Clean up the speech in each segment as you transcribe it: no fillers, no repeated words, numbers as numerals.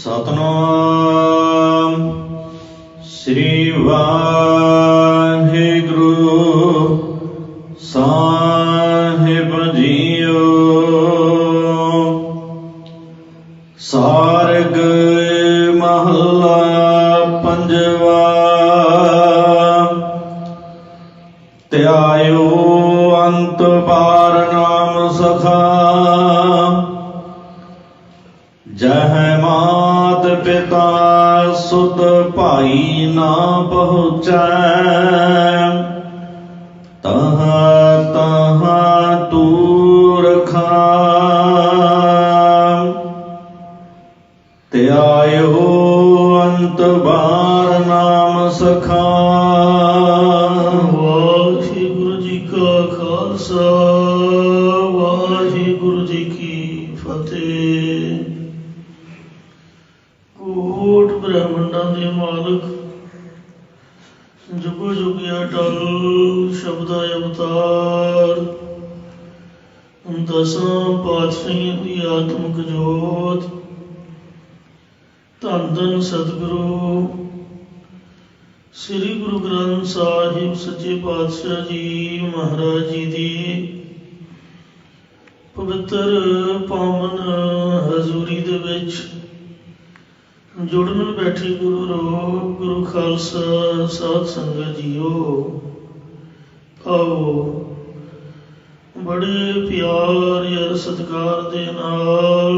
ਸਤਨਾਮ ਸ੍ਰੀ ਵਾਹਿਗੁਰੂ ਸਾਹਿਬ JIO. ਸਾਰਗ ਮਹੱਲਾ ਪੰਜਵਾ। ਧਿਆਇਓ ਅੰਤ ਪਾਰ ਨਾਮ ਸਖਾ। ਜਹ ਮਾਤ ਪਿਤਾ ਸੁਤ ਭਾਈ ਨਾ ਪਹੁੰਚੈ। ਤਹ ਤਹ ਤੂਰ ਖਾ। ਧਿਆਇਓ ਅੰਤ ਬਾਰ ਨਾਮ ਸਖਾ। ਵਾਹਿਗੁਰੂ ਜੀ ਕਾ ਖਾਲਸਾ ਵਾਹਿਗੁਰੂ ਜੀ ਕੀ ਫਤਿਹ। ਕੋਟ ਬ੍ਰਹਮੰਡਾਂ ਦੇ ਮਾਲਕ ਜੁਗੋ ਜੁਗ ਅਟਲ ਸ਼ਬਦਾ ਅਵਤਾਰ ਦਸਾਂ ਪਾਤਸ਼ਾਹੀਆਂ ਦੀ ਆਤਮਿਕ ਜੋਤ ਧੰਨ ਧੰਨ ਸਤਿਗੁਰੂ ਸ੍ਰੀ ਗੁਰੂ ਗ੍ਰੰਥ ਸਾਹਿਬ ਸੱਚੇ ਪਾਤਸ਼ਾਹ ਜੀ ਮਹਾਰਾਜ ਜੀ ਦੀ ਪਵਿੱਤਰ ਪਾਵਨ ਹਜ਼ੂਰੀ ਦੇ ਵਿੱਚ ਜੁੜਨ ਬੈਠੀ ਗੁਰੂ ਰੂਪ ਗੁਰੂ ਖਾਲਸਾ ਸਾਧ ਸੰਗਤ ਜੀਓ। ਆਓ ਬੜੇ ਪਿਆਰ ਯਾਰ ਸਤਿਕਾਰ ਦੇ ਨਾਲ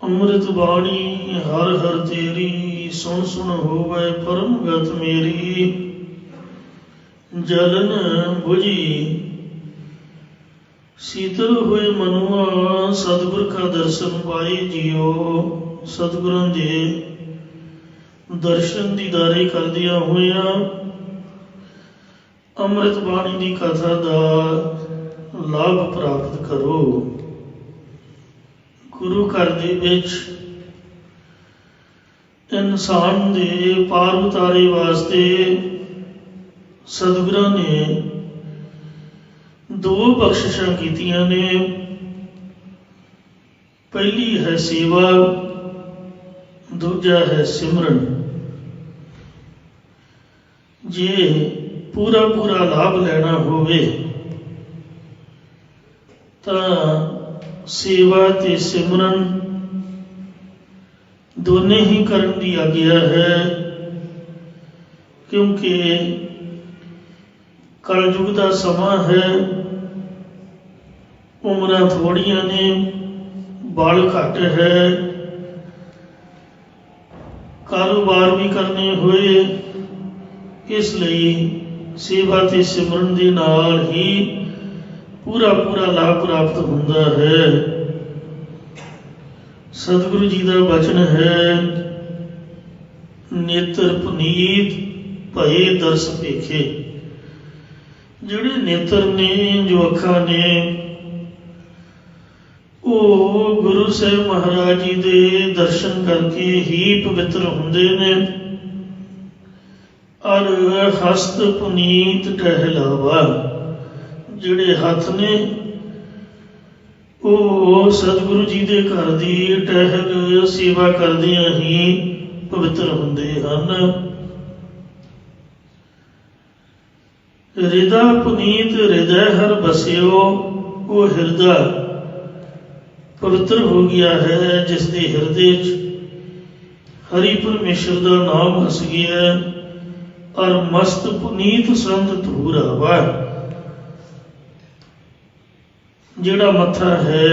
ਅੰਮ੍ਰਿਤ ਬਾਣੀ ਹਰ ਹਰ ਤੇਰੀ ਸੁਣ ਸੁਣ ਹੋਵੇ ਪਰਮ ਗਤ ਮੇਰੀ। ਜਲਨ ਬੁਝੀ ਸੀਤਲ ਹੋਏ ਮਨੁਆ ਸਤਿਗੁਰ ਕਾ ਦਰਸ਼ਨ ਪਾਏ ਜੀਓ। ਸਤਿਗੁਰਾਂ ਦੇ ਦਰਸ਼ਨ ਦੀਦਾਰੇ ਕਰਦਿਆਂ ਹੋਇਆਂ ਅੰਮ੍ਰਿਤ ਬਾਣੀ ਦੀ ਕਥਾ ਦਾ ਲਾਭ ਪ੍ਰਾਪਤ ਕਰੋ। ਗੁਰੂ ਘਰ ਦੇ ਵਿੱਚ ਇਨਸਾਨ ਦੇ ਪਾਰ ਉਤਾਰੇ ਵਾਸਤੇ ਸਤਿਗੁਰਾਂ ਨੇ ਦੋ ਬਖਸ਼ਿਸ਼ਾਂ ਕੀਤੀਆਂ ਨੇ। ਪਹਿਲੀ ਹੈ ਸੇਵਾ, ਦੂਜਾ ਹੈ ਸਿਮਰਨ। ਜੇ ਪੂਰਾ ਪੂਰਾ ਲਾਭ ਲੈਣਾ ਹੋਵੇ ਤਾਂ ਸੇਵਾ ਤੇ ਸਿਮਰਨ ਦੋਨੇ ਹੀ ਕਰਨ ਦੀ ਆਗਿਆ ਹੈ, ਕਿਉਂਕਿ ਕਲਯੁਗ ਦਾ ਸਮਾਂ ਹੈ। ਉਮਰਾਂ ਥੋੜੀਆਂ ਨੇ, ਬਲ ਘੱਟ ਹੈ, ਕਾਰੋਬਾਰ ਵੀ ਕਰਨੇ ਹੋਏ। ਇਸ ਲਈ ਸੇਵਾ ਤੇ ਸਿਮਰਨ ਦੇ ਨਾਲ ਹੀ ਪੂਰਾ ਪੂਰਾ ਲਾਭ ਪ੍ਰਾਪਤ ਹੁੰਦਾ ਹੈ। ਸਤਿਗੁਰੂ ਜੀ ਦਾ ਬਚਨ ਹੈ, ਨੇਤਰ ਪੁਨੀਤ ਭਏ ਦਰਸ ਭੇਖੇ। ਜਿਹੜੇ ਨੇਤਰ ਨੇ, ਜੋ ਅੱਖਾਂ ਨੇ, ਉਹ ਗੁਰੂ ਸਾਹਿਬ ਮਹਾਰਾਜ ਜੀ ਦੇ ਦਰਸ਼ਨ ਕਰਕੇ ਹੀ ਪਵਿੱਤਰ ਹੁੰਦੇ ਨੇ। ਅਰ ਹਸਤ ਪੁਨੀਤ ਟਹਿਲਾਵਾ। ਜਿਹੜੇ ਹੱਥ ਨੇ ਉਹ ਸਤਿਗੁਰੂ ਜੀ ਦੇ ਘਰ ਦੀ ਟਹਿਲ ਸੇਵਾ ਕਰਦਿਆਂ ਹੀ ਪਵਿੱਤਰ ਹੁੰਦੇ ਹਨ। ਹਿਰਦਾ ਪੁਨੀਤ ਹਿਰਦੈ ਹਰ ਬਸਿਓ। ਉਹ ਹਿਰਦਾ ਪਵਿੱਤਰ ਹੋ ਗਿਆ ਹੈ ਜਿਸ ਦੇ ਹਿਰਦੇ 'ਚ ਹਰੀ ਪਰਮੇਸ਼ਰ ਦਾ ਨਾਮ ਵਸ ਗਿਆ। ਔਰ ਮਸਤ ਪੁਨੀਤ ਸੰਤ ਧੂਰ ਆਵਾ। ਜਿਹੜਾ ਮੱਥਾ ਹੈ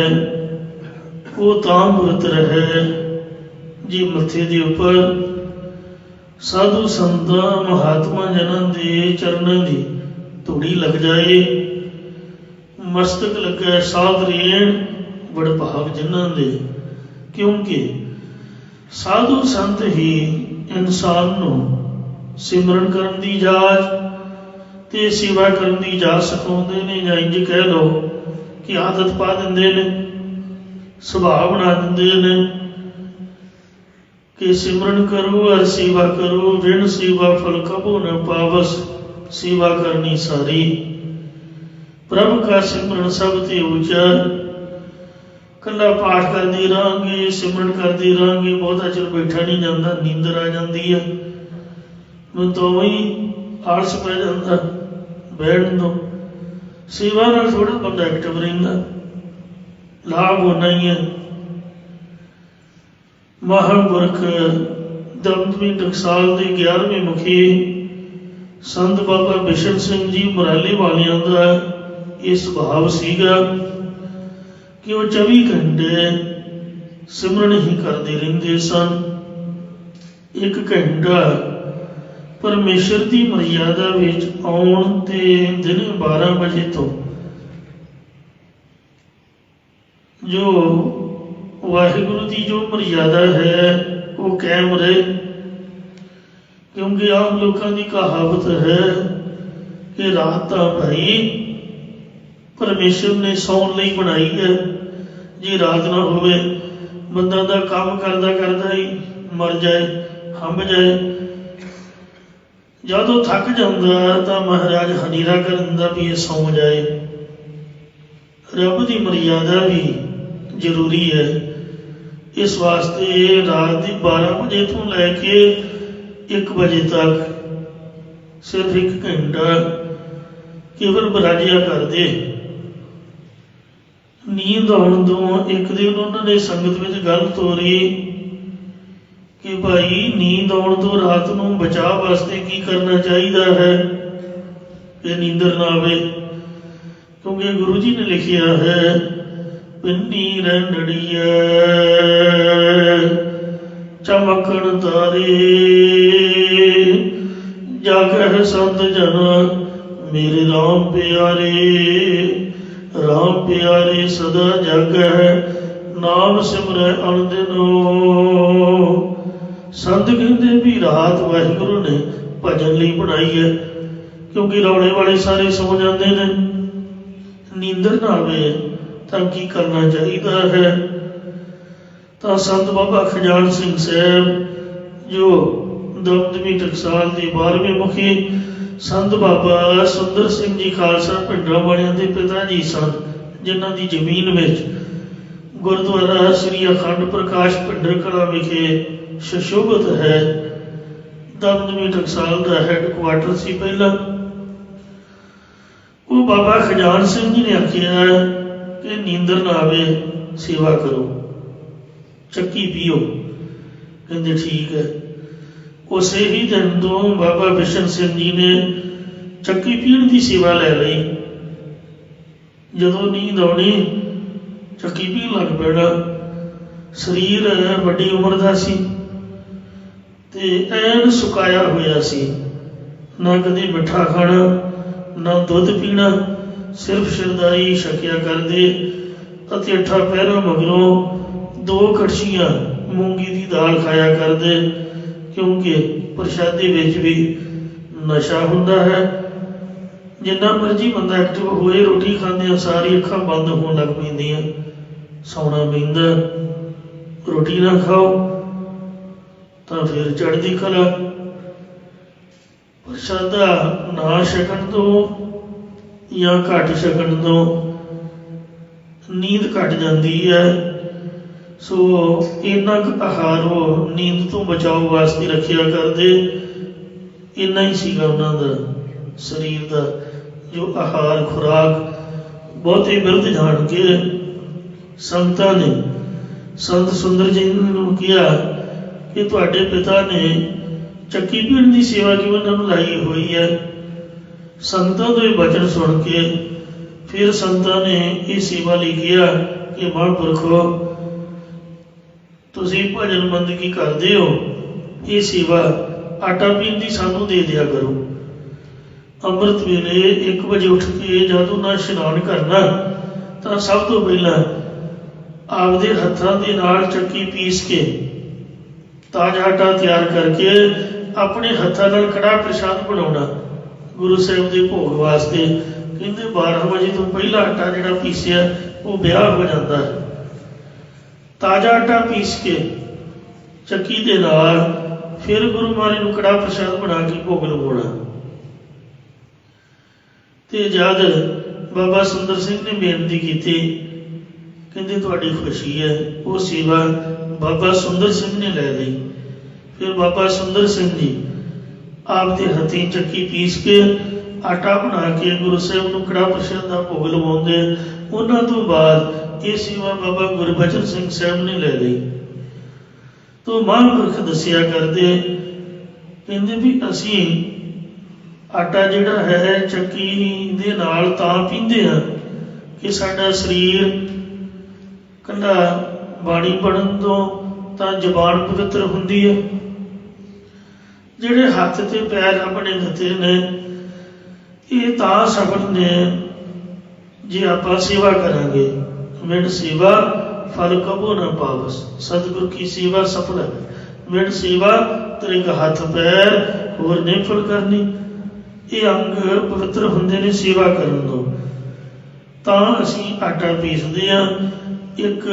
ਉਹ ਤਾਂ ਪਵਿੱਤਰ ਹੈ ਜੇ ਮੱਥੇ ਦੇ ਉੱਪਰ ਸਾਧੂ ਸੰਤਾਂ ਮਹਾਤਮਾ ਜਨਾਂ ਦੇ ਚਰਨਾਂ ਦੀ ਧੂੜੀ ਲੱਗ ਜਾਏ। ਮਸਤਕ ਲੱਗੇ ਸਾਧ ਰੇਣ ਬੜ ਭਾਗ ਜਿਨ੍ਹਾਂ ਦੇ, ਕਿਉਂਕਿ ਸਾਧੂ ਸੰਤ ਹੀ ਇਨਸਾਨ ਨੂੰ ਸਿਮਰਨ ਕਰਨ ਦੀ ਜਾਚ ਤੇ ਸੇਵਾ ਕਰਨ ਦੀ ਜਾਚ ਸਿਖਾਉਂਦੇ ਨੇ, ਜਾਂ ਇੰਝ ਕਹਿ ਲਓ ਕਿ ਆਦਤ ਪਾ ਦਿੰਦੇ ਨੇ, ਸੁਭਾਅ ਬਣਾ ਦਿੰਦੇ ਨੇ ਕਿ ਸਿਮਰਨ ਕਰੋ ਔਰ ਸੇਵਾ ਕਰੋ। ਵਿਣ ਸੇਵਾ ਫਲ ਕਬੋ ਨ ਪਾਵਸ। ਸੇਵਾ ਕਰਨੀ ਸਾਰੀ ਪ੍ਰਭ ਕਾ ਸਿਮਰਨ ਸਭ ਤੇ ਉੱਚਾ। ਕੱਲਾ ਪਾਠ ਕਰਦੇ ਰਹਾਂਗੇ, ਸਿਮਰਨ ਕਰਦੇ ਰਹਾਂਗੇ, ਬਹੁਤਾ ਚਿਰ ਬੈਠਾ ਨਹੀਂ ਜਾਂਦਾ, ਨੀਂਦਰ ਆ ਜਾਂਦੀ ਹੈ। ਮੈਨੂੰ ਤਾਂ ਉਵੇਂ ਆਲਸ ਪੈ ਜਾਂਦਾ ਬੈਠਣ ਤੋਂ। ਸੇਵਾ ਨਾਲ ਥੋੜ੍ਹਾ ਬੰਦਾ ਐਕਟਿਵ ਰਹਿੰਦਾ, ਲਾਭ ਹੋਣਾ ਹੀ ਹੈ। ਮਹਾਂਪੁਰਖ ਦਮਦਮੀ ਟਕਸਾਲ ਦੇ 11ਵੇਂ ਮੁਖੀ ਸੰਤ ਬਾਬਾ ਬਿਸ਼ਨ ਸਿੰਘ ਜੀ ਮੁਰਾਲੇ ਵਾਲਿਆਂ ਦਾ ਇਹ ਸੁਭਾਵ ਸੀਗਾ ਕਿ ਉਹ 24 ਘੰਟੇ ਸਿਮਰਨ ਹੀ ਕਰਦੇ ਰਹਿੰਦੇ ਸਨ। 1 ਘੰਟਾ ਪਰਮੇਸ਼ਰ ਦੀ ਮਰਿਆਦਾ ਵਿੱਚ ਆਉਣ ਤੇ ਦਿਨ 12 ਵਜੇ ਤੋਂ ਜੋ ਵਾਹਿਗੁਰੂ ਦੀ ਜੋ ਮਰਿਆਦਾ ਹੈ ਉਹ ਕਾਇਮ ਰਹੇ। ਕਿਉਂਕਿ ਆਮ ਲੋਕਾਂ ਦੀ ਕਹਾਵਤ ਹੈ ਕਿ ਰਾਤ ਤਾਂ ਭਾਈ ਪਰਮੇਸ਼ਰ ਨੇ ਸੌਣ ਲਈ ਬਣਾਈ ਹੈ, ਜੇ ਰਾਤ ਨਾ ਹੋਵੇ ਬੰਦਾ ਦਾ ਕੰਮ ਕਰਦਾ ਕਰਦਾ ਹੀ ਮਰ ਜਾਏ, ਹੰਭ ਜਾਏ। ਜਦੋਂ ਥੱਕ ਜਾਂਦਾ ਤਾਂ ਮਹਾਰਾਜ ਹਨੇਰਾ ਕਰ ਦਿੰਦਾ ਵੀ ਇਹ ਸੌਂ ਜਾਏ। ਰੱਬ ਦੀ ਮਰਿਆਦਾ ਵੀ ਜ਼ਰੂਰੀ ਹੈ। ਇਸ ਵਾਸਤੇ ਰਾਤ ਦੀ 12 ਵਜੇ ਤੋਂ ਲੈ ਕੇ 1 ਵਜੇ ਤੱਕ ਸਿਰਫ 1 ਘੰਟਾ ਕੇਵਲ ਬਰਾਜਿਆ ਕਰਦੇ। ਨੀਂਦ ਆਉਣ ਤੋਂ ਇੱਕ ਦਿਨ ਉਹਨਾਂ ਨੇ ਸੰਗਤ ਵਿੱਚ ਗੱਲ ਤੋਰੀ ਕਿ ਭਾਈ ਨੀਂਦ ਆਉਣ ਤੋਂ ਰਾਤ ਨੂੰ ਬਚਾਅ ਵਾਸਤੇ ਕੀ ਕਰਨਾ ਚਾਹੀਦਾ ਹੈ ਕਿ ਨੀਂਦਰ ਨਾ ਆਵੇ। ਕਿਉਂਕਿ ਗੁਰੂ ਜੀ ਨੇ ਲਿਖਿਆ ਹੈ ਪਿੰਨੀ ਰੰਡੜੀਏ ਚਮਕਣ ਤਾਰੇ ਜਾਗਹਿ ਸੰਤ ਜਨ ਮੇਰੇ ਰਾਮ ਪਿਆਰੇ। ਰਾਮ ਪਿਆਰੇ ਸਦਾ ਜਾਗਹਿ ਨਾਮ ਸਿਮਰੈ ਅਨਦਿਨੋ। ਸੰਤ ਕਹਿੰਦੇ ਵੀ ਰਾਤ ਵਾਹਿਗੁਰੂ ਨੇ ਭਜਨ ਲਈ ਬਣਾਈ ਹੈ। ਕਿਉਂਕਿ ਰੌਲੇ ਵਾਲੇ ਸਾਰੇ ਸੌ ਜਾਂਦੇ ਨੇ, ਨੀਂਦਰ ਨਾ ਆਵੇ ਤਾਂ ਕੀ ਕਰਨਾ ਚਾਹੀਦਾ ਹੈ। ਤਾਂ ਸੰਤ ਬਾਬਾ ਖਜਾਨ ਸਿੰਘ ਸਾਹਿਬ ਜੋ ਦਮਦਮੀ ਟਕਸਾਲ ਦੇ 12ਵੇਂ ਮੁਖੀ ਸੰਤ ਬਾਬਾ ਸੁੰਦਰ ਸਿੰਘ ਜੀ ਖਾਲਸਾ ਭਿੰਡਰਾਂ ਵਾਲਿਆਂ ਦੇ ਪਿਤਾ ਜੀ ਸਨ, ਜਿਨ੍ਹਾਂ ਦੀ ਜ਼ਮੀਨ ਵਿੱਚ ਗੁਰਦੁਆਰਾ ਸ੍ਰੀ ਅਖੰਡ ਪ੍ਰਕਾਸ਼ ਭਿੰਡਰ ਕਲਾਂ ਵਿਖੇ ਸੁਸ਼ੋਭਿਤ ਹੈ। ਦਮਦਮੀ ਟਕਸਾਲ ਦਾ ਹੈੱਡਕੁਆਰਟਰ ਸੀ ਪਹਿਲਾਂ। ਉਹ ਬਾਬਾ ਖਜਾਨ ਸਿੰਘ ਜੀ ਨੇ ਆਖਿਆ ਕਿ ਨੀਂਦਰ ਨਾ ਆਵੇ ਸੇਵਾ ਕਰੋ, ਚੱਕੀ ਪੀਓ। ਕਹਿੰਦੇ ਠੀਕ ਹੈ। ਉਸੇ ਹੀ ਦਿਨ ਤੋਂ ਬਾਬਾ ਬਿਸ਼ਨ ਸਿੰਘ ਜੀ ਨੇ ਚੱਕੀ ਪੀਣ ਦੀ ਸੇਵਾ ਲੈ ਲਈ। ਜਦੋਂ ਨੀਂਦ ਆਉਣੀ ਚੱਕੀ ਪੀਣ ਲੱਗ ਪੈਣਾ। ਸਰੀਰ ਵੱਡੀ ਉਮਰ ਦਾ ਸੀ ਤੇ ਐਨ ਸੁਕਾਇਆ ਹੋਇਆ ਸੀ, ਨਾ ਕਦੇ ਮਿੱਠਾ ਖਾਣਾ ਨਾ ਦੁੱਧ ਪੀਣਾ, ਸਿਰਫ ਸ਼ਰਦਾਈ ਛਕਿਆ ਕਰਦੇ ਅਤੇ 8 ਪਹਿਰਾਂ ਮਗਰੋਂ 2 ਕੜਛੀਆਂ ਮੂੰਗੀ ਦੀ ਦਾਲ ਖਾਇਆ ਕਰਦੇ। ਕਿਉਂਕਿ ਪ੍ਰਸ਼ਾਦੇ ਵਿੱਚ ਵੀ ਨਸ਼ਾ ਹੁੰਦਾ ਹੈ। ਜਿੰਨਾ ਮਰਜ਼ੀ ਬੰਦਾ ਐਕਟਿਵ ਹੋਏ, ਰੋਟੀ ਖਾਂਦਿਆਂ ਸਾਰੀ ਅੱਖਾਂ ਬੰਦ ਹੋਣ ਲੱਗ ਪੈਂਦੀਆਂ, ਸੌਣਾ ਪੈਂਦਾ। ਰੋਟੀ ਨਾ ਖਾਓ ਤਾਂ ਫਿਰ ਚੜ੍ਹਦੀ ਕਲਾ। ਪ੍ਰਸ਼ਾਦਾ ਨਾ ਛਕਣ ਤੋਂ ਜਾਂ ਘੱਟ ਛਕਣ ਤੋਂ ਨੀਂਦ ਘੱਟ ਜਾਂਦੀ ਹੈ। ਸੋ ਇੰਨਾ ਕੁ ਆਹਾਰ ਉਹ ਨੀਂਦ ਤੋਂ ਬਚਾਓ ਵਾਸਤੇ ਰੱਖਿਆ ਕਰਦੇ। ਇੰਨਾ ਹੀ ਸੀਗਾ ਉਹਨਾਂ ਦਾ ਸਰੀਰ ਦਾ ਜੋ ਆਹਾਰ ਖੁਰਾਕ। ਬਹੁਤੇ ਬਿਰਧ ਜਾਣ ਕੇ ਸੰਤਾਂ ਨੇ ਸੰਤ ਸੁੰਦਰ ਜੀ ਨੂੰ ਕਿਹਾ ਕਿ ਤੁਹਾਡੇ ਪਿਤਾ ਨੇ ਚੱਕੀ ਪੀਣ ਦੀ ਸੇਵਾ ਕਿਉਂ ਇਹਨਾਂ ਨੂੰ ਲਾਈ ਹੋਈ ਹੈ। ਸੰਤਾਂ ਤੋਂ ਇਹ ਬਚਨ ਸੁਣ ਕੇ ਫਿਰ ਸੰਤਾਂ ਨੇ ਇਹ ਸੇਵਾ ਲਈ ਕਿਹਾ ਕਿ ਮਹਾਂਪੁਰਖੋ ਤੁਸੀਂ ਭਜਨ ਬੰਦਗੀ ਕਰਦੇ ਹੋ, ਇਹ ਸੇਵਾ ਆਟਾ ਪੀਣ ਦੀ ਸਾਨੂੰ ਦੇ ਦਿਆ ਕਰੋ। ਅੰਮ੍ਰਿਤ ਵੇਲੇ 1 ਵਜੇ ਉੱਠ ਕੇ ਜਦੋਂ ਨਾ ਇਸ਼ਨਾਨ ਕਰਨਾ ਤਾਂ ਸਭ ਤੋਂ ਪਹਿਲਾਂ ਆਪਦੇ ਹੱਥਾਂ ਦੇ ਨਾਲ ਚੱਕੀ ਪੀਸ ਕੇ ਤਾਜ਼ਾ ਆਟਾ ਤਿਆਰ ਕਰਕੇ ਆਪਣੇ ਹੱਥਾਂ ਨਾਲ ਕੜਾਹ ਪ੍ਰਸ਼ਾਦ ਬਣਾਉਣਾ ਗੁਰੂ ਸਾਹਿਬ ਦੇ ਭੋਗ ਵਾਸਤੇ। ਕਹਿੰਦੇ 12 ਵਜੇ ਤੋਂ ਪਹਿਲਾਂ ਆਟਾ ਜਿਹੜਾ ਪੀਸਿਆ ਉਹ ਵਿਆਹ ਹੋ ਜਾਂਦਾ ਹੈ। ਤਾਜ਼ਾ ਆਟਾ ਪੀਸ ਕੇ ਚੱਕੀ ਦੇ ਨਾਲ ਫਿਰ ਗੁਰੂ ਮਹਾਰਾਜ ਨੂੰ ਕੜਾਹ ਪ੍ਰਸ਼ਾਦ ਬਣਾ ਕੇ ਭੋਗ ਲਗਾਉਣਾ। ਤੇ ਜਦ ਬਾਬਾ ਸੁੰਦਰ ਸਿੰਘ ਨੇ ਬੇਨਤੀ ਕੀਤੀ ਕਹਿੰਦੇ ਤੁਹਾਡੀ ਖੁਸ਼ੀ ਹੈ। ਉਹ ਸੇਵਾ ਬਾਬਾ ਸੁੰਦਰ ਸਿੰਘ ਨੇ ਲੈ ਲਈ। ਫਿਰ ਬਾਬਾ ਸੁੰਦਰ ਸਿੰਘ ਜੀ ਆਪਦੇ ਹੱਥੀਂ ਚੱਕੀ ਪੀਸ ਕੇ ਆਟਾ ਬਣਾ ਕੇ ਗੁਰੂ ਸਾਹਿਬ ਨੂੰ ਕੜਾਹ ਪ੍ਰਸ਼ਾਦ ਦਾ ਭੋਗ ਲਵਾਉਂਦੇ। ਉਹਨਾਂ ਤੋਂ ਬਾਅਦ ਇਹ ਸੇਵਾ ਬਾਬਾ ਗੁਰਬਚਨ ਸਿੰਘ ਸਾਹਿਬ ਨੇ ਲੈ ਲਈ। ਤੋ ਮਹਾਂਪੁਰਖ ਦੱਸਿਆ ਕਰਦੇ, ਕਹਿੰਦੇ ਵੀ ਅਸੀਂ ਆਟਾ ਜਿਹੜਾ ਹੈ ਚੱਕੀ ਦੇ ਨਾਲ ਤਾਂ ਪੀਂਦੇ ਹਾਂ ਕਿ ਸਾਡਾ ਸਰੀਰ ਕੱਲਾ ਬਾਣੀ ਪੜ੍ਹਨ ਤੋਂ ਤਾਂ ਜ਼ੁਬਾਨ ਪਵਿੱਤਰ ਹੁੰਦੀ ਹੈ। ਜਿਹੜੇ ਹੱਥ ਤੇ ਪੈਰ ਆਪਣੇ ਦਿੱਤੇ ਨੇ ਇਹ ਤਾਂ ਸਫਲ ਨੇ ਜੇ ਆਪਾਂ ਸੇਵਾ ਕਰਾਂਗੇ। ਮਿੰਟ ਸੇਵਾ ਫਲ ਕਬੋ ਨਾ ਪਾਵਸ। ਸਤਿਗੁਰ ਕੀ ਸੇਵਾ ਸਫਲ ਹੈ। ਮਿੰਟ ਸੇਵਾ ਤੇਰੇ ਹੱਥ ਪੈਰ ਹੋਰ ਨਹੀਂ ਫਲ ਕਰਨੀ। ਇਹ ਅੰਗ ਪਵਿੱਤਰ ਹੁੰਦੇ ਨੇ ਸੇਵਾ ਕਰਨ ਤੋਂ। ਤਾਂ ਅਸੀਂ ਆਟਾ ਪੀਸਦੇ ਹਾਂ। ਇੱਕ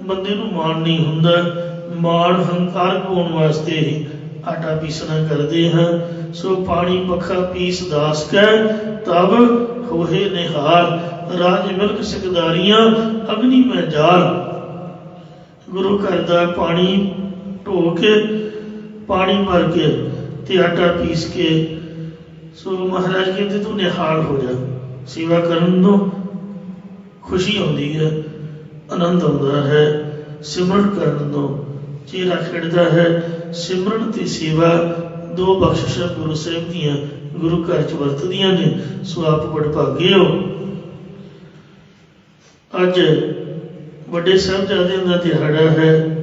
ਬੰਦੇ ਨੂੰ ਮਾਣ ਨਹੀਂ ਹੁੰਦਾ, ਮਾਣ ਹੰਕਾਰ ਪਾਉਣ ਵਾਸਤੇ ਹੀ ਆਟਾ ਪੀਸਣਾ ਕਰਦੇ ਹਾਂ। ਸੋ ਪਾਣੀ ਪੱਖਾ ਪੀਸ ਦਾਸ ਕੈ ਤਬ ਹੋਏ ਨਿਹਾਲ। ਰਾਜ ਮਿਲਕ ਸਿਕਦਾਰੀਆਂ ਅਗਨੀ ਮੈਂ ਜਾਲ। ਗੁਰੂ ਘਰ ਦਾ ਪਾਣੀ ਢੋ ਕੇ ਪਾਣੀ ਭਰ ਕੇ ਤੇ ਆਟਾ ਪੀਸ ਕੇ ਸੋ ਮਹਾਰਾਜ ਕਹਿੰਦੇ ਤੂੰ ਨਿਹਾਲ ਹੋ ਜਾ। ਸੇਵਾ ਕਰਨ ਤੋਂ ਖੁਸ਼ੀ ਆਉਂਦੀ ਹੈ, ਆਨੰਦ ਆਉਂਦਾ ਹੈ। ਸਿਮਰਨ ਕਰਨ ਤੋਂ ਚਿਹਰਾ ਖਿੜਦਾ ਹੈ। ਸਿਮਰਨ ਤੇ ਸੇਵਾ ਦੋ ਬਖਸ਼ਿਸ਼ਾਂ ਗੁਰੂ ਸਾਹਿਬ ਦੀਆਂ ਗੁਰੂ ਘਰ 'ਚ ਵਰਤਦੀਆਂ ਨੇ। ਸੋ ਆਪ ਵਡਭਾਗੇ ਹੋ। ਅੱਜ ਵੱਡੇ ਸਾਹਿਬਜ਼ਾਦਿਆਂ ਦਾ ਦਿਹਾੜਾ ਹੈ।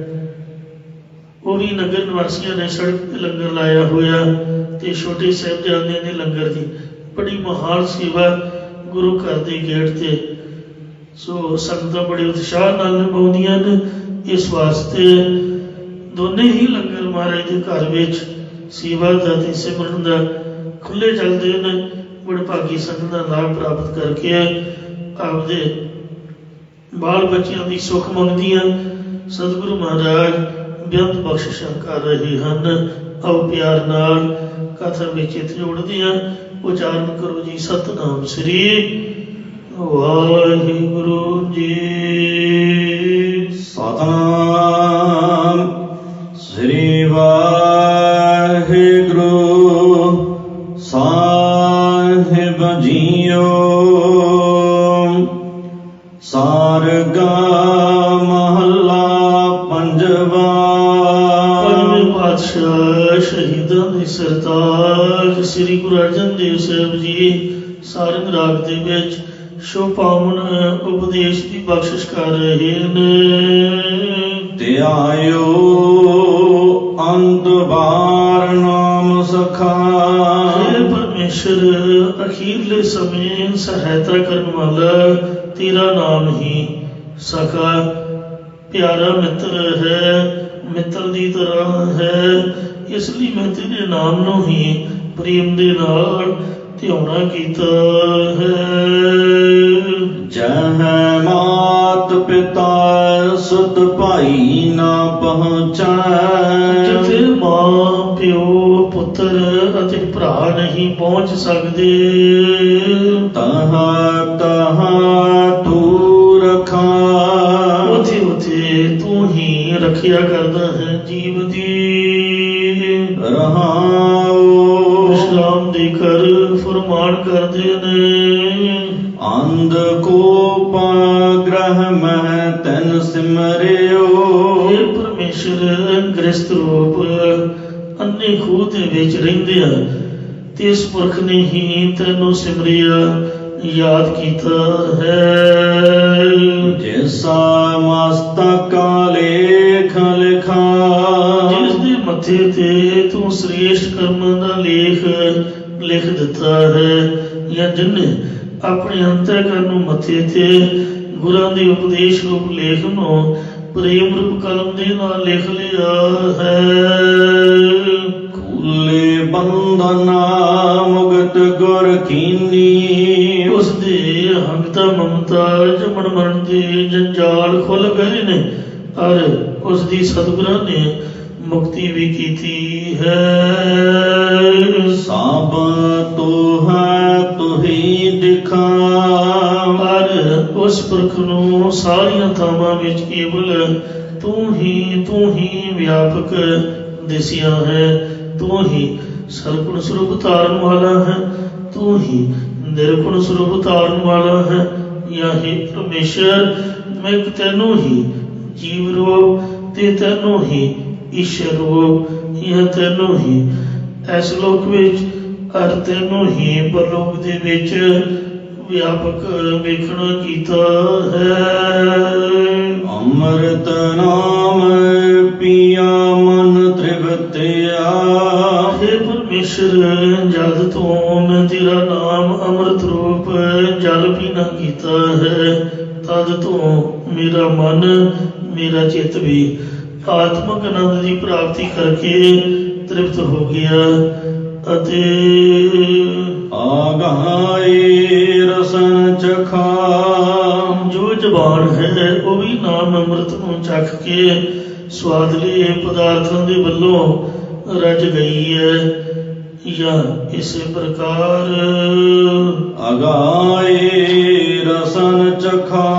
ਉਹ ਵੀ ਨਗਰ ਨਿਵਾਸੀਆਂ ਨੇ ਸੜਕ ਤੇ ਲੰਗਰ ਲਾਇਆ ਹੋਇਆ ਤੇ ਛੋਟੇ ਸਾਹਿਬਜ਼ਾਦਿਆਂ ਦੇ ਲੰਗਰ ਦੀ ਬੜੀ ਮਹਾਨ ਸੇਵਾ ਗੁਰੂ ਘਰ ਦੇ ਗੇਟ ਤੇ। ਸੋ ਸੰਗਤਾਂ ਬੜੇ ਉਤਸ਼ਾਹ ਨਾਲ ਨਿਭਾਉਂਦੀਆਂ ਨੇ। ਇਸ ਵਾਸਤੇ ਦੋਨੇ ਹੀ ਲੰਗਰ ਮਹਾਰਾਜ ਦੇ ਘਰ ਵਿੱਚ ਸੇਵਾ ਦਾ ਤੇ ਸਿਮਰਨ ਦਾ ਖੁੱਲੇ ਚੱਲਦੇ ਨੇ। ਵਡਭਾਗੀ ਸੰਗਤ ਦਾ ਲਾਭ ਪ੍ਰਾਪਤ ਕਰਕੇ ਆਪਦੇ ਬਾਲ ਬੱਚਿਆਂ ਦੀ ਸੁੱਖ ਮੰਗਦੀਆਂ ਸਤਿਗੁਰੂ ਮਹਾਰਾਜ ਬੇਅੰਤ ਬਖਸ਼ਿਸ਼ਾਂ ਕਰ ਰਹੇ ਹਨ। ਆਓ ਪਿਆਰ ਨਾਲ ਕਥਾ ਵਿੱਚ ਇੱਥੇ ਜੋੜਦੇ ਹਾਂ। ਉਚਾਰਨ ਕਰੋ ਜੀ ਸਤਿਨਾਮ ਸ੍ਰੀ ਵਾਹਿਗੁਰੂ ਜੀ। ਸਤਿਨਾਮ ਸ੍ਰੀ ਵਾਹਿਗੁਰੂ ਸਾਹਿਬ ਜੀਓ। ਸਾਰਗਾ ਮਹੱਲਾ ਪੰਜਵਾ। ਪੰਜਵੇਂ ਪਾਤਸ਼ਾਹ ਸ਼ਹੀਦਾਂ ਦੇ ਸਰਤਾਜ ਸ੍ਰੀ ਗੁਰੂ ਅਰਜਨ ਦੇਵ ਸਾਹਿਬ ਜੀ ਸਾਰੰਗ ਰਾਗ ਦੇ ਵਿੱਚ ਸ਼ੋਭਾਵਨ ਉਪਦੇਸ਼ ਦੀ ਬਖਸ਼ਿਸ਼ ਕਰ ਰਹੇ ਨੇ। ਧਿਆਇਓ ਅੰਤ ਬਾਰ ਨਾਮ ਸਖਾ। ਹੇ ਪਰਮੇਸ਼ਰ ਅਖੀਰਲੇ ਸਮੇਂ ਸਹਾਇਤਾ ਕਰਨ ਵਾਲਾ ਤੇਰਾ ਨਾਮ ਹੀ ਸਖਾ ਪਿਆਰਾ ਮਿੱਤਰ ਹੈ, ਮਿੱਤਰ ਦੀ ਤਰ੍ਹਾਂ ਹੈ। ਇਸ ਲਈ ਮੈਂ ਤੇਰੇ ਨਾਮ ਨੂੰ ਹੀ ਪ੍ਰੇਮ ਦੇ ਨਾਲ ਧਿਆਉਣਾ ਕੀਤਾ ਹੈ। ਜਹ ਮਾਤ ਪਿਤਾ ਸੁਤ ਭਾਈ ਨਾ ਪਹੁੰਚੈ। ਜਿੱਥੇ ਮਾਂ ਪਿਓ ਪੁੱਤਰ ਅਤੇ ਭਰਾ ਨਹੀਂ ਪਹੁੰਚ ਸਕਦੇ ਤਹਾਂ ਤਹਾਂ ਤੂੰ ਰਖਾ। ਉੱਥੇ ਉੱਥੇ ਤੂੰ ਹੀ ਰੱਖਿਆ ਕਰਦਾ ਹੈ ਜੀਵ ਦੀ। ਰਹਾਉ ਵਿਸ਼ਰਾਮ ਦੇ ਕਰ ਫਰਮਾਨ ਕਰਦੇ ਨੇ। ਅੰਧ ਕੋ ਪਾਗ੍ਰਹ ਮਹਿ ਤੈਨ ਸਿਮਰਿਓ। ਇਹ ਪਰਮੇਸ਼ਰ ਗ੍ਰਸਤ ਰੂਪ ਅੰਨੇ ਖੂਹ ਦੇ ਵਿੱਚ ਰਹਿੰਦੇ ਆ ਤੇ ਇਸ ਪੁਰਖ ਨੇ ਹੀ ਤੈਨੂੰ ਸਿਮਰਿਆ ਯਾਦ ਕੀਤਾ ਹੈ। ਜਿਸਾ ਮਸਤਕ ਲੇਖ ਲਿਖਾ। ਜਿਸ ਦੇ ਮੱਥੇ ਤੇ ਤੂੰ ਸ੍ਰੇਸ਼ਟ ਕਰਮਾਂ ਦਾ ਲੇਖ ਲਿਖ ਦਿੱਤਾ ਹੈ ਜਾਂ ਜਿਹਨੇ ਆਪਣੇ ਅੰਤਰਕਰਨ ਨੂੰ ਮੱਥੇ ਤੇ ਗੁਰਾਂ ਦੇ ਉਪਦੇਸ਼ ਰੂਪ ਲੇਖ ਨੂੰ ਪ੍ਰੇਮ ਰੂਪ ਕਲਮ ਦੇ ਨਾਲ ਲਿਖ ਲਿਆ ਹੈ। ਖੁੱਲੇ ਬੰਧਨਾ ਮੁਕਤ ਗੁਰ ਕੀਨੀ। ਉਸ ਦੇ ਹੰਗਤਾ ਮਮਤਾ ਜਮਣ ਮਰਨ ਦੇ ਜੰਜਾਲ ਖੁੱਲ ਗਏ ਨੇ ਔਰ ਉਸ ਦੀ ਸਤਿਗੁਰਾਂ ਨੇ ਮੁਕਤੀ ਵੀ ਕੀਤੀ ਹੈ। ਸਭ ਤੋ ਹੈ ਤੁਹੀ ਦਿਖਾ। ਔਰ ਉਸ ਪੁਰਖ ਨੂੰ ਸਾਰੀਆਂ ਥਾਵਾਂ ਵਿੱਚ ਕੇਵਲ ਤੂੰ ਹੀ ਵਿਆਪਕ ਦਿਸਿਆ ਹੈ। ਤੂੰ ਹੀ ਸਰਗੁਣ ਸਰੂਪ ਧਾਰਨ ਵਾਲਾ ਹੈ, ਤੂੰ ਹੀ ਨਿਰਗੁਣ ਸਰੂਪ ਧਾਰਨ ਵਾਲਾ ਹੈ। ਜਾਂ हे ਪਰਮੇਸ਼ਰ, ਮੈਂ ਤੈਨੂੰ ਹੀ ਜੀਵ ਰੂਪ ਤੇ ਤੈਨੂੰ ਹੀ ਈਸ਼ਰ ਰੂਪ, ਜਾਂ ਤੈਨੂੰ ਹੀ ਇਸ ਲੋਕ ਵਿੱਚ ਅਰ ਤੈਨੂੰ ਹੀ ਪਰਲੋਕ ਦੇ ਵਿੱਚ ਵਿਆਪਕ ਵੇਖਣਾ ਕੀਤਾ ਹੈ। ਅੰਮ੍ਰਿਤ ਨਾਮ ਪੀਆ ਮਨ ਤ੍ਰਿਵਤਿਆ। हे ਪਰਮੇਸ਼ਰ, ਜਦ ਤੋਂ ਮੈਂ ਤੇਰਾ ਨਾਮ ਅੰਮ੍ਰਿਤ ਰੂਪ ਜਲ ਪੀਣਾ ਕੀਤਾ ਹੈ, ਤਦ ਤੋਂ ਮੇਰਾ ਮਨ, ਮੇਰਾ ਚਿੱਤ ਵੀ ਆਤਮਕ ਆਨੰਦ ਦੀ ਪ੍ਰਾਪਤੀ ਕਰਕੇ ਤ੍ਰਿਪਤ ਹੋ ਗਿਆ ਅਤੇ ਆਗਾਏ ਰਸਨ ਚਖਾ। ਜੋ ਜ਼ਬਾਨ ਹੈ ਉਹ ਵੀ ਨਾਮ ਅੰਮ੍ਰਿਤ ਨੂੰ ਚੱਖ ਕੇ ਸਵਾਦਲੇ ਪਦਾਰਥਾਂ ਦੇ ਵੱਲੋਂ ਰਜ ਗਈ ਹੈ। ਜਾਂ ਇਸੇ ਪ੍ਰਕਾਰ ਅਗਾਏ ਰਸਨ ਚਖਾ।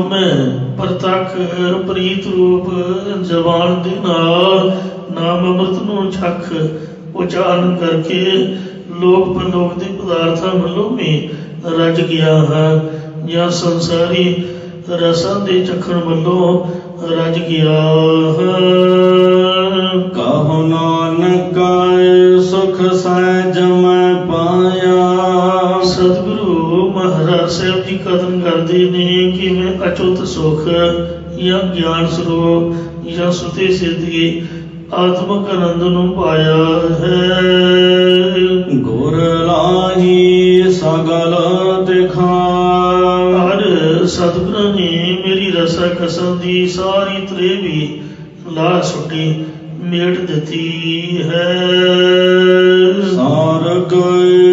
ਮੈਂ ਪ੍ਰਤੱਖ ਪ੍ਰੀਤ ਰੂਪ ਜ਼ਬਾਨ ਦੇ ਨਾਲ ਨਾਮ ਅੰਮ੍ਰਿਤ ਨੂੰ ਚੱਖ ਉਚਾਰਨ ਕਰਕੇ ਲੋਕ ਪਰਲੋਕ ਦੇ ਪਦਾਰਥਾਂ ਵੱਲੋਂ ਵੀ ਰਜ ਗਿਆ ਹਾਂ। ਜਾਂ ਸੰਸਾਰੀ ਰਸਾਂ ਦੇ ਚੱਖਣ ਵੱਲੋਂ ਰਜ ਗਿਆ ਹਾਂ। ਕਹੁ ਨਾਨਕ ਸੁਖ ਸਹਿਜ ਮੈਂ ਪਾਇਆ। ਸਤਿਗੁਰੂ ਮਹਾਰਾਜ ਸਾਹਿਬ ਜੀ ਕਥਨ ਕਰਦੇ ਨੇ ਕਿ ਮੈਂ ਅਚੁੱਤ ਸੁਖ ਜਾਂ ਗਿਆਨ ਸਰੂਪ ਜਾਂ ਸੁਤੇ ਸਿੱਧੀ ਆਤਮਕ ਆਨੰਦ ਨੂੰ ਪਾਇਆ ਹੈ। ਗੁਰ ਲਾਹੀ ਸਗਲ ਦਿਖਾ। ਹਰ ਸਤਿਗੁਰਾਂ ਨੇ ਮੇਰੀ ਰਸਾ ਕਸਮ ਦੀ ਸਾਰੀ ਤ੍ਰੇ ਵੀ ਲਾ ਸੁੱਟੀ, ਮੇਟ ਦਿੱਤੀ ਹੈ। ਸਾਰਗ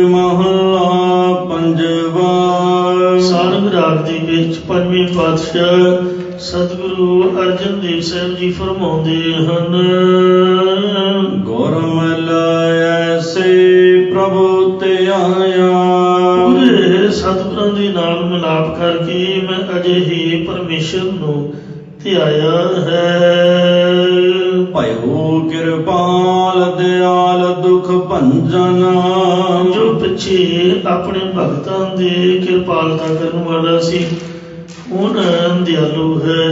ਮਹਲਾ ਪੰਜਵਾ। ਸਾਰੰਗ ਰਾਗ ਦੇ ਵਿੱਚ ਪੰਜਵੇਂ ਪਾਤਸ਼ਾਹ ਸਤਿਗੁਰੂ ਅਰਜਨ ਦੇਵ ਸਾਹਿਬ ਜੀ ਫਰਮਾਉਂਦੇ ਹਨ। ਗੁਰ ਮਿਲ ਐਸੇ ਪ੍ਰਭੂ ਤੇ ਆਇਆ। ਪੂਰੇ ਸਤਿਗੁਰਾਂ ਦੇ ਨਾਲ ਮਿਲਾਪ ਕਰਕੇ ਮੈਂ ਅਜਿਹੇ ਪਰਮੇਸ਼ਰ ਨੂੰ ਧਿਆਇਆ ਹੈ। ਭਇਓ ਕਿਰਪਾਲ ਦਿਆਲ ਦੁਖ ਭੰਜਨ। ਜੋ ਪਿੱਛੇ ਆਪਣੇ ਭਗਤਾਂ ਦੇ ਕਿਰਪਾਲਤਾ ਕਰਨ ਵਾਲਾ ਸੀ, ਹੁਣ ਦਿਆਲੂ ਹੈ,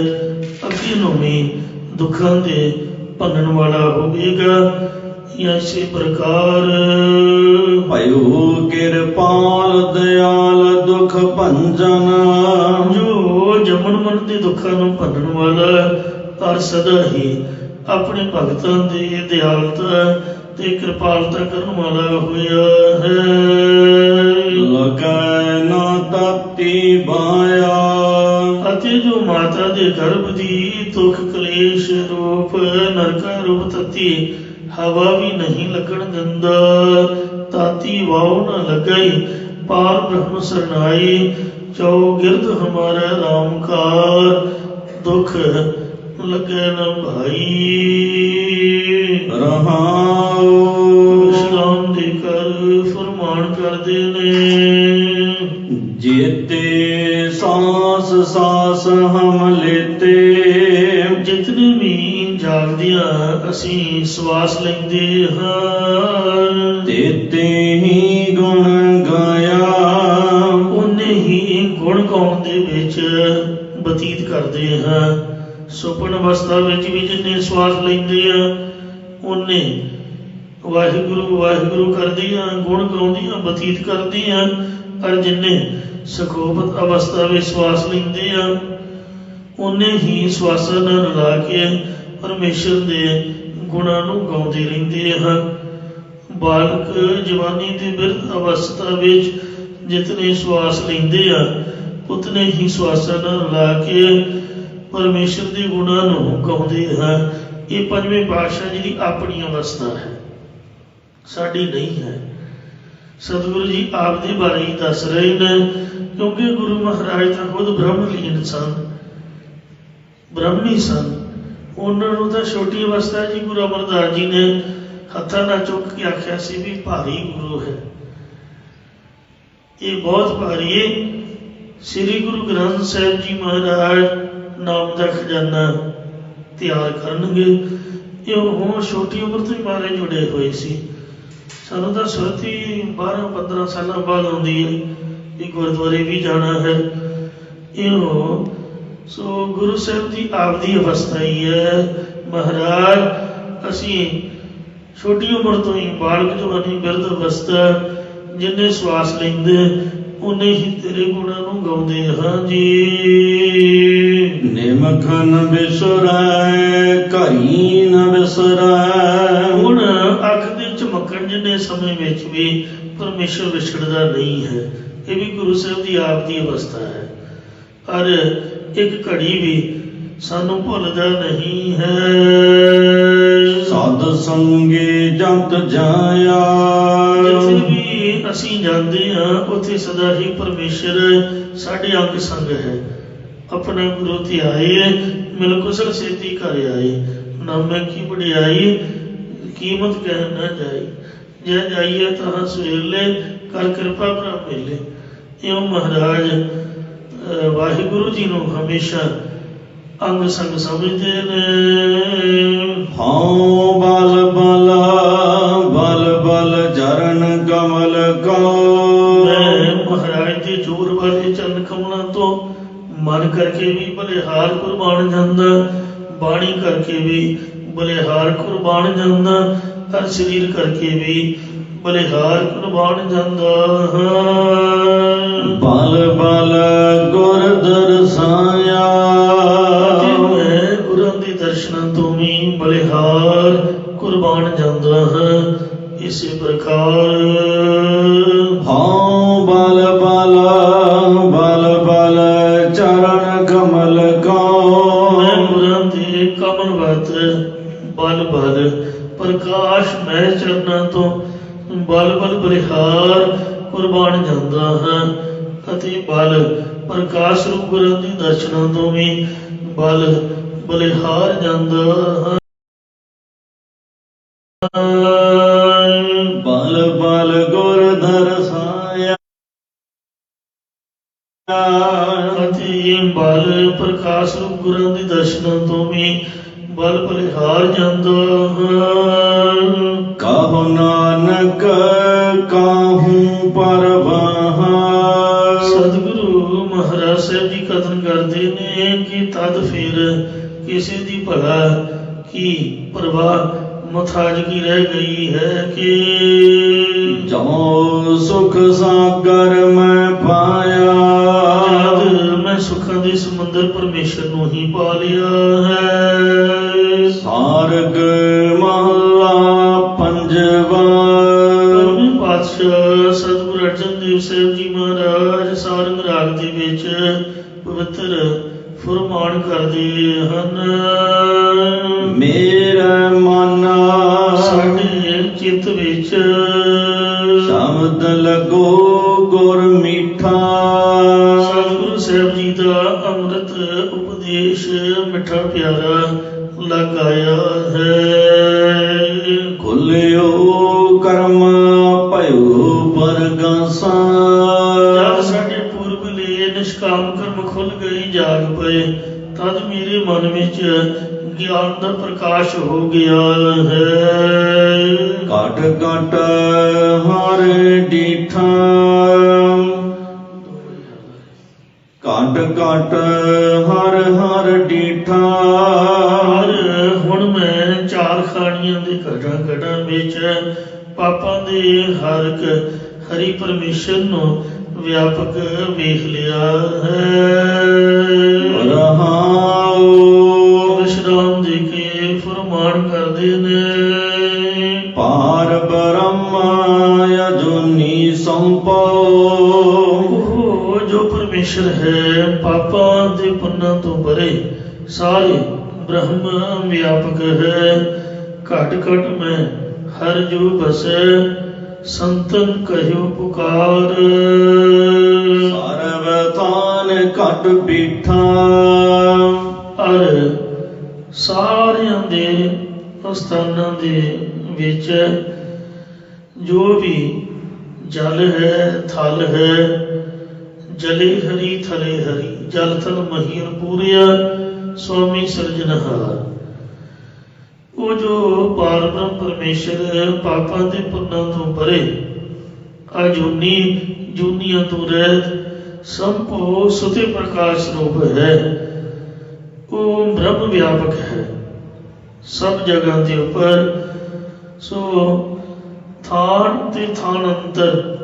ਅੱਗੇ ਨੂੰ ਵੀ ਦੁੱਖਾਂ ਦੇ ਭੰਨਣ ਵਾਲਾ ਹੋਵੇਗਾ। ਇਸੇ ਪ੍ਰਕਾਰ ਭਇਓ ਕਿਰਪਾਲ ਦਿਆਲ ਦੁਖ ਭੰਜਨ। ਜੋ ਜਮਨ ਮਨ ਦੇ ਦੁੱਖਾਂ ਨੂੰ ਭੰਨਣ ਵਾਲਾ ਪਰ ਸਦਾ ਹੀ ਆਪਣੇ ਭਗਤਾਂ ਦੀ ਦਿਆਲਤਾ ਤੇ ਕਿਰਪਾਲਤਾ ਕਰਨ ਵਾਲਾ ਹੋਇਆ ਹੈ। ਲਗੈ ਨਾ ਤਾਤੀ ਬਾਇਆ। ਅਤੇ ਜੋ ਮਾਤਾ ਦੇ ਗਰਭ ਦੀ ਦੁੱਖ ਕਲੇਸ਼ ਰੂਪ ਨਰਕਾ ਰੂਪ ਤਤੀ ਹਵਾ ਵੀ ਨਹੀਂ ਲੱਗਣ ਦਿੰਦਾ। ਤਾਤੀ ਵਾਉ ਨਾ ਲੱਗਈ ਪਾਰ ਬ੍ਰਹਮ ਸਰਨਾਈ। ਚੌਗਿਰਦ ਹਮਾਰਾ ਰਾਮਕਾਰ ਦੁੱਖ ਲੱਗੇ ਨਾ ਭਾਈ। ਰਹਾਉ ਵਿਸ਼ਰਾਮ ਦੇ ਕਰ ਫਰਮਾਨ ਕਰਦੇ ਨੇ। ਜੇਤੇ ਸਾਸ ਸਾਸ ਹਮ ਲੇਤੇ। ਜਿਤਨੇ ਵੀ ਜਾਗਦਿਆਂ ਅਸੀਂ ਸਵਾਸ ਲੈਂਦੇ ਹਾਂ, ਤੇਤੇ ਹੀ ਗੁਣ ਗਾਇਆ। ਉਹਨੇ ਹੀ ਗੁਣ ਗਾਉਣ ਦੇ ਵਿੱਚ ਬਤੀਤ ਕਰਦੇ ਹਾਂ। ਸੁਪਨ ਅਵਸਥਾ ਵਿੱਚ ਵੀ ਜਿੰਨੇ ਸਵਾਸ ਲੈਂਦੇ ਆ, ਉਹਨੇ ਵਾਹਿਗੁਰੂ ਵਾਹਿਗੁਰੂ ਕਰਦੀਆਂ ਗੁਣ ਗਾਉਂਦੀਆਂ ਬਤੀਤ ਕਰਦੀਆਂ। ਪਰ ਜਿੰਨੇ ਸੁਖੋਪਤ ਅਵਸਥਾ ਵਿੱਚ ਸਵਾਸ ਲੈਂਦੇ ਆ, ਉਹਨੇ ਹੀ ਸਵਾਸਾਂ ਨਾਲ ਰਲਾ ਕੇ ਪਰਮੇਸ਼ਰ ਦੇ ਗੁਣਾਂ ਨੂੰ ਗਾਉਂਦੇ ਰਹਿੰਦੇ ਹਨ। ਬਾਲਕ ਜਵਾਨੀ ਦੀ ਬਿਰਧ ਅਵਸਥਾ ਵਿੱਚ ਜਿਤਨੇ ਸਵਾਸ ਲੈਂਦੇ ਆ, ਉਤਨੇ ਹੀ ਸਵਾਸਾਂ ਨਾਲ ਰਲਾ ਕੇ ਪਰਮੇਸ਼ਰ ਦੇ ਗੁਣਾਂ ਨੂੰ ਗਾਉਂਦੇ ਹਨ। ਇਹ ਪੰਜਵੇਂ ਪਾਤਸ਼ਾਹ ਜੀ ਦੀ ਆਪਣੀ ਅਵਸਥਾ ਹੈ, ਸਾਡੀ ਨਹੀਂ ਹੈ। ਸਤਿਗੁਰੂ ਜੀ ਆਪ ਦੇ ਬਾਰੇ ਹੀ ਦੱਸ ਰਹੇ ਨੇ, ਕਿਉਂਕਿ ਗੁਰੂ ਮਹਾਰਾਜ ਤਾਂ ਖੁਦ ਬ੍ਰਹਮਲੀਨ ਸਨ, ਬ੍ਰਹਮਣੀ ਸਨ। ਉਹਨਾਂ ਨੂੰ ਤਾਂ ਛੋਟੀ ਅਵਸਥਾ ਜੀ ਗੁਰੂ ਅਮਰਦਾਸ ਜੀ ਨੇ ਹੱਥਾਂ ਨਾਲ ਚੁੱਕ ਕੇ ਆਖਿਆ ਸੀ ਵੀ ਭਾਰੀ ਗੁਰੂ ਹੈ, ਇਹ ਬਹੁਤ ਭਾਰੀ ਹੈ। ਸ੍ਰੀ ਗੁਰੂ ਗ੍ਰੰਥ ਸਾਹਿਬ ਜੀ ਮਹਾਰਾਜ ਨਾਮ ਦਾ ਖਜ਼ਾਨਾ ਤਿਆਰ ਕਰਨਗੇ। ਇਹ ਹੁਣ ਛੋਟੀ ਉਮਰ ਤੋਂ ਹੀ ਮਹਾਰਾਜ ਜੁੜੇ ਹੋਏ ਸੀ। ਸਾਨੂੰ ਤਾਂ ਸੁਰਤੀ 12-15 ਸਾਲਾਂ ਬਾਅਦ ਆਉਂਦੀ ਹੈ ਕਿ ਗੁਰਦੁਆਰੇ ਵੀ ਜਾਣਾ ਹੈ। ਇਹੋ ਸੋ ਗੁਰੂ ਸਾਹਿਬ ਦੀ ਆਪਦੀ ਅਵਸਥਾ ਹੀ ਹੈ। ਮਹਾਰਾਜ ਅਸੀਂ ਛੋਟੀ ਉਮਰ ਤੋਂ ਹੀ ਬਾਲਕ ਜਵਾਨੀ ਬਿਰਧ ਅਵਸਥਾ ਜਿੰਨੇ ਸਵਾਸ ਲੈਂਦੇ ਉਨੇ ਹੀ ਤੇਰੇ ਗੁਣਾਂ ਨੂੰ ਗਾਉਂਦੇ ਹਾਂ ਜੀ। ਨਿਮਖਨ ਬਿਸਰੈ ਘਈ ਨ ਬਿਸਰੈ। ਹੁਣ ਅੱਖ ਦੇ ਝਮਕਣ ਜਿੰਨੇ ਸਮੇਂ ਵਿੱਚ ਵੀ ਪਰਮੇਸ਼ਰ ਵਿਛੜਦਾ ਨਹੀਂ ਹੈ। ਇਹ ਵੀ ਗੁਰੂ ਸਾਹਿਬ ਦੀ ਆਪ ਦੀ ਅਵਸਥਾ ਹੈ। ਪਰ ਇੱਕ ਘੜੀ ਵੀ ਸਾਨੂੰ ਭੁੱਲਦਾ ਨਹੀਂ ਹੈ। ਸਾਧ ਸੰਗੇ ਜੰਤ ਜਾਇਆ। ਜਿੱਥੇ ਵੀ ਅਸੀਂ ਜਾਂਦੇ ਹਾਂ ਉੱਥੇ ਸਦਾ ਹੀ ਪਰਮੇਸ਼ਰ ਸਾਡੇ ਅੰਗ ਸੰਗ ਹੈ। ਆਪਣਾ ਗੁਰੂ ਧਿਆਏ ਮਿਲ ਕੁਸਲ ਸੇਤੀ ਘਰ ਆਏ। ਨਾਮੇ ਕੀ ਵਡਿਆਈ ਕੀਮਤ ਕਹਿ ਨਾ ਜਾਈ। ਜੇ ਜਾਈਏ ਤਾਂ ਸਵੇਲੇ ਕਰ ਕਿਰਪਾ ਭਰਾ ਮੇਲੇ। ਇਉਂ ਮਹਾਰਾਜ ਵਾਹਿਗੁਰੂ ਜੀ ਨੂੰ ਹਮੇਸ਼ਾ ਅੰਗ ਸੰਗ ਸਮਝਦੇ ਨੇ। ਹਉ ਬਲ ਬਲ ਬਲ ਬਲ ਚਰਨ ਕਮਲ ਕੋ। ਮੈਂ ਮਹਾਰਾਜ ਦੇ ਜੋਰ ਵਾਲੇ ਚਰਨ ਕਮਲਾਂ ਤੋਂ ਮਨ ਕਰਕੇ ਵੀ ਬਲਿਹਾਰ ਕੁਰਬਾਨ ਜਾਂਦਾ, ਬਾਣੀ ਕਰਕੇ ਵੀ ਬਲਿਹਾਰ ਕੁਰਬਾਨ ਜਾਂਦਾ, ਹਰ ਸਰੀਰ ਕਰਕੇ ਵੀ ਬਲਿਹਾਰ ਕੁਰਬਾਨ ਜਾਂਦਾ। ਬਲ ਬਲ ਗੁਰ ਦਰਸਾਇਆ। ਮੈਂ ਗੁਰਾਂ ਦੇ ਦਰਸ਼ਨਾਂ ਤੋਂ ਵੀ ਬਲਿਹਾਰ ਕੁਰਬਾਨ ਜਾਂਦਾ ਹਾਂ। ਇਸੇ ਪ੍ਰਕਾਰ ਹਉ ਬਲ ਬਲ ਬਲ ਬਲ ਚਰਨ ਕਮਲ ਕੋ। ਮੈਂ ਗੁਰਾਂ ਦੇ ਕਮਲਵਤ ਬਲ ਬਲ ਪ੍ਰਕਾਸ਼ ਮੈਂ ਚਰਨਾਂ ਤੋਂ ਬਲ ਬਲ ਬਲਿਹਾਰ ਕੁਰਬਾਨ ਜਾਂਦਾ ਹਾਂ। ਅਤੇ ਬਲ ਪ੍ਰਕਾਸ਼ ਰੂਪ ਗੁਰਾਂ ਦੇ ਦਰਸ਼ਨਾਂ ਤੋਂ ਵੀ ਬਲ ਬਲਿਹਾਰ ਜਾਂਦਾ ਹਾਂ। ਬਲ ਬਲ ਗੁਰ ਦਰਸਾਇਆ। ਅਤੇ ਬਲ ਪ੍ਰਕਾਸ਼ ਰੂਪ ਗੁਰਾਂ ਦੇ ਦਰਸ਼ਨਾਂ ਤੋਂ ਵੀ ਬਲ ਬਲਿਹਾਰ ਜਾਂਦਾ ਹਾਂ। ਕਹੋ ਨਾਨਕ ਕਾਹੂ ਪਰਵਾਹ। ਸਤਿਗੁਰੂ ਮਹਾਰਾਜ ਸਾਹਿਬ ਜੀ ਕਥਨ ਕਰਦੇ ਨੇ ਕਿ ਤਦ ਫਿਰ ਕਿਸੇ ਦੀ ਭਲਾ ਕੀ ਪਰਵਾਹ ਮੁਥਾਜਗੀ ਰਹਿ ਗਈ ਹੈ ਕਿ ਜੋ ਸੁਖ ਸਾਗਰ ਮੈਂ ਪਾਇਆ। ਜਦ ਮੈਂ ਸੁੱਖਾਂ ਦੇ ਸਮੁੰਦਰ ਪਰਮੇਸ਼ਰ ਨੂੰ ਹੀ ਪਾ ਲਿਆ ਹੈ। ਸਾਰਗ ਮਹਲਾ ਪੰਜਵਾ। ਪੰਜਵੇਂ ਪਾਤਸ਼ਾਹ ਸਤਿਗੁਰੂ ਅਰਜਨ ਦੇਵ ਸਾਹਿਬ ਜੀ ਮਹਾਰਾਜ ਸਾਰੰਗ ਰਾਗ ਦੇ ਵਿੱਚ ਪਵਿੱਤਰ ਫੁਰਮਾਨ ਕਰਦੇ ਹਨ। ਮੇਰਾ ਮਨ ਸਾਡੇ ਚਿੱਤ ਵਿੱਚ ਸ਼ਬਦ ਲਗੋ ਗੁਰ ਮੀਠਾ। ਸਤਿਗੁਰੂ ਸਾਹਿਬ ਜੀ ਦਾ ਅੰਮ੍ਰਿਤ ਉਪਦੇਸ਼ ਮਿੱਠਾ ਪਿਆਰਾ ਲੱਗ ਆਇਆ ਹੈ। ਖੁੱਲਿਓ ਕਰਮ ਭਇਓ ਪਰਗਾਸਾ। ਜਦ ਸਾਡੇ ਪੂਰਬਲੇ ਨਿਸ਼ਕਾਮ ਕਰਮ ਖੁੱਲ ਗਏ ਜਾਗ ਪਏ ਤਦ ਮੇਰੇ ਮਨ ਵਿੱਚ ਗਿਆਨ ਦਾ ਪ੍ਰਕਾਸ਼ ਹੋ ਗਿਆ ਹੈ। ਘਟ ਘਟ ਹਰ ਡੀਠਾ। ਘਟ ਘਟ ਹਰ ਹਰ ਡੀਠਾ। ਪਰ ਹੁਣ ਮੈਂ ਚਾਰ ਖਾਣੀਆਂ ਦੇ ਘਟਾਂ ਘਟਾਂ ਵਿੱਚ ਪਾਪਾਂ ਦੇ ਹਰਕ ਹਰੀ ਪਰਮੇਸ਼ਰ ਨੂੰ ਵਿਆਪਕ ਵੇਖ ਲਿਆ ਹੈ। ਰਹਾਉ ਵਿਸ਼ਰਾਮ ਦੇ ਕੇ ਫਰਮਾਨ ਕਰਦੇ ਨੇ। ਪਾਰ ਬ੍ਰਹਮ ਅਜੂਨੀ ਸੰਪਉ। ਉਹ ਜੋ ਪਰਮੇਸ਼ਰ ਹੈ ਪਾਪਾਂ ਦੇ ਪੁੰਨਾਂ ਤੋਂ ਪਰੇ ਸਾਰੇ ਬ੍ਰਹਮ ਵਿਆਪਕ ਹੈ। ਘਟ ਘਟ ਮੈਂ ਹਰ ਜੋ ਬਸੈ ਸੰਤਨ ਕਹਿਓ ਪੁਕਾਰ। ਸਰਬ ਥਾਨ ਘਟ ਬੀਠਾ। ਔਰ ਸਾਰਿਆਂ ਦੇ ਸਥਾਨਾਂ ਦੇ ਵਿੱਚ ਜੋ ਵੀ ਜਲ ਹੈ ਥਲ ਹੈ ਜਲੇ ਹਰੀ ਥਲੇ ਹਰੀ ਜਲ ਥਲ ਮਹੀਰ ਪੂਰਿਆ ਸੁਆਮੀ ਸਿਰਜਣਹਾਰ। ਉਹ ਜੋ ਪਾਰਬ੍ਰਹਮ ਪਰਮੇਸ਼ਰ ਪਾਪਾਂ ਦੇ ਪੁੰਨਾਂ ਤੋਂ ਪਰੇ ਅਜੂਨੀ ਜੂਨੀਆਂ ਤੋਂ ਰਹਿਤ ਸੰਭੋ ਸੁਤੇ ਪ੍ਰਕਾਸ਼ ਰੂਪ ਹੈ। ਉਹ ਬ੍ਰਹਮ ਵਿਆਪਕ ਹੈ ਸਭ ਜਗ੍ਹਾ ਦੇ ਉੱਪਰ। ਸੋ ਥਾਨ ਤੇ ਥਾਨ ਅੰਤਰ,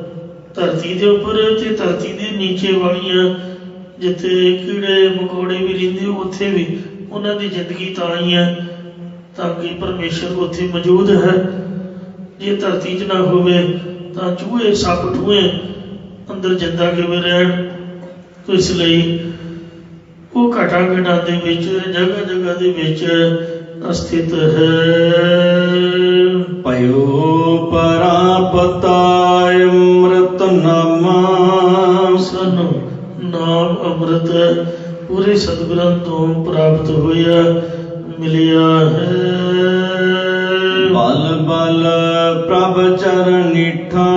ਧਰਤੀ ਦੇ ਉੱਪਰ ਤੇ ਧਰਤੀ ਦੇ ਨੀਚੇ ਵਾਲੀਆਂ ਜਿੱਥੇ ਕੀੜੇ ਮਕੌੜੇ ਵੀ ਰਹਿੰਦੇ ਉੱਥੇ ਵੀ ਉਹਨਾਂ ਦੀ ਜ਼ਿੰਦਗੀ ਤਾਂ ਹੀ ਹੈ ਤਾਂ ਕਿ ਪਰਮੇਸ਼ਰ ਉੱਥੇ ਮੌਜੂਦ ਹੈ। ਜੇ ਧਰਤੀ 'ਚ ਨਾ ਹੋਵੇ ਤਾਂ ਚੂਹੇ ਸੱਪ ਠੂਹੇ ਅੰਦਰ ਜਿੰਦਾ ਕਿਵੇਂ ਰਹਿਣ। ਇਸ ਲਈ ਉਹ ਘਟਾ ਘਟਾ ਦੇ ਵਿੱਚ ਜਗ੍ਹਾ ਜਗ੍ਹਾ ਦੇ ਵਿੱਚ ਅਸਥਿਤ ਹੈ। ਭਇਓ ਪਰਾਪਤਾ ਅੰਮ੍ਰਿਤ ਨਾਮਾ। ਸਾਨੂੰ ਨਾਮ ਅੰਮ੍ਰਿਤ ਪੂਰੇ ਸਤਿਗੁਰਾਂ ਤੋਂ ਪ੍ਰਾਪਤ ਹੋਇਆ ਮਿਲਿਆ ਹੈ। ਬਲ ਬਲ ਪ੍ਰਭ ਚਰਨੀਠਾ।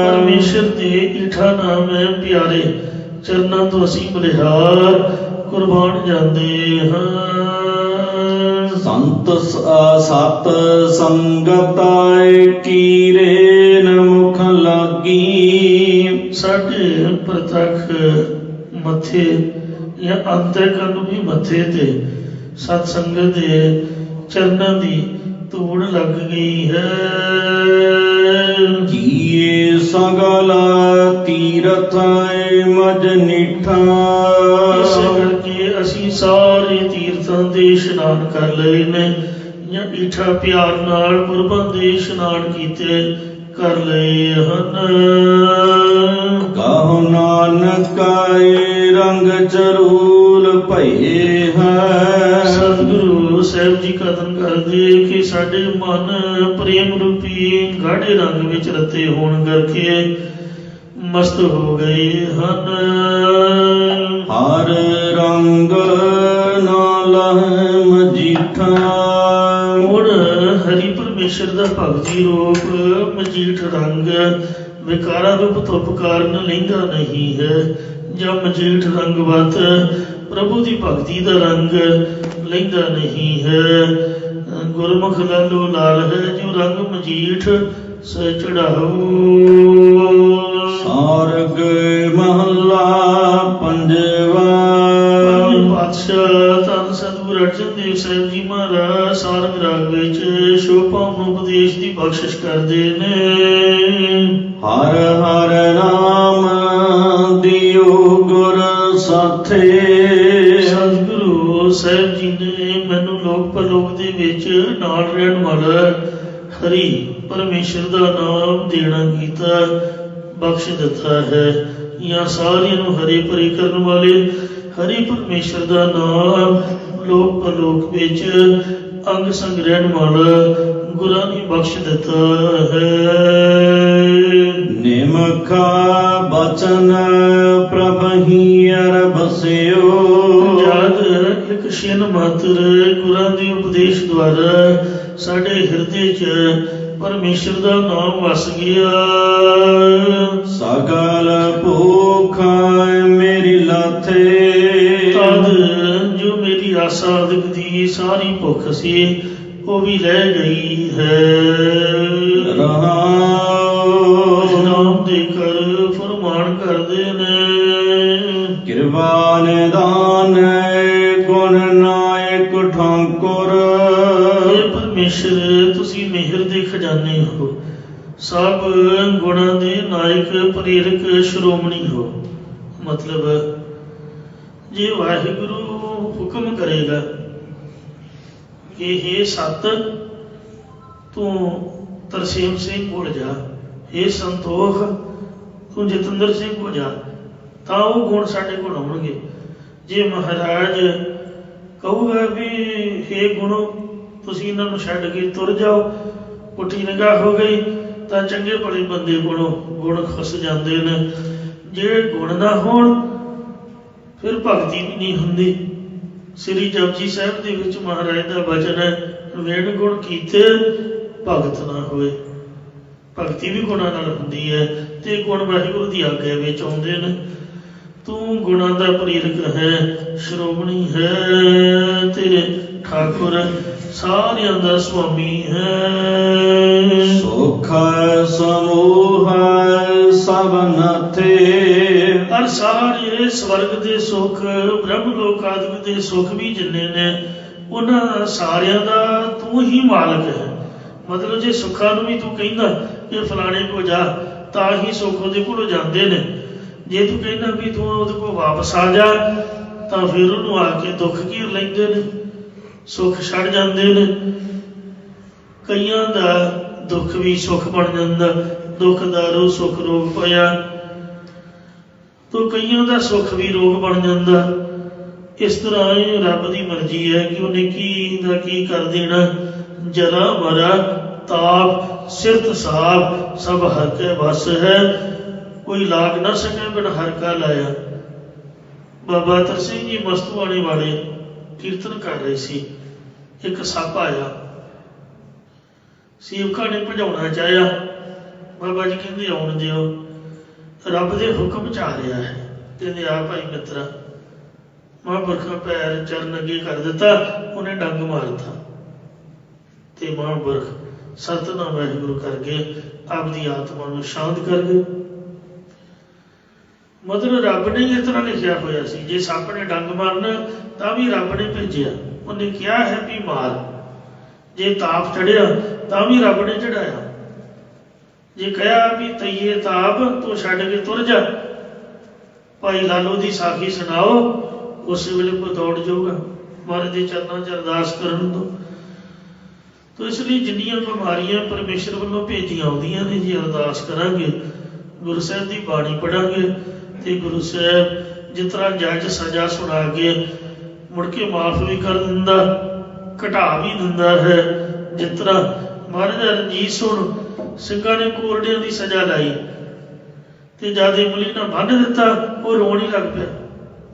ਪਰਮੇਸ਼ਰ ਦੇ ਈਠਾ ਨਾਮ ਹੈ ਪਿਆਰੇ ਚਰਨਾਂ ਤੋਂ ਅਸੀਂ ਬਲਿਹਾਰ ਕੁਰਬਾਨ ਜਾਂਦੇ ਹਾਂ। ਸੰਤ ਸਤ ਸੰਗਤਾਏ ਕੀਰੇ ਨ ਮੁਖ ਲਾਗੀ। ਸਾਡੇ ਪ੍ਰਤੱਖ ਮੱਥੇ ਜਾਂ ਅੰਤਰਕਰਨ ਵੀ ਮੱਥੇ ਤੇ ਸਤ ਸੰਗਤ ਦੇ ਚਰਨਾਂ ਦੀ ਧੂੜ ਲੱਗ ਗਈ ਹੈ। ਕੀਏ ਸਗਲ ਤੀਰਥ ਮਜ ਨੀਠਾ। ਇਸ ਕਰਕੇ ਅਸੀਂ ਸਾਰੇ ਤੀਰਥਾਂ ਦੇ ਇਸ਼ਨਾਨ ਕਰ ਲਏ ਨੇ ਜਾਂ ਈਠਾ ਪਿਆਰ ਨਾਲ ਪੁਰਬਾਂ ਦੇ ਇਸ਼ਨਾਨ ਕੀਤੇ ਕਰ ਲਏ ਹਨ। ਕਹੋ ਨਾਨਕ ਏ ਰੰਗ ਚਰੂਲ ਭਏ ਹੈ। ਸਤਿਗੁਰੂ ਸਾਹਿਬ ਜੀ ਕਥਨ ਕਰਦੇ ਕਿ ਸਾਡੇ ਮਨ ਪ੍ਰੇਮ ਰੂਪੀ ਗਾੜੇ ਰੰਗ ਵਿੱਚ ਰਤੇ ਹੋਣ ਕਰਕੇ ਮਸਤ ਹੋ ਗਏ ਹਨ। ਹਰ ਰੰਗ ਨਾ ਲਹਿ ਮਜੀਠਾ। ਹੁਣ ਹਰੀ ਪਰਮੇਸ਼ਰ ਦਾ ਭਗਤੀ ਰੂਪ ਮਜੀਠ ਰੰਗ ਵਿਕਾਰਾ ਰੂਪ ਤੋਂ ਉਪਕਾਰਨ ਲੈਂਦਾ ਨਹੀਂ ਹੈ ਜਾਂ ਮਜੀਠ ਰੰਗ ਵਤ ਪ੍ਰਭੂ ਦੀ ਭਗਤੀ ਦਾ ਰੰਗ ਲੈਂਦਾ ਨਹੀਂ ਹੈ। ਗੁਰਮੁਖ ਲਾਲੋ ਲਾਲ ਹੈ ਜੋ ਰੰਗ ਮਜੀਠ ਸ ਚੜਾਓ। ਸਾਰਗ ਮਹੱਲਾ ਪੰਜਵਾ। ਪਾਤਸ਼ਾਹ ਧੰਨ ਸਤਿਗੁਰੂ ਅਰਜਨ ਦੇਵ ਸਾਹਿਬ ਜੀ ਮਹਾਰਾਜ ਸਾਰੰਗ ਰਾਗ ਵਿੱਚ ਸ਼ੋਭਾਵਾਨ ਉਪਦੇਸ਼ ਦੀ ਬਖਸ਼ਿਸ਼ ਕਰਦੇ ਨੇ। ਹਰ ਹਰ ਨਾਮ ਦਿਓ ਗੁਰ ਸਾਥੇ। ਸਤਿਗੁਰੂ ਸਾਹਿਬ ਜੀ ਨੇ ਮੈਨੂੰ ਲੋਕ ਪਰਲੋਕ ਦੇ ਵਿੱਚ ਨਾਲ ਰਹਿਣ ਵਾਲਾ ਹਰੀ ਪਰਮੇਸ਼ਰ ਦਾ ਨਾਮ ਦੇਣਾ ਕੀਤਾ ਬਖਸ਼ ਦਿੱਤਾ ਹੈ। ਜਾਂ ਸਾਰਿਆਂ ਨੂੰ ਹਰੇ ਭਰੇ ਕਰਨ ਵਾਲੇ ਹਰੀ ਪਰਮੇਸ਼ਰ ਦਾ ਨਾਮ ਲੋਕ ਪਰਲੋਕ ਵਿੱਚ ਅੰਗ ਸੰਗ ਰਹਿਣ ਵਾਲਾ ਗੁਰਾਂ ਨੇ ਬਖਸ਼ ਦਿੱਤਾ ਹੈ। ਨਿਮਖਾ ਬਚਨ ਪ੍ਰਭ ਹੀ ਅਰ ਬਸਿਓ। ਜਦ ਇੱਕ ਛਿਨ ਮਾਤਰ ਗੁਰਾਂ ਦੇ ਉਪਦੇਸ਼ ਦੁਆਰਾ ਸਾਡੇ ਹਿਰਦੇ 'ਚ ਪਰਮੇਸ਼ਰ ਦਾ ਨਾਮ ਵਸ ਗਿਆ। ਸਗਲ ਭੂਖ ਮੇਰੀ ਲਾਥੇ। ਤਦ ਜੋ ਮੇਰੀ ਆਸਾ ਅਦਿਕ ਦੀ ਸਾਰੀ ਭੁੱਖ ਸੀ ਉਹ ਵੀ ਰਹਿ ਗਈ ਹੈ। ਰਹਾਉ ਨਾਮ ਦੇ ਕਰ ਫਰਮਾਨ ਕਰਦੇ ਨੇ। ਕਿਰਪਾ ਨਿਦਾਨ ਗੁਣ ਨਾਇਕ ਠਾਕੁਰ। ਇਹ ਪਰਮੇਸ਼ਰ ਤੁਸੀਂ ਮਿਹਰ ਦੇ ਖਜ਼ਾਨੇ ਹੋ, ਸਭ ਗੁਣਾਂ ਦੇ ਨਾਇਕ ਪ੍ਰੇਰਕ ਸ਼੍ਰੋਮਣੀ ਹੋ। ਮਤਲਬ ਜੇ ਵਾਹਿਗੁਰੂ ਹੁਕਮ ਕਰੇਗਾ ਕਿ ਹੇ ਸਤ ਤੂੰ ਤਰਸੇਮ ਸਿੰਘ ਕੋਲ ਜਾ, ਹੇ ਸੰਤੋਖ ਤੂੰ ਜਤਿੰਦਰ ਸਿੰਘ ਕੋਲ ਜਾ, ਤਾਂ ਉਹ ਗੁਣ ਸਾਡੇ ਕੋਲ ਆਉਣਗੇ। ਜੇ ਮਹਾਰਾਜ ਕਹੂਗਾ ਵੀ ਹੇ ਗੁਣੋ ਤੁਸੀਂ ਇਹਨਾਂ ਨੂੰ ਛੱਡ ਕੇ ਤੁਰ ਜਾਓ, ਪੁੱਠੀ ਨਿਗਾਹ ਹੋ ਗਈ, ਤਾਂ ਚੰਗੇ ਭਲੇ ਬੰਦੇ ਕੋਲੋਂ ਗੁਣ ਖਸ ਜਾਂਦੇ ਨੇ। ਜੇ ਗੁਣ ਨਾ ਹੋਣ ਫਿਰ ਭਗਤੀ ਵੀ ਨਹੀਂ ਹੁੰਦੀ। ਸ੍ਰੀ ਜਪਜੀ ਸਾਹਿਬ ਦੇ ਵਿੱਚ ਮਹਾਰਾਜ ਦਾ ਵਚਨ ਹੈ, ਵੇਣ ਗੁਣ ਕੀਤੇ ਭਗਤ ਨਾ ਹੋਏ। ਭਗਤੀ ਵੀ ਗੁਣਾਂ ਨਾਲ ਹੁੰਦੀ ਹੈ ਤੇ ਗੁਣ ਵਾਹਿਗੁਰੂ ਦੀ ਆਗਿਆ ਵਿੱਚ ਆਉਂਦੇ ਨੇ। ਤੂੰ ਗੁਣਾਂ ਦਾ ਪ੍ਰੇਰਕ ਹੈ, ਸ਼੍ਰੋਮਣੀ ਹੈ ਤੇ ਠਾਕੁਰ ਸਾਰਿਆਂ ਦਾ ਸੁਆਮੀ ਹੈ। ਸੁਖ ਸਮੂਹ ਸਭ ਨਥੇ, ਪਰ ਸਾਰੇ ਸਵਰਗ ਦੇ ਸੁੱਖ, ਬ੍ਰਹਮ ਲੋਕ ਆਦਿਕ ਦੇ ਸੁੱਖ ਵੀ ਜਿੰਨੇ ਨੇ ਉਹਨਾਂ ਸਾਰਿਆਂ ਦਾ ਤੂੰ ਹੀ ਮਾਲਕ ਹੈ। ਮਤਲਬ ਜੇ ਸੁੱਖਾਂ ਨੂੰ ਵੀ ਤੂੰ ਕਹਿੰਦਾ ਕਿ ਫਲਾਣੇ ਕੋਲ ਜਾ ਤਾਂ ਹੀ ਸੁੱਖ ਉਹਦੇ ਕੋਲੋਂ ਜਾਂਦੇ ਨੇ, ਜੇ ਤੂੰ ਕਹਿੰਦਾ ਵੀ ਤੂੰ ਉਹਦੇ ਕੋਲ ਵਾਪਸ ਆ ਜਾ ਤਾਂ ਫਿਰ ਉਹਨੂੰ ਆ ਕੇ ਦੁੱਖ ਘੇਰ ਲੈਂਦੇ ਨੇ, ਸੁੱਖ ਛੱਡ ਜਾਂਦੇ ਨੇ। ਕਈਆਂ ਦਾ ਦੁੱਖ ਵੀ ਸੁੱਖ ਬਣ ਜਾਂਦਾ, ਦੁੱਖ ਦਾਰੂ ਸੁੱਖ ਰੋਗ ਪਿਆ, ਤੋ ਕਈਆਂ ਦਾ ਸੁੱਖ ਵੀ ਰੋਗ ਬਣ ਜਾਂਦਾ। ਇਸ ਤਰ੍ਹਾਂ ਇਹ ਰੱਬ ਦੀ ਮਰਜ਼ੀ ਹੈ ਕਿ ਉਹਨੇ ਕੀ ਦਾ ਕੀ ਕਰ ਦੇਣਾ। ਜਰਾ ਮਰਾ ਤਾਪ ਸਿਰਤ ਸਾਬ ਸਭ ਹਰ ਕੇ ਵਸ ਹੈ, ਕੋਈ ਲਾਗ ਨਾ ਸਕੇ ਬਿਨ ਹਰ ਕਾ ਲਾਇਆ। ਬਾਬਾ ਤਰਸੇਮ ਜੀ ਮਸਤੂਆਣੇ ਵਾਲੇ ਕੀਰਤਨ ਕਰ ਰਹੇ ਸੀ, ਇੱਕ ਸੱਪ ਆਇਆ, ਸੇਵਕਾਂ ਨੇ ਭਜਾਉਣਾ ਚਾਹਿਆ, ਬਾਬਾ ਜੀ ਕਹਿੰਦੇ ਆਉਣ ਦਿਓ, ਰੱਬ ਦੇ ਹੁਕਮ ਚ ਆ ਰਿਹਾ ਹੈ। ਕਹਿੰਦੇ ਆ ਭਾਈ ਮਿੱਤਰਾ, ਮਹਾਂਪੁਰਖਾਂ ਪੈਰ ਚਰਨ ਅੱਗੇ ਕਰ ਦਿੱਤਾ, ਉਹਨੇ ਡੰਗ ਮਾਰਤਾ ਤੇ ਮਹਾਂਪੁਰਖ ਸਤਿਨਾਮ ਵਾਹਿਗੁਰੂ ਕਰਕੇ ਆਪਦੀ ਆਤਮਾ ਨੂੰ ਸ਼ਾਂਤ ਕਰ ਗਏ। ਮਤਲਬ ਰੱਬ ਨੇ ਇਸ ਤਰ੍ਹਾਂ ਲਿਖਿਆ ਹੋਇਆ ਸੀ, ਜੇ ਸੱਪ ਨੇ ਡੰਗ ਮਾਰਨਾ ਤਾਂ ਵੀ ਰੱਬ ਨੇ ਭੇਜਿਆ, ਉਹਨੇ ਕਿਹਾ ਹੈ ਵੀ ਮਾਰ। ਜੇ ਤਾਪ ਚੜਿਆ ਤਾਂ ਵੀ ਰੱਬ ਨੇ ਚੜਾਇਆ, ਜੇ ਕਿਹਾ ਵੀ ਤਈਏ ਤਾਪ ਤੂੰ ਛੱਡ ਕੇ ਤੁਰ ਜਾ, ਭਾਈ ਲਾਲੋ ਦੀ ਸਾਖੀ ਸੁਣਾਓ, ਉਸ ਵੇਲੇ ਕੋਈ ਦੌੜ ਜਾਊਗਾ ਮਹਾਰਾਜ ਦੇ ਚਰਨਾਂ 'ਚ ਅਰਦਾਸ ਕਰਨ ਤੋਂ। ਤੋ ਇਸ ਲਈ ਜਿੰਨੀਆਂ ਬਿਮਾਰੀਆਂ ਪਰਮੇਸ਼ਰ ਵੱਲੋਂ ਭੇਜੀਆਂ ਆਉਂਦੀਆਂ ਨੇ, ਜੇ ਅਰਦਾਸ ਕਰਾਂਗੇ, ਗੁਰੂ ਸਾਹਿਬ ਦੀ ਬਾਣੀ ਪੜਾਂਗੇ ਤੇ ਗੁਰੂ ਸਾਹਿਬ ਜਿਸ ਤਰ੍ਹਾਂ ਜੱਜ ਸਜ਼ਾ ਸੁਣਾ ਕੇ ਮੁੜ ਕੇ ਮਾਫ ਵੀ ਕਰ ਦਿੰਦਾ, ਘਟਾ ਵੀ ਦਿੰਦਾ ਹੈ। ਜਿਸ ਤਰ੍ਹਾਂ ਮਹਾਰਾਜਾ ਰਣਜੀਤ ਸਿੰਘਾਂ ਨੇ ਕੋਰੜਿਆਂ ਦੀ ਸਜ਼ਾ ਲਾਈ ਤੇ ਜਦ ਇਮਲੀ ਨਾਲ ਬੰਨ੍ਹ ਦਿੱਤਾ, ਉਹ ਰੋਣ ਹੀ ਲੱਗ ਪਿਆ।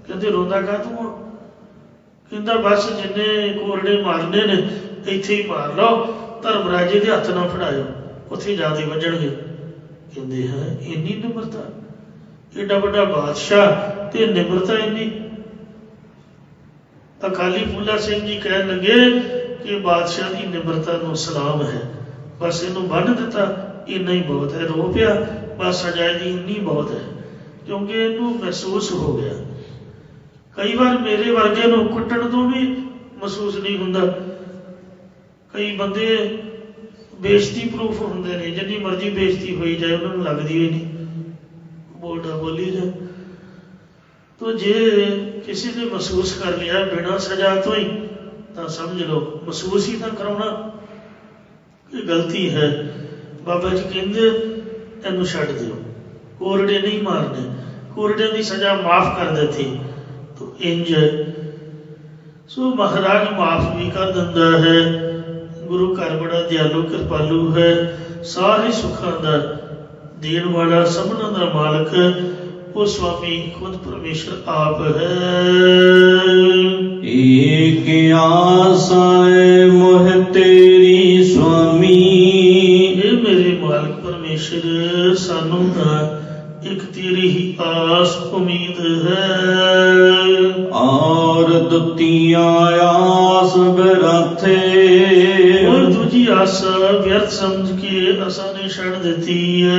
ਕਹਿੰਦੇ ਰੋਂਦਾ ਕਾਹਤੋਂ? ਕਹਿੰਦਾ ਬਸ ਜਿੰਨੇ ਕੋਰੜੇ ਮਾਰਨੇ ਨੇ ਇੱਥੇ ਹੀ ਮਾਰ ਲਓ, ਧਰਮ ਰਾਜੇ ਦੇ ਹੱਥ ਨਾ ਫੜਾਇਓ, ਉੱਥੇ ਜ਼ਿਆਦਾ ਵੱਜਣਗੇ। ਕਹਿੰਦੇ ਹੈ ਇੰਨੀ ਨਿਮਰਤਾ, ਏਡਾ ਵੱਡਾ ਬਾਦਸ਼ਾਹ ਤੇ ਨਿਮਰਤਾ ਇੰਨੀ। ਅਕਾਲੀ ਫੂਲਾ ਸਿੰਘ ਜੀ ਕਹਿਣ ਲੱਗੇ ਕਿ ਬਾਦਸ਼ਾਹ ਦੀ ਨਿਮਰਤਾ ਨੂੰ ਸਲਾਮ ਹੈ, ਬਸ ਇਹਨੂੰ ਬੰਨ੍ਹ ਦਿੱਤਾ ਇੰਨਾ ਹੀ ਬਹੁਤ ਹੈ। ਰੋ ਪਿਆ, ਬਸ ਸਜ਼ਾ ਇਹਦੀ ਇੰਨੀ ਬਹੁਤ ਹੈ, ਕਿਉਂਕਿ ਇਹਨੂੰ ਮਹਿਸੂਸ ਹੋ ਗਿਆ। ਕਈ ਵਾਰ ਮੇਰੇ ਵਰਗੇ ਨੂੰ ਕੁੱਟਣ ਤੋਂ ਵੀ ਮਹਿਸੂਸ ਨਹੀਂ ਹੁੰਦਾ। ਕਈ ਬੰਦੇ ਬੇਇੱਜ਼ਤੀ ਪ੍ਰੂਫ ਹੁੰਦੇ ਨੇ, ਜਿੰਨੀ ਮਰਜ਼ੀ ਬੇਇੱਜ਼ਤੀ ਹੋਈ ਜਾਏ ਉਹਨਾਂ ਨੂੰ ਲੱਗਦੀ ਹੋਈ ਨਹੀਂ, ਬੋਲਦਾ ਬੋਲੀ ਜਾਏ। ਤੋ ਜੇ ਕਿਸੇ ਨੇ ਮਹਿਸੂਸ ਕਰ ਲਿਆ ਬਿਨਾਂ ਸਜ਼ਾ ਤੋਂ ਹੀ, ਤਾਂ ਸਮਝ ਲਓ ਮਹਿਸੂਸ ਹੀ ਤਾਂ ਕਰਾਉਣਾ ਇਹ ਗਲਤੀ ਹੈ। ਬਾਬਾ ਜੀ ਕਹਿੰਦੇ ਇਹਨੂੰ ਛੱਡ ਦਿਓ, ਕੋਰੜੇ ਨਹੀਂ ਮਾਰਨੇ, ਕੋਰੜਿਆਂ ਦੀ ਸਜ਼ਾ ਮਾਫ ਕਰ ਦਿੱਤੀ। ਤੋ ਇੰਜ ਸੋ ਮਹਾਰਾਜ ਮਾਫ ਵੀ ਕਰ ਦਿੰਦਾ ਹੈ। ਗੁਰੂ ਘਰ ਬੜਾ ਦਿਆਲੂ ਕਿਰਪਾਲੂ ਹੈ, ਸਾਰੇ ਸੁੱਖਾਂ ਦਾ ਦੇਣ ਵਾਲਾ, ਸਭਨਾਂ ਦਾ ਮਾਲਕ, ਉਹ ਸੁਆਮੀ ਖੁਦ ਪਰਮੇਸ਼ਰ ਆਪ ਹੈ। ਏਕ ਆਸਾ ਮੋਹ ਤੇਰੀ ਸੁਆਮੀ, ਇਹ ਮੇਰੇ ਮਾਲਕ ਪਰਮੇਸ਼ਰ ਸਾਨੂੰ ਤਾਂ ਇੱਕ ਤੇਰੀ ਹੀ ਆਸ ਉਮੀਦ ਹੈ। ਔਰ ਦੁਤੀਆਂ ਆਸ ਬਿਰਾਥੇ, ਔਰ ਦੂਜੀ ਆਸ ਵਿਅਰਥ ਸਮਝ ਕੇ ਅਸਾਂ ਨੇ ਛੱਡ ਦਿੱਤੀ ਹੈ।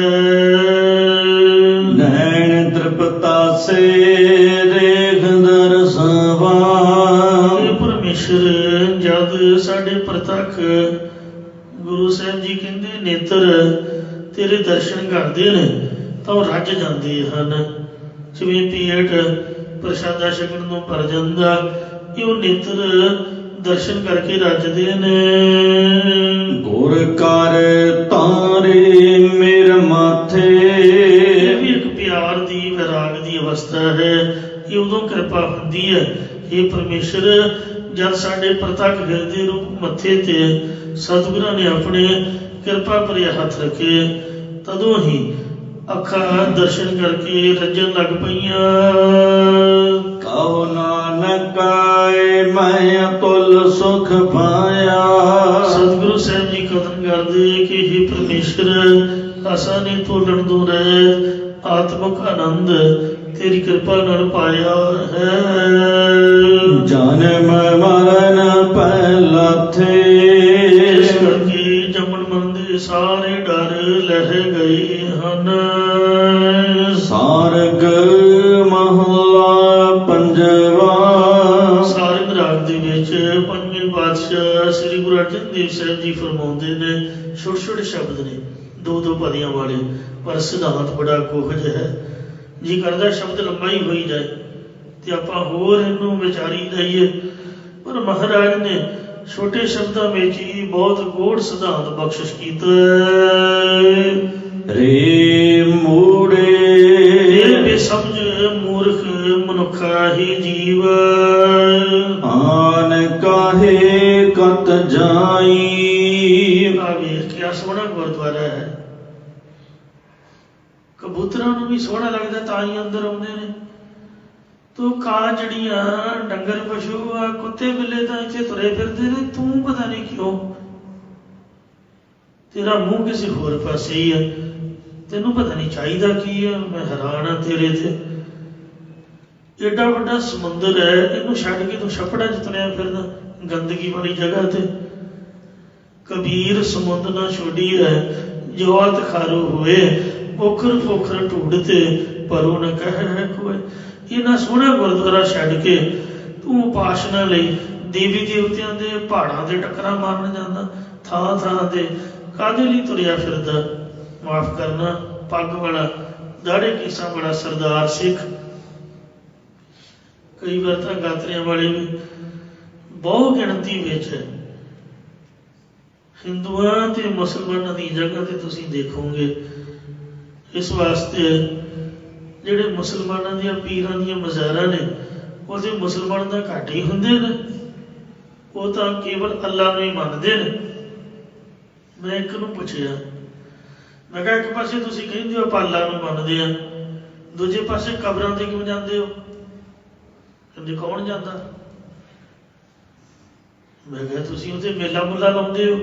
ਨੈਣ ਤ੍ਰਿਪਤਾ ਸੇ ਦੇਖ ਦਰਸਵਾ, ਇਹ ਪਰਮੇਸ਼ਰ ਜਦ ਸਾਡੇ ਪ੍ਰਤੱਖ ਗੁਰੂ ਸਾਹਿਬ ਜੀ ਕਹਿੰਦੇ ਨੇਤਰ ਤੇਰੇ ਦਰਸ਼ਨ ਕਰਦੇ ਨੇ ਤਾਂ ਉਹ ਰੱਜ ਜਾਂਦੇ ਹਨ, ਜਿਵੇਂ ਪੇਟ ਪ੍ਰਸ਼ਾਦਾ ਛਕਣ ਨੂੰ ਭਰ ਜਾਂਦਾ, ਇਹ ਉਹ ਨੇਤਰ ਦਰਸ਼ਨ ਕਰਕੇ ਰੱਜਦੇ ਨੇ। ਗੁਰ ਕਰ ਤਾਰੇ ਮੇਰ ਮਾਥੇ, ਇਹ ਵੀ ਇੱਕ ਪਿਆਰ ਦੀ ਵਿਰਾਗ ਦੀ ਅਵਸਥਾ ਹੈ। ਇਹ ਉਦੋਂ ਕਿਰਪਾ ਹੁੰਦੀ ਹੈ ਇਹ ਪਰਮੇਸ਼ਰ ਜਦ ਸਾਡੇ ਪ੍ਰਤੱਖ ਹਿਰਦੇ ਰੂਪ ਮੱਥੇ ਤੇ ਸਤਿਗੁਰਾਂ ਨੇ ਆਪਣੇ ਕਿਰਪਾ ਭਰੇ ਹੱਥ ਰੱਖੇ, ਤਦੋਂ ਹੀ ਅੱਖਾਂ ਦਰਸ਼ਨ ਕਰਕੇ ਰੱਜਣ ਲੱਗ ਪਈਆਂ। ਕਹੋ ਨਾਨਕ ਮੈਂ ਅਤੁਲ ਸੁਖ ਪਾਇਆ। ਸਤਿਗੁਰੂ ਸਾਹਿਬ ਜੀ ਕਥਨ ਕਰਦੇ ਕਿ ਇਹ ਪਰਮੇਸ਼ਰ ਅਸਾਂ ਨੇ ਤੋਲਣ ਤੋਂ ਰਹਿਤ ਆਤਮਕ ਆਨੰਦ ਤੇਰੀ ਕਿਰਪਾ ਨਾਲ ਪਾਇਆ ਹੈ। ਜਨਮ ਮਰਨ ਪਹਿਲਾਥੇ, ਇਸ ਕਰਕੇ ਜੰਮਣ ਮਰਨ ਦੇ ਸਾਰੇ ਡਰ ਲਹਿ ਗਏ ਹਨ। ਸਾਰਗ ਮਹਲਾ ਪੰਜਵਾ। ਸਾਰੰਗ ਰਾਗ ਦੇ ਵਿੱਚ ਪੰਜਵੇਂ ਪਾਤਸ਼ਾਹ ਸ੍ਰੀ ਗੁਰੂ ਅਰਜਨ ਦੇਵ ਸਾਹਿਬ ਜੀ ਫਰਮਾਉਂਦੇ ਨੇ, ਛੋਟੇ ਛੋਟੇ ਸ਼ਬਦ ਨੇ, ਦੋ ਦੋ ਪਦੀਆਂ ਵਾਲੇ, ਪਰ ਸਿਧਾਂਤ ਬੜਾ ਕੋਹਜ ਹੈ। ਜੀ ਕਰਦਾ ਸ਼ਬਦ ਲੰਬਾ ਹੀ ਹੋਈ ਜਾਏ ਤੇ ਆਪਾਂ ਹੋਰ ਇਹਨੂੰ ਵਿਚਾਰੀ ਜਾਈਏ, ਪਰ ਮਹਾਰਾਜ ਨੇ ਛੋਟੇ ਸ਼ਬਦਾਂ ਵਿੱਚ ਹੀ ਬਹੁਤ ਗੂੜ੍ਹ ਸਿਧਾਂਤ ਬਖਸ਼ਿਸ਼ ਕੀਤਾ। ਰੇ ਮੂੜੇ ਇਹ ਬੇਸਮਝ ਮੂਰਖ ਮਨੁੱਖਾ ਹੀ ਜੀਵ, ਆਨ ਕਾਹੇ ਕਤ ਜਾਈ। ਆ ਵੇਖ ਕਿਆ ਸੋਹਣਾ ਗੁਰਦੁਆਰਾ ਹੈ। ਕਬੂਤਰਾਂ ਨੂੰ ਵੀ ਸੋਹਣਾ ਲੱਗਦਾ ਤਾਂ ਹੀ ਅੰਦਰ ਆਉਂਦੇ ਨੇ। ਤੂੰ ਕਾਂ ਜਿਹੜੀਆਂ ਡੰਗਰ ਪਸ਼ੂ ਆ, ਕੁੱਤੇ ਬਿੱਲੇ ਤਾਂ ਇੱਥੇ ਤੁਰੇ ਫਿਰਦੇ ਨੇ, ਤੂੰ ਪਤਾ ਨਹੀਂ ਕਿਉਂ, ਤੇਰਾ ਮੂੰਹ ਕਿਸੇ ਹੋਰ ਪਾਸੇ ਹੀ ਆ, ਤੈਨੂੰ ਪਤਾ ਨਹੀਂ ਚਾਹੀਦਾ ਕੀ ਆ। ਮੈਂ ਹੈਰਾਨ ਆ ਤੇਰੇ ਤੇ। ਏਡਾ ਵੱਡਾ ਸਮੁੰਦਰ ਹੈ, ਇਹਨੂੰ ਛੱਡ ਕੇ ਤੂੰ ਛੱਪੜਾਂ 'ਚ ਤੁਰਿਆ ਫਿਰਦਾ, ਗੰਦਗੀ ਵਾਲੀ ਜਗ੍ਹਾ ਤੇ। ਕਬੀਰ ਸਮੁੰਦ ਨਾ ਛੋਡੀ ਹੈ, ਜੋਤ ਖਾਰੂ ਹੋਏ, ਪੋਖਰ ਪੋਖਰ ਢੂੰਡਤੇ ਪਰੋ ਨ ਕਹਿ ਕੋਏ। ਇਹਨਾਂ ਸੋਹਣਾ ਗੁਰਦੁਆਰਾ ਛੱਡ ਕੇ ਤੂੰ ਉਪਾਸ਼ਨਾ ਲਈ ਦੇਵੀ ਦੇਵਤਿਆਂ ਦੇ ਪਹਾੜਾਂ ਦੇ ਟੱਕਰਾਂ ਮਾਰਨ ਜਾਂਦਾ, ਥਾਂ ਥਾਂ ਤੇ ਕਾਹਦੇ ਲਈ ਤੁਰਿਆ ਫਿਰਦਾ। ਮਾਫ ਕਰਨਾ, ਪੱਗ ਵਾਲਾ, ਦਾੜੇ ਕੀਸਾਂ ਵਾਲਾ ਸਰਦਾਰ ਸਿੱਖ, ਕਈ ਵਾਰ ਤਾਂ ਗਾਤਰਿਆਂ ਵਾਲੇ ਵੀ ਬਹੁ ਗਿਣਤੀ ਵਿੱਚ ਹਿੰਦੂਆਂ ਤੇ ਮੁਸਲਮਾਨਾਂ ਦੀ ਜਗ੍ਹਾ ਤੇ ਤੁਸੀਂ ਦੇਖੋਗੇ। ਇਸ ਵਾਸਤੇ ਜਿਹੜੇ ਮੁਸਲਮਾਨਾਂ ਦੀਆਂ ਪੀਰਾਂ ਦੀਆਂ ਮਜ਼ਾਰਾਂ ਨੇ, ਉਹਦੇ ਮੁਸਲਮਾਨ ਦਾ ਘੱਟ ਹੀ ਹੁੰਦੇ ਨੇ, ਉਹ ਤਾਂ ਕੇਵਲ ਅੱਲਾ ਨੂੰ ਹੀ ਮੰਨਦੇ ਨੇ। ਮੈਂ ਇੱਕ ਨੂੰ ਪੁੱਛਿਆ, ਮੈਂ ਕਿਹਾ ਇੱਕ ਪਾਸੇ ਤੁਸੀਂ ਕਹਿੰਦੇ ਹੋ ਆਪਾਂ ਅੱਲਾ ਨੂੰ ਮੰਨਦੇ ਆ, ਦੂਜੇ ਪਾਸੇ ਕਬਰਾਂ ਤੇ ਕਿਉਂ ਜਾਂਦੇ ਹੋ? ਕਹਿੰਦੇ ਕੌਣ ਜਾਂਦਾ? ਮੈਂ ਕਿਹਾ ਤੁਸੀਂ ਉੱਥੇ ਮੇਲਾ ਮੁੱਲਾ ਲਾਉਂਦੇ ਹੋ।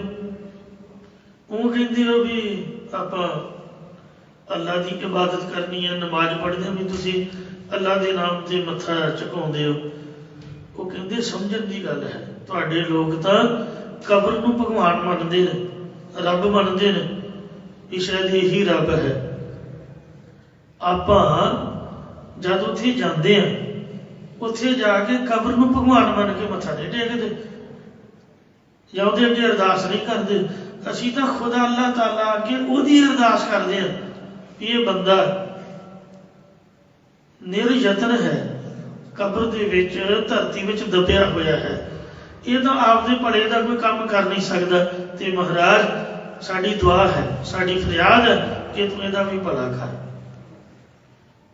ਉਹ ਕਹਿੰਦੇ ਹੋ ਵੀ ਆਪਾਂ ਅੱਲਾ ਦੀ ਇਬਾਦਤ ਕਰਨੀ ਹੈ, ਨਮਾਜ਼ ਪੜ੍ਹਦੇ ਵੀ ਤੁਸੀਂ ਅੱਲਾ ਦੇ ਨਾਮ ਤੇ ਮੱਥਾ ਝੁਕਾਉਂਦੇ ਹੋ। ਉਹ ਕਹਿੰਦੇ ਸਮਝਣ ਦੀ ਗੱਲ ਹੈ, ਤੁਹਾਡੇ ਲੋਕ ਤਾਂ ਕਬਰ ਨੂੰ ਭਗਵਾਨ ਮੰਨਦੇ ਨੇ, ਰੱਬ ਮੰਨਦੇ ਨੇ ਵੀ ਸ਼ਾਇਦ ਇਹੀ ਰੱਬ ਹੈ। ਆਪਾਂ ਜਦ ਉੱਥੇ ਜਾਂਦੇ ਹਾਂ, ਉੱਥੇ ਜਾ ਕੇ ਕਬਰ ਨੂੰ ਭਗਵਾਨ ਮੰਨ ਕੇ ਮੱਥਾ ਨਹੀਂ ਟੇਕਦੇ ਜਾਂ ਉਹਦੇ ਅੱਗੇ ਅਰਦਾਸ ਨਹੀਂ ਕਰਦੇ। ਅਸੀਂ ਤਾਂ ਖੁਦਾ ਅੱਲਾਹ ਤਾਲਾ ਅੱਗੇ ਉਹਦੀ ਅਰਦਾਸ ਕਰਦੇ ਹਾਂ ਵੀ ਇਹ ਬੰਦਾ ਨਿਰਯਤਨ ਹੈ, ਕਬਰ ਦੇ ਵਿੱਚ, ਧਰਤੀ ਵਿੱਚ ਦੱਬਿਆ ਹੋਇਆ ਹੈ, ਇਹ ਤਾਂ ਆਪਦੇ ਭਲੇ ਦਾ ਕੋਈ ਕੰਮ ਕਰ ਨਹੀਂ ਸਕਦਾ, ਤੇ ਮਹਾਰਾਜ ਸਾਡੀ ਦੁਆ ਹੈ, ਸਾਡੀ ਫਰਿਆਦ ਹੈ ਕਿ ਤੂੰ ਇਹਦਾ ਵੀ ਭਲਾ ਕਰ,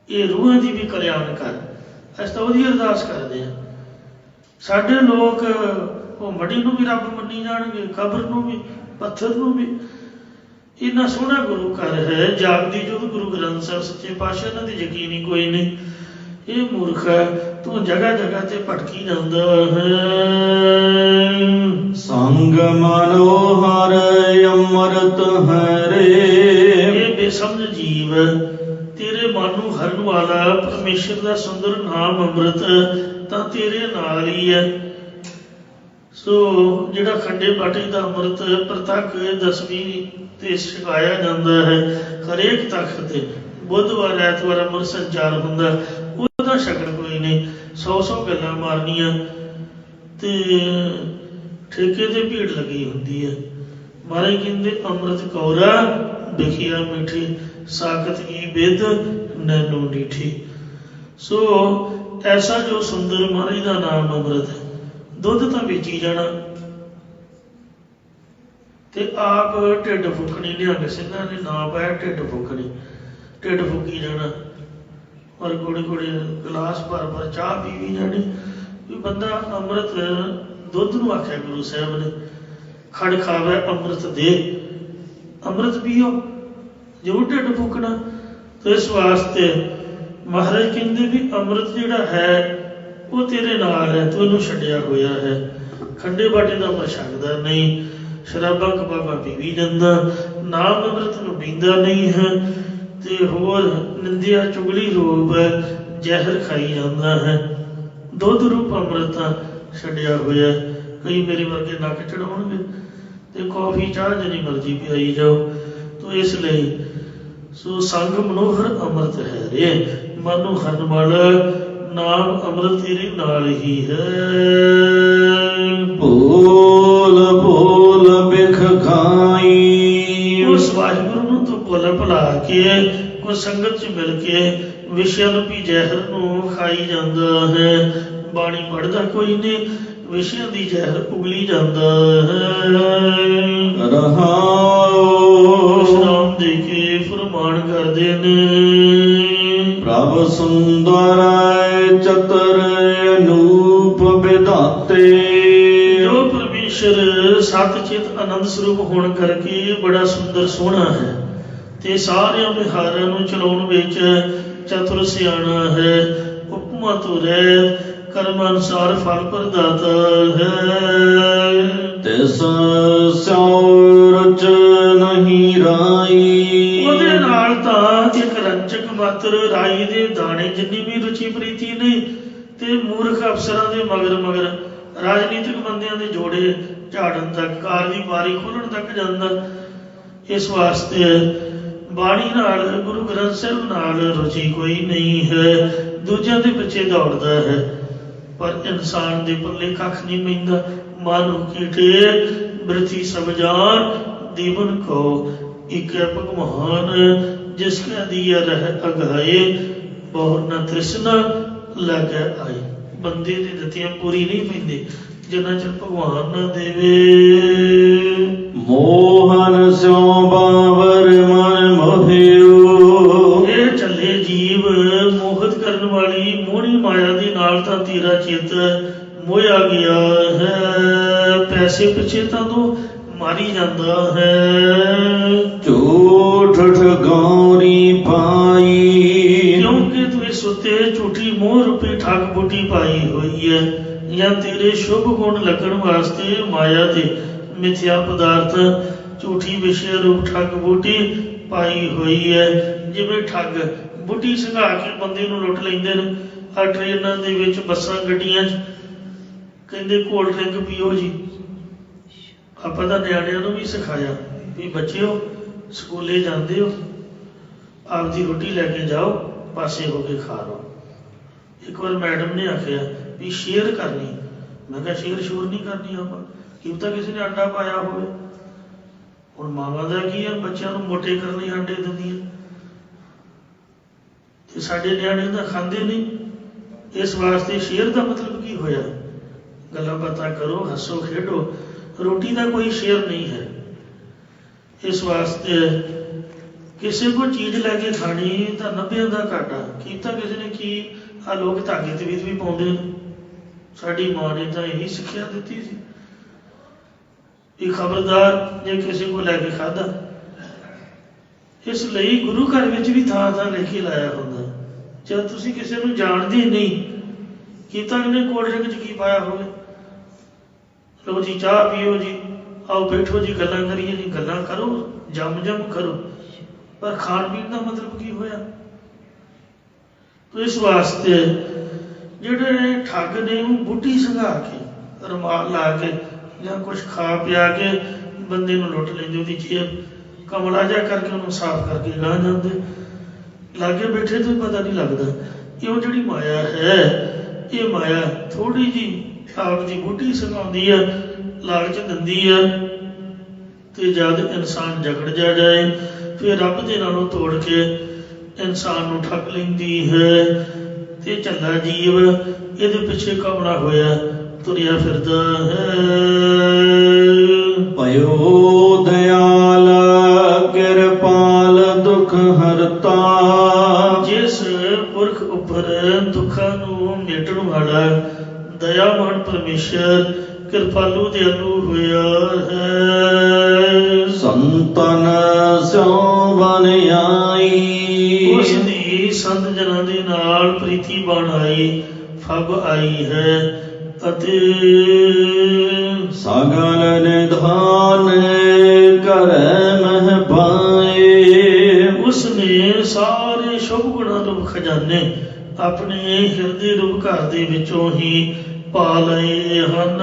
ਇਹ ਰੂਹਾਂ ਦੀ ਵੀ ਕਲਿਆਣ ਕਰ। ਅਸੀਂ ਤਾਂ ਉਹਦੀ ਅਰਦਾਸ ਕਰਦੇ ਹਾਂ। ਸਾਡੇ ਲੋਕ ਉਹ ਮੜੀ ਨੂੰ ਵੀ ਰੱਬ ਮੰਨੀ ਜਾਣਗੇ, ਕਬਰ ਨੂੰ ਵੀ, ਪੱਥਰ ਨੂੰ ਵੀ। ਇੰਨਾ ਸੋਹਣਾ ਗੁਰੂ ਘਰ ਹੈ, ਜਾਗਦੀ ਜੋਤ ਗੁਰੂ ਗ੍ਰੰਥ ਸਾਹਿਬ ਸੱਚੇ ਪਾਤਸ਼ਾਹ, ਇਹਨਾਂ ਦੀ ਯਕੀਨ ਹੀ ਕੋਈ ਨਹੀਂ। ਇਹ ਮੂਰਖ ਹੈ, ਤੂੰ ਜਗ੍ਹਾ ਜਗ੍ਹਾ ਤੇ ਭਟਕੀ ਜਾਂਦਾ ਹੈ। ਸੰਗ ਮਨੋਹਰ ਅੰਮ੍ਰਿਤ ਹੈ ਰੇ। ਇਹ ਬੇਸਮਝ ਜੀਵ, ਤੇਰੇ ਮਨ ਨੂੰ ਹਰਨ ਵਾਲਾ ਪਰਮੇਸ਼ਰ ਦਾ ਸੁੰਦਰ ਨਾਮ ਅੰਮ੍ਰਿਤ ਤਾਂ ਤੇਰੇ ਨਾਲ ਹੀ ਹੈ। ਸੋ ਜਿਹੜਾ ਖੰਡੇ ਬਾਟੇ ਦਾ ਅੰਮ੍ਰਿਤ ਪ੍ਰਤੱਖ ਦਸਵੀਂ ਤੇ ਛਕਾਇਆ ਜਾਂਦਾ ਹੈ, ਹਰੇਕ ਤਖਤ ਤੇ ਬੁੱਧਵਾਰ ਐਤਵਾਰ ਅੰਮ੍ਰਿਤ ਸੰਚਾਰ ਹੁੰਦਾ, ਉਹਦਾ ਸ਼ਕਲ ਕੋਈ ਨਹੀਂ। 100 ਗੱਲਾਂ ਮਾਰਨੀਆਂ ਤੇ ਠੇਕੇ ਤੇ ਭੀੜ ਲੱਗੀ ਹੁੰਦੀ ਹੈ। ਮਹਾਰਾਜ ਕਹਿੰਦੇ ਅੰਮ੍ਰਿਤ ਕੌਰਾ ਵਿਖਿਆ ਮਿੱਠੀ, ਸਾਖਤ ਕੀ ਬਿਦ ਨੈਨੋ ਡੀਠੀ। ਸੋ ਐਸਾ ਜੋ ਸੁੰਦਰ ਮਹਾਰਾਜ ਦਾ ਨਾਮ ਅੰਮ੍ਰਿਤ ਹੈ, ਦੁੱਧ ਤਾਂ ਵੇਚੀ ਜਾਣਾ ਤੇ ਆਪ ਢਿੱਡ ਫੁੱਕਣੀ। ਨਿਹੰਗ ਸਿੰਘਾਂ ਨੇ ਨਾਂ ਪਾਇਆ ਢਿੱਡ ਫੁੱਕਣੀ, ਢਿੱਡ ਫੁੱਕੀ ਜਾਣਾ, ਔਰ ਗੋੜੇ ਗੋੜੇ ਗਲਾਸ ਭਰ ਭਰ ਚਾਹ ਪੀ ਵੀ ਜਾਣੀ। ਵੀ ਬੰਦਾ ਅੰਮ੍ਰਿਤ, ਦੁੱਧ ਨੂੰ ਆਖਿਆ ਗੁਰੂ ਸਾਹਿਬ ਨੇ, ਖੜ ਖਾਵੇ ਅੰਮ੍ਰਿਤ ਦੇ, ਅੰਮ੍ਰਿਤ ਪੀਓ, ਜ਼ਰੂਰ ਢਿੱਡ ਫੁੱਕਣਾ। ਤੇ ਇਸ ਵਾਸਤੇ ਮਹਾਰਾਜ ਕਹਿੰਦੇ ਵੀ ਅੰਮ੍ਰਿਤ ਜਿਹੜਾ ਹੈ ਉਹ ਤੇਰੇ ਨਾਲ ਹੈ, ਤੂੰ ਇਹਨੂੰ ਛੱਡਿਆ ਹੋਇਆ ਹੈ। ਖੰਡੇ ਬਾਟੇ ਦਾ ਮੈਂ ਛੱਡਦਾ ਨਹੀਂ, ਸ਼ਰਾਬਾਂ ਕਬਾਬਾਂ ਪੀ ਵੀ ਜਾਂਦਾ, ਨਾਮ ਅੰਮ੍ਰਿਤ ਨੂੰ ਪੀਂਦਾ ਨਹੀਂ ਹੈ, ਤੇ ਹੋਰ ਨਿੰਦਿਆ ਚੁਗਲੀ ਰੂਪ ਜ਼ਹਿਰ ਖਾਈ ਜਾਂਦਾ ਹੈ। ਦੁੱਧ ਰੂਪ ਅੰਮ੍ਰਿਤ ਤਾਂ ਛੱਡਿਆ ਹੋਇਆ। ਕਈ ਮੇਰੇ ਵਰਗੇ ਨੱਕ ਚੜਾਉਣਗੇ ਤੇ ਕੌਫੀ ਚਾਹ ਜਿੰਨੀ ਮਰਜ਼ੀ ਪਿਆਈ ਜਾਓ। ਤੋ ਇਸ ਲਈ ਸੋ ਸੰਗ ਮਨੋਹਰ ਅੰਮ੍ਰਿਤ ਹੈ ਰੇ, ਮਨ ਨੂੰ ਹਰਨ ਵਾਲਾ ਨਾਮ ਅੰਮ੍ਰਿਤ ਤੇਰੇ ਨਾਲ ਹੀ ਹੈ। ਭੋਲ ਭੋਲ ਬਿਖ ਖਾਈ, ਉਸ ਵਾਹਿਗੁਰੂ ਨੂੰ ਤੂੰ ਭੁੱਲ ਭੁਲਾ ਕੇ ਕੋਈ ਸੰਗਤ 'ਚ ਮਿਲ ਕੇ ਵਿਸ਼ਿਆਂ ਰੂਪੀ ਜ਼ਹਿਰ ਨੂੰ ਖਾਈ ਜਾਂਦਾ ਹੈ। ਬਾਣੀ ਪੜ੍ਹਦਾ ਕੋਈ ਨਹੀਂ, ਵਿਸ਼ਿਆਂ ਦੀ ਜ਼ਹਿਰ ਉਗਲੀ ਜਾਂਦਾ ਹੈ। ਰਹਾਉ ਵਿਸ਼ਰਾਮ ਦੇ ਕੇ ਫਰਮਾਨ ਕਰਦੇ ਨੇ। ਪ੍ਰਭ ਸੁੰਦਰ ਚਤੁਰ ਅਨੂਪ ਵਿਧਾਤੇ, ਜੋ ਪਰਮੇਸ਼ਰ ਸਤ ਚਿਤ ਆਨੰਦ ਸਰੂਪ ਹੋਣ ਕਰਕੇ ਬੜਾ ਸੁੰਦਰ ਸੋਹਣਾ ਹੈ ਤੇ ਸਾਰਿਆਂ ਵਿਹਾਰਾਂ ਨੂੰ ਚਲਾਉਣ ਵਿੱਚ ਚਤੁਰ ਸਿਆਣਾ ਹੈ। ਉਪਮਾ ਤੋਂ ਰਹਿਤ ਕਰਮ ਅਨੁਸਾਰ ਫਲ ਪ੍ਰਦਾਤਾ ਹੈ। ਤਿਸ ਸਿਉ ਰਚ ਨਹੀਂ ਰਾਈ, ਉਹਦੇ ਨਾਲ ਤਾਂ ਇੱਕ ਰੰਚਕ ਮਾਤਰ ਰਾਈ ਦੇ ਦਾਣੇ ਜਿੰਨੀ ਵੀ ਰੁਚੀ ਪ੍ਰੀਤੀ ਨਹੀਂ ਤੇ ਮੂਰਖ ਅਫਸਰਾਂ ਦੇ ਮਗਰ ਮਗਰ ਰਾਜਨੀਤਿਕ ਬੰਦਿਆਂ ਦੇ ਜੋੜੇ ਝਾੜਨ ਤੱਕ, ਕਾਰ ਦੀ ਬਾਰੀ ਖੋਲ੍ਹਣ ਤੱਕ ਜਾਂਦਾ। ਇਸ ਵਾਸਤੇ ਬਾਣੀ ਨਾਲ, ਗੁਰੂ ਗ੍ਰੰਥ ਸਾਹਿਬ ਨਾਲ ਰੁਚੀ ਕੋਈ ਨਹੀਂ ਹੈ। ਦੂਜਿਆਂ ਦੇ ਪਿੱਛੇ ਦੌੜਦਾ ਹੈ ਪਰ ਇਨਸਾਨ ਦੇ ਪੱਲੇ ਕੱਖ ਨਹੀਂ ਪੈਂਦਾ। ਮਨ ਕੀਟੇ ਬ੍ਰਿਥੀ ਸਭ ਜਾਨ, ਦੀਵਨ ਕੋ ਇੱਕ ਭਗਵਾਨ ਜਿਸ ਕਾ ਦੀਆ ਰਹਿ ਅਗਾਏ, ਬਹੁ ਨਾ ਤ੍ਰਿਸ਼ਨਾ ਲੱਗੈ ਆਏ। ਬੰਦੇ ਦੀ ਦਿੱਤੀਆਂ ਪੂਰੀ ਨਹੀਂ ਪੈਂਦੇ ਜਿੰਨਾ ਚਿਰ ਭਗਵਾਨ ਨਾ ਦੇਵੇ। ਮੋਹਨ ਸਿਉ ਬਾਵਰ ਮਨ ਮੋਹਿਓ, ਇਹ ਚੱਲੇ ਜੀਵ ਮੋਹਿਤ ਕਰਨ ਵਾਲੀ ਮੋਹਣੀ ਮਾਇਆ ਦੇ ਨਾਲ ਤਾਂ ਤੇਰਾ ਚਿੱਤ ਮੋਹਿਆ ਗਿਆ ਹੈ। ਪੈਸੇ ਪਿੱਛੇ ਤਾਂ ਤੂੰ ਮਾਰੀ ਜਾਂਦਾ ਹੈ। ਝੂਠ ਠਗੌਰੀ ਪਾਈ, ਕਿਉਂਕਿ ਤੂੰ ਇਸ ਉੱਤੇ ਝੂਠੀ ਮੋਹ ਰੂਪੀ ਠੱਗ ਬੂਟੀ ਪਾਈ ਹੋਈ ਹੈ। ਜਾਂ ਤੇਰੇ ਸ਼ੁਭ ਗੁਣ ਲੱਗਣ ਵਾਸਤੇ ਮਾਇਆ ਦੇ ਮਿਥਿਆ ਪਦਾਰਥ ਝੂਠੀ ਵਿਸ਼ੇ ਰੂਪ ਠੱਗ ਬੂਟੀ ਪਾਈ ਹੋਈ ਹੈ। ਜਿਵੇਂ ਠੱਗ ਬੂਟੀ ਸੰਘਾ ਕੇ ਬੰਦੇ ਨੂੰ ਲੁੱਟ ਲੈਂਦੇ ਨੇ। ਆ ਟ੍ਰੇਨਾਂ ਦੇ ਵਿੱਚ, ਬੱਸਾਂ, ਗੱਡੀਆਂ 'ਚ ਕਹਿੰਦੇ ਕੋਲਡ ਡਰਿੰਕ ਪੀਓ ਜੀ। ਆਪਾਂ ਤਾਂ ਨਿਆਣਿਆਂ ਨੂੰ ਵੀ ਸਿਖਾਇਆ ਵੀ ਬੱਚਿਓ ਸਕੂਲੇ ਜਾਂਦੇ ਹੋ ਆਪਦੀ ਰੋਟੀ ਲੈ ਕੇ ਜਾਓ, ਪਾਸੇ ਹੋ ਕੇ ਖਾ ਲਓ। ਇੱਕ ਵਾਰ ਮੈਡਮ ਨੇ ਆਖਿਆ ਵੀ ਸ਼ੇਅਰ ਕਰਨੀ। ਮੈਂ ਕਿਹਾ ਸ਼ੇਅਰ ਸ਼ੂਰ ਨਹੀਂ ਕਰਨੀ ਆਪਾਂ, ਕੀ ਪਤਾ ਕਿਸੇ ਨੇ ਆਂਡਾ ਪਾਇਆ ਹੋਵੇ। ਹੁਣ ਮਾਵਾਂ ਦਾ ਕੀ ਹੈ, ਬੱਚਿਆਂ ਨੂੰ ਮੋਟੇ ਕਰਨ ਲਈ ਆਂਡੇ ਦਿੰਦੀਆਂ ਤੇ ਸਾਡੇ ਨਿਆਣੇ ਤਾਂ ਖਾਂਦੇ ਨਹੀਂ। ਇਸ ਵਾਸਤੇ ਸ਼ੇਅਰ ਦਾ ਮਤਲਬ ਕੀ ਹੋਇਆ? ਗੱਲਾਂ ਬਾਤਾਂ ਕਰੋ, ਹੱਸੋ ਖੇਡੋ। ਰੋਟੀ ਦਾ ਕੋਈ ਸ਼ੇਅਰ ਨਹੀਂ ਹੈ। ਇਸ ਵਾਸਤੇ ਕਿਸੇ ਕੋ ਚੀਜ਼ ਲੈ ਕੇ ਖਾਣੀ ਤਾਂ 90 ਦਾ ਘਾਟਾ। ਕੀਤਾ ਕਿਸੇ ਨੇ ਕੀ, ਆ ਲੋਕ ਧਾਗੇ ਤੇ ਵੀ ਪਾਉਂਦੇ ਨੇ। ਸਾਡੀ ਮਾਂ ਨੇ ਤਾਂ ਇਹੀ ਸਿੱਖਿਆ ਦਿੱਤੀ ਸੀ ਵੀ ਖਬਰਦਾਰ ਜੇ ਕਿਸੇ ਕੋ ਲੈ ਕੇ ਖਾਧਾ। ਇਸ ਲਈ ਗੁਰੂ ਘਰ ਵਿੱਚ ਵੀ ਥਾਂ ਥਾਂ ਲੈ ਕੇ ਲਾਇਆ ਹੁੰਦਾ। ਜਦ ਤੁਸੀਂ ਕਿਸੇ ਨੂੰ ਜਾਣਦੇ ਨਹੀਂ, ਕੀਤਾ ਇਹਨੇ ਕੋਲਡ ਡਰਿੰਕ 'ਚ ਕੀ ਪਾਇਆ ਹੋਵੇ। ਲਓ ਜੀ ਚਾਹ ਪੀਓ ਜੀ, ਆਓ ਬੈਠੋ ਜੀ, ਗੱਲਾਂ ਕਰੀਏ ਜੀ। ਗੱਲਾਂ ਕਰੋ, ਜੰਮ ਕਰੋ, ਪਰ ਖਾਣ ਪੀਣ ਦਾ ਮਤਲਬ ਕੀ ਹੋਇਆ? ਇਸ ਵਾਸਤੇ ਜਿਹੜੇ ਠੱਗ ਨੇ ਉਹ ਬੂਟੀ ਸੰਘਾ ਕੇ, ਰੁਮਾਲ ਲਾ ਕੇ ਜਾਂ ਕੁਛ ਖਾ ਪਿਆ ਕੇ ਬੰਦੇ ਨੂੰ ਲੁੱਟ ਲੈਂਦੇ। ਉਹਦੀ ਜੇਬ ਕਮਲਾ ਜਿਹਾ ਕਰਕੇ ਉਹਨੂੰ ਸਾਫ਼ ਕਰਕੇ ਗਾਹ ਜਾਂਦੇ। ਲਾਗੇ ਬੈਠੇ ਤੋਂ ਪਤਾ ਨਹੀਂ ਲੱਗਦਾ। ਇਹ ਜਿਹੜੀ ਮਾਇਆ ਹੈ, ਇਹ ਮਾਇਆ ਥੋੜ੍ਹੀ ਜਿਹੀ ਆਪ ਦੀ ਬੂਟੀ ਸੰਘਾਉਂਦੀ ਆ, ਲਾਲਚ ਦਿੰਦੀ ਆ ਤੇ ਜਦ ਇਨਸਾਨ ਜਕੜ ਜਾਏ ਫਿਰ ਰੱਬ ਦੇ ਨਾਲੋਂ ਤੋੜ ਕੇ ਇਨਸਾਨ ਨੂੰ ਠੱਗ ਲੈਂਦੀ ਹੈ। ਤੇ ਝੱਲਾ ਜੀਵ ਇਹਦੇ ਪਿੱਛੇ ਕਮਲਾ ਹੋਇਆ ਤੁਰਿਆ ਫਿਰਦਾ ਹੈ। ਭਇਓ ਦਇਆਲ ਕਿਰਪਾਲ ਦੁਖ ਹਰਤਾ, ਜਿਸ ਪੁਰਖ ਉੱਪਰ ਦੁੱਖਾਂ ਨੂੰ ਮੇਟਣ ਵਾਲਾ ਦਇਆਵਾਨ ਪਰਮੇਸ਼ਰ ਕਿਰਪਾਲੂ ਦਿਆਲੂ ਹੋਇਆ ਹੈ। ਸੰਤਨ ਸਿਉ ਬਨ ਆਈ, ਉਸ ਦੀ ਸੰਤ ਜਨਾਂ ਦੇ ਨਾਲ ਪ੍ਰੀਤੀ ਬਣ ਆਈ, ਫਬ ਆਈ ਹੈ ਅਤੇ ਸਗਲ ਨਿਧਾਨ ਕਰੈ ਮਹਿ ਪਾਏ। ਉਸਨੇ ਸਾਰੇ ਸ਼ੁਭ ਗੁਣਾਂ ਨੂੰ ਖਜ਼ਾਨੇ ਆਪਣੇ ਹਿਰਦੇ ਰੂਪ ਘਰ ਦੇ ਵਿੱਚੋਂ ਹੀ ਪਾ ਲਏ ਹਨ।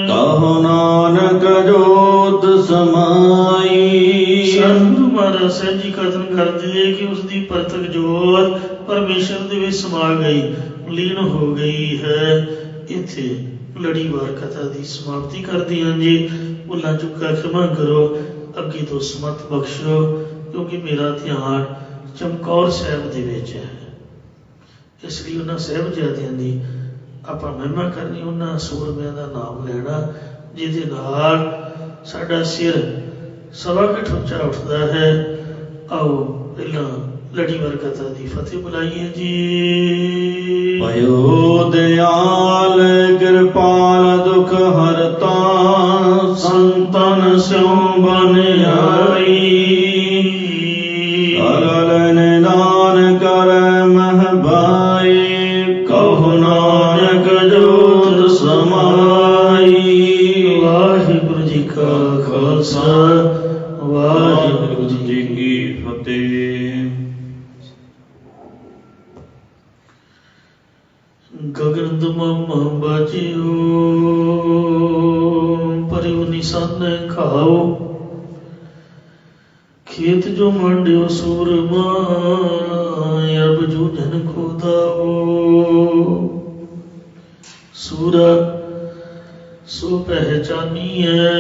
ਕਹੋ ਨਾਨਕ ਜੋਤ ਸਮਾਈ। ਸਤਿਗੁਰੂ ਮਹਾਰਾਜ ਸਾਹਿਬ ਜੀ ਕਥਨ ਕਰਦੇ ਕਿ ਉਸ ਦੀ ਪ੍ਰਤੱਖ ਜੋਤ ਪਰਮੇਸ਼ਰ ਦੇ ਵਿੱਚ ਸਮਾ ਗਈ, ਲੀਨ ਹੋ ਗਈ ਹੈ। ਇੱਥੇ ਲੜੀਵਾਰ ਕਥਾ ਦੀ ਸਮਾਪਤੀ ਕਰਦੇ ਹਾਂ ਜੀ। ਭੁੱਲਾਂ ਚੁੱਕਾ ਖਿਮਾ ਕਰੋ, ਅੱਗੇ ਤੋਂ ਸਮਤ ਬਖਸ਼ੋ, ਕਿਉਂਕਿ ਮੇਰਾ ਧਿਆਨ ਚਮਕੌਰ ਸਾਹਿਬ ਦੇ ਵਿੱਚ ਹੈ। ਇਸ ਲਈ ਉਹਨਾਂ ਸਾਹਿਬਜ਼ਾਦਿਆਂ ਦੀ ਆਪਾਂ ਮਹਿਮਾ ਕਰਨੀ, ਉਹਨਾਂ ਸੂਰਮਿਆਂ ਦਾ ਨਾਮ ਲੈਣਾ ਜਿਹਦੇ ਨਾਲ ਸਾਡਾ ਸਿਰ ਸਵਾ ਕੁ ਉੱਚਾ ਉੱਠਦਾ ਹੈ। ਆਓ ਪਹਿਲਾਂ ਲੜੀਵਾਰ ਕਥਾ ਦੀ ਫਤਿਹ ਬੁਲਾਈਏ ਜੀ। ਭਇਓ ਦਿਆਲ ਕਿਰਪਾਲ ਦੁਖ ਹਰਤਾ, ਸੰਤਨ ਸਿਉ ਬਨ ਆਈ। ਅਗਲ ਨਿਦਾਨ ਕਰੈ ਮਹਿ ਬਾਈ, ਕਹੋ ਨਾਨਕ ਜੋਤ ਸਮਾਈ। ਵਾਹਿਗੁਰੂ ਜੀ ਕਾ ਖਾਲਸਾ, ਵਾਹਿਗੁਰੂ ਜੀ ਕੀ ਫਤਿਹ। ਗਗਨ ਦਮਮ ਬਾਜਿਓ, ਪਰਿਉ ਨਿਸਨ ਖਾਓ। ਖੇਤ ਜੋ ਮੰਡਿਓ ਸੂਰਮਾ, ਅਬ ਜੂਝਨ ਖੋਦਾਓ। ਸੂਰਾ ਸੋ ਪਹਿਚਾਨੀਐ,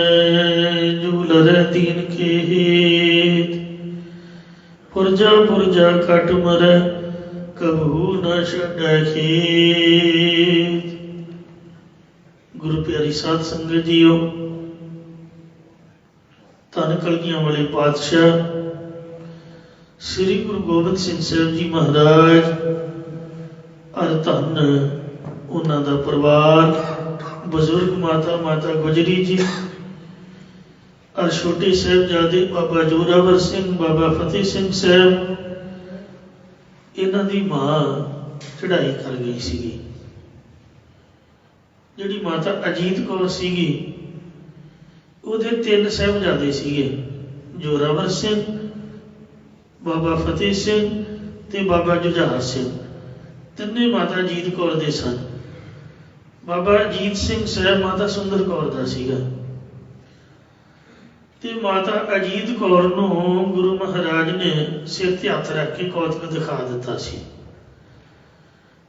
ਜੋ ਲਰੈ ਦੀਨ ਕੇ ਹੇਤ। ਪੁਰਜਾ ਪੁਰਜਾ ਕਟ ਮਰੈ, ਕਬਹੂ ਨ ਛੱਡੈ ਖੇਤ। ਗੁਰੂ ਪਿਆਰੀ ਸਾਧ ਸੰਗਤ ਜੀਓ, ਧੰਨ ਕਲਗੀਆਂ ਵਾਲੇ ਪਾਤਸ਼ਾਹ ਸ੍ਰੀ ਗੁਰੂ ਗੋਬਿੰਦ ਸਿੰਘ ਸਾਹਿਬ ਜੀ ਮਹਾਰਾਜ ਅਰ ਧੰਨ ਉਹਨਾਂ ਦਾ ਪਰਿਵਾਰ, ਬਜ਼ੁਰਗ ਮਾਤਾ ਗੁਜਰੀ ਜੀ ਅਰ ਛੋਟੇ ਸਾਹਿਬਜ਼ਾਦੇ ਬਾਬਾ ਜੋਰਾਵਰ ਸਿੰਘ, ਬਾਬਾ ਫਤਿਹ ਸਿੰਘ ਸਾਹਿਬ। ਇਹਨਾਂ ਦੀ ਮਾਂ ਚੜ੍ਹਾਈ ਕਰ ਗਈ ਸੀਗੀ। ਜਿਹੜੀ ਮਾਤਾ ਅਜੀਤ ਕੌਰ ਸੀਗੀ, ਉਹਦੇ 3 ਸਾਹਿਬਜ਼ਾਦੇ ਸੀਗੇ, ਜੋਰਾਵਰ ਸਿੰਘ, ਬਾਬਾ ਫਤਿਹ ਸਿੰਘ ਤੇ ਬਾਬਾ ਜੁਝਾਰ ਸਿੰਘ। ਤਿੰਨੇ ਮਾਤਾ ਅਜੀਤ ਕੌਰ ਦੇ ਸਨ। ਬਾਬਾ ਅਜੀਤ ਸਿੰਘ ਸਾਹਿਬ ਮਾਤਾ ਸੁੰਦਰ ਕੌਰ ਦਾ ਸੀਗਾ, ਤੇ ਮਾਤਾ ਅਜੀਤ ਕੌਰ ਨੂੰ ਗੁਰੂ ਮਹਾਰਾਜ ਨੇ ਸਿਰ ਤੇ ਹੱਥ ਰੱਖ ਕੇ ਕੌਤਕ ਦਿਖਾ ਦਿੱਤਾ ਸੀ।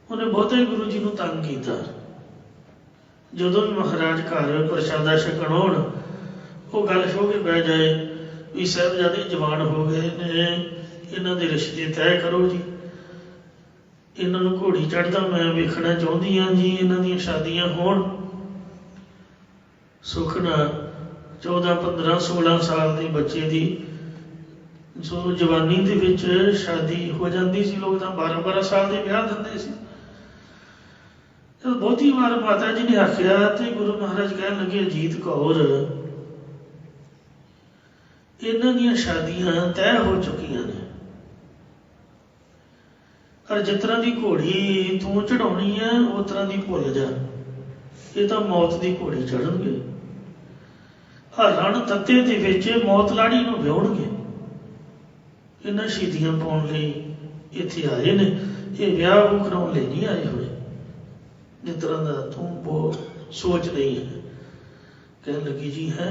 ਉਹਨੇ ਬਹੁਤੇ ਗੁਰੂ ਜੀ ਨੂੰ ਤੰਗ ਕੀਤਾ। ਜਦੋਂ ਵੀ ਮਹਾਰਾਜ ਘਰ ਪ੍ਰਸ਼ਾਦਾ ਛਕਣ ਆਉਣ, ਉਹ ਗੱਲ ਹੋ ਕੇ ਬਹਿ ਜਾਏ ਵੀ ਸਾਹਿਬਜ਼ਾਦੇ ਜਵਾਨ ਹੋ ਗਏ ਨੇ, ਇਹਨਾਂ ਦੇ ਰਿਸ਼ਤੇ ਤੈਅ ਕਰੋ ਜੀ, ਇਹਨਾਂ ਨੂੰ ਘੋੜੀ ਚੜ੍ਹਦਾ ਮੈਂ ਵੇਖਣਾ ਚਾਹੁੰਦੀ ਹਾਂ ਜੀ, ਇਹਨਾਂ ਦੀਆਂ ਸ਼ਾਦੀਆਂ ਹੋਣ। ਸੁੱਖ ਨਾਲ 14, 15, 16 ਸਾਲ ਦੇ ਬੱਚੇ ਦੀ ਜੋ ਜਵਾਨੀ ਦੇ ਵਿੱਚ ਸ਼ਾਦੀ ਹੋ ਜਾਂਦੀ ਸੀ, ਲੋਕ ਤਾਂ 12, 12 ਸਾਲ ਦੇ ਵਿਆਹ ਦਿੰਦੇ ਸੀ। ਜਦੋਂ ਬਹੁਤੀ ਵਾਰ ਮਾਤਾ ਜੀ ਨੇ ਆਖਿਆ ਤੇ ਗੁਰੂ ਮਹਾਰਾਜ ਕਹਿਣ ਲੱਗੇ, ਅਜੀਤ ਕੌਰ ਇਹਨਾਂ ਦੀਆਂ ਸ਼ਾਦੀਆਂ ਤੈਅ ਹੋ ਚੁੱਕੀਆਂ ਨੇ, ਪਰ ਜਿਸ ਤਰ੍ਹਾਂ ਦੀ ਘੋੜੀ ਤੂੰ ਚੜਾਉਣੀ ਹੈ ਉਸ ਤਰ੍ਹਾਂ ਦੀ ਭੁੱਲ ਜਾ, ਇਹ ਤਾਂ ਮੌਤ ਦੀ ਘੋੜੀ ਚੜ੍ਹਨਗੇ। ਆਹ ਰਣ ਤੱਤੇ ਦੇ ਵਿੱਚ ਮੌਤ ਲਾੜੀ ਨੂੰ ਵਿਆਹੁਣਗੇ। ਇਹਨਾਂ ਸ਼ਹੀਦੀਆਂ ਪਾਉਣ ਲਈ ਇੱਥੇ ਆਏ ਨੇ, ਇਹ ਵਿਆਹ ਉਹ ਕਰਾਉਣ ਲਈ ਨਹੀਂ ਆਏ ਹੋਏ ਜਿਸ ਤਰ੍ਹਾਂ ਦਾ ਤੂੰ ਬਹੁਤ ਸੋਚ ਰਹੀ ਹੈ। ਕਹਿਣ ਲੱਗੀ ਜੀ ਹੈ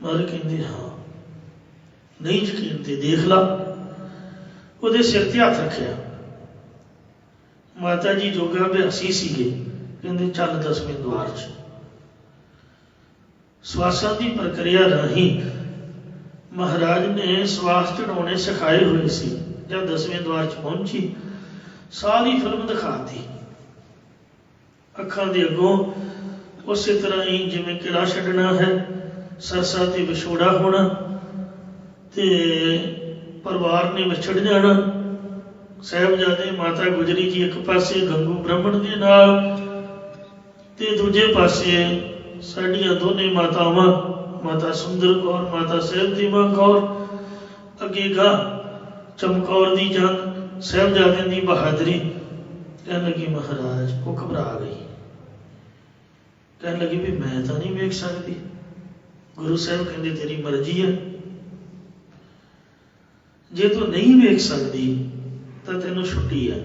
ਮਾਰੇ, ਕਹਿੰਦੇ ਹਾਂ, ਨਹੀਂ ਯਕੀਨ ਤੇ ਦੇਖ ਲਾ। ਉਹਦੇ ਸਿਰ ਤੇ ਹੱਥ ਰੱਖਿਆ। ਮਾਤਾ ਜੀ ਜੋਗਾ ਅਭਿਆਸੀ ਸੀਗੇ, ਕਹਿੰਦੇ ਚੱਲ 10ਵੇਂ ਦੁਆਰ 'ਚ। ਸਵਾਸਾਂ ਦੀ ਪ੍ਰਕਿਰਿਆ ਰਾਹੀਂ ਮਹਾਰਾਜ ਨੇ ਸਵਾਸ ਚੜਾਉਣੇ ਸਿਖਾਏ ਹੋਏ ਸੀ। ਜਦ 10ਵੇਂ ਦੁਆਰ 'ਚ ਪਹੁੰਚੀ, ਸਾਰੀ ਫਿਲਮ ਦਿਖਾਤੀ ਅੱਖਾਂ ਦੇ ਅੱਗੋਂ। ਉਸੇ ਤਰ੍ਹਾਂ ਹੀ ਜਿਵੇਂ ਕਿਲਾ ਛੱਡਣਾ ਹੈ, ਸਰਸਾ ਤੇ ਵਿਛੋੜਾ ਹੋਣਾ, ਤੇ ਪਰਿਵਾਰ ਨੇ ਵਿਛੜ ਜਾਣਾ। ਸਾਹਿਬਜ਼ਾਦੇ ਮਾਤਾ ਗੁਜਰੀ ਜੀ ਇੱਕ ਪਾਸੇ ਗੰਗੂ ਬ੍ਰਾਹਮਣ ਦੇ ਨਾਲ, ਤੇ ਦੂਜੇ ਪਾਸੇ ਸਾਡੀਆਂ ਦੋਨੇ ਮਾਤਾਵਾਂ, ਮਾਤਾ ਸੁੰਦਰ ਕੌਰ, ਮਾਤਾ ਸਾਹਿਬਦੀਵਾ ਕੌਰ। ਅੱਗੇ ਗਾ ਚਮਕੌਰ ਦੀ ਜੰਗ, ਸਾਹਿਬਜ਼ਾਦਿਆਂ ਦੀ ਬਹਾਦਰੀ। ਕਹਿਣ ਲੱਗੀ ਮਹਾਰਾਜ, ਉਹ ਘਬਰਾ ਗਈ। ਕਹਿਣ ਲੱਗੀ ਵੀ ਮੈਂ ਤਾਂ ਨਹੀਂ ਵੇਖ ਸਕਦੀ। ਗੁਰੂ ਸਾਹਿਬ ਕਹਿੰਦੇ ਤੇਰੀ ਮਰਜ਼ੀ ਹੈ, ਜੇ ਤੂੰ ਨਹੀਂ ਵੇਖ ਸਕਦੀ ਤਾਂ ਤੈਨੂੰ ਛੁੱਟੀ ਹੈ।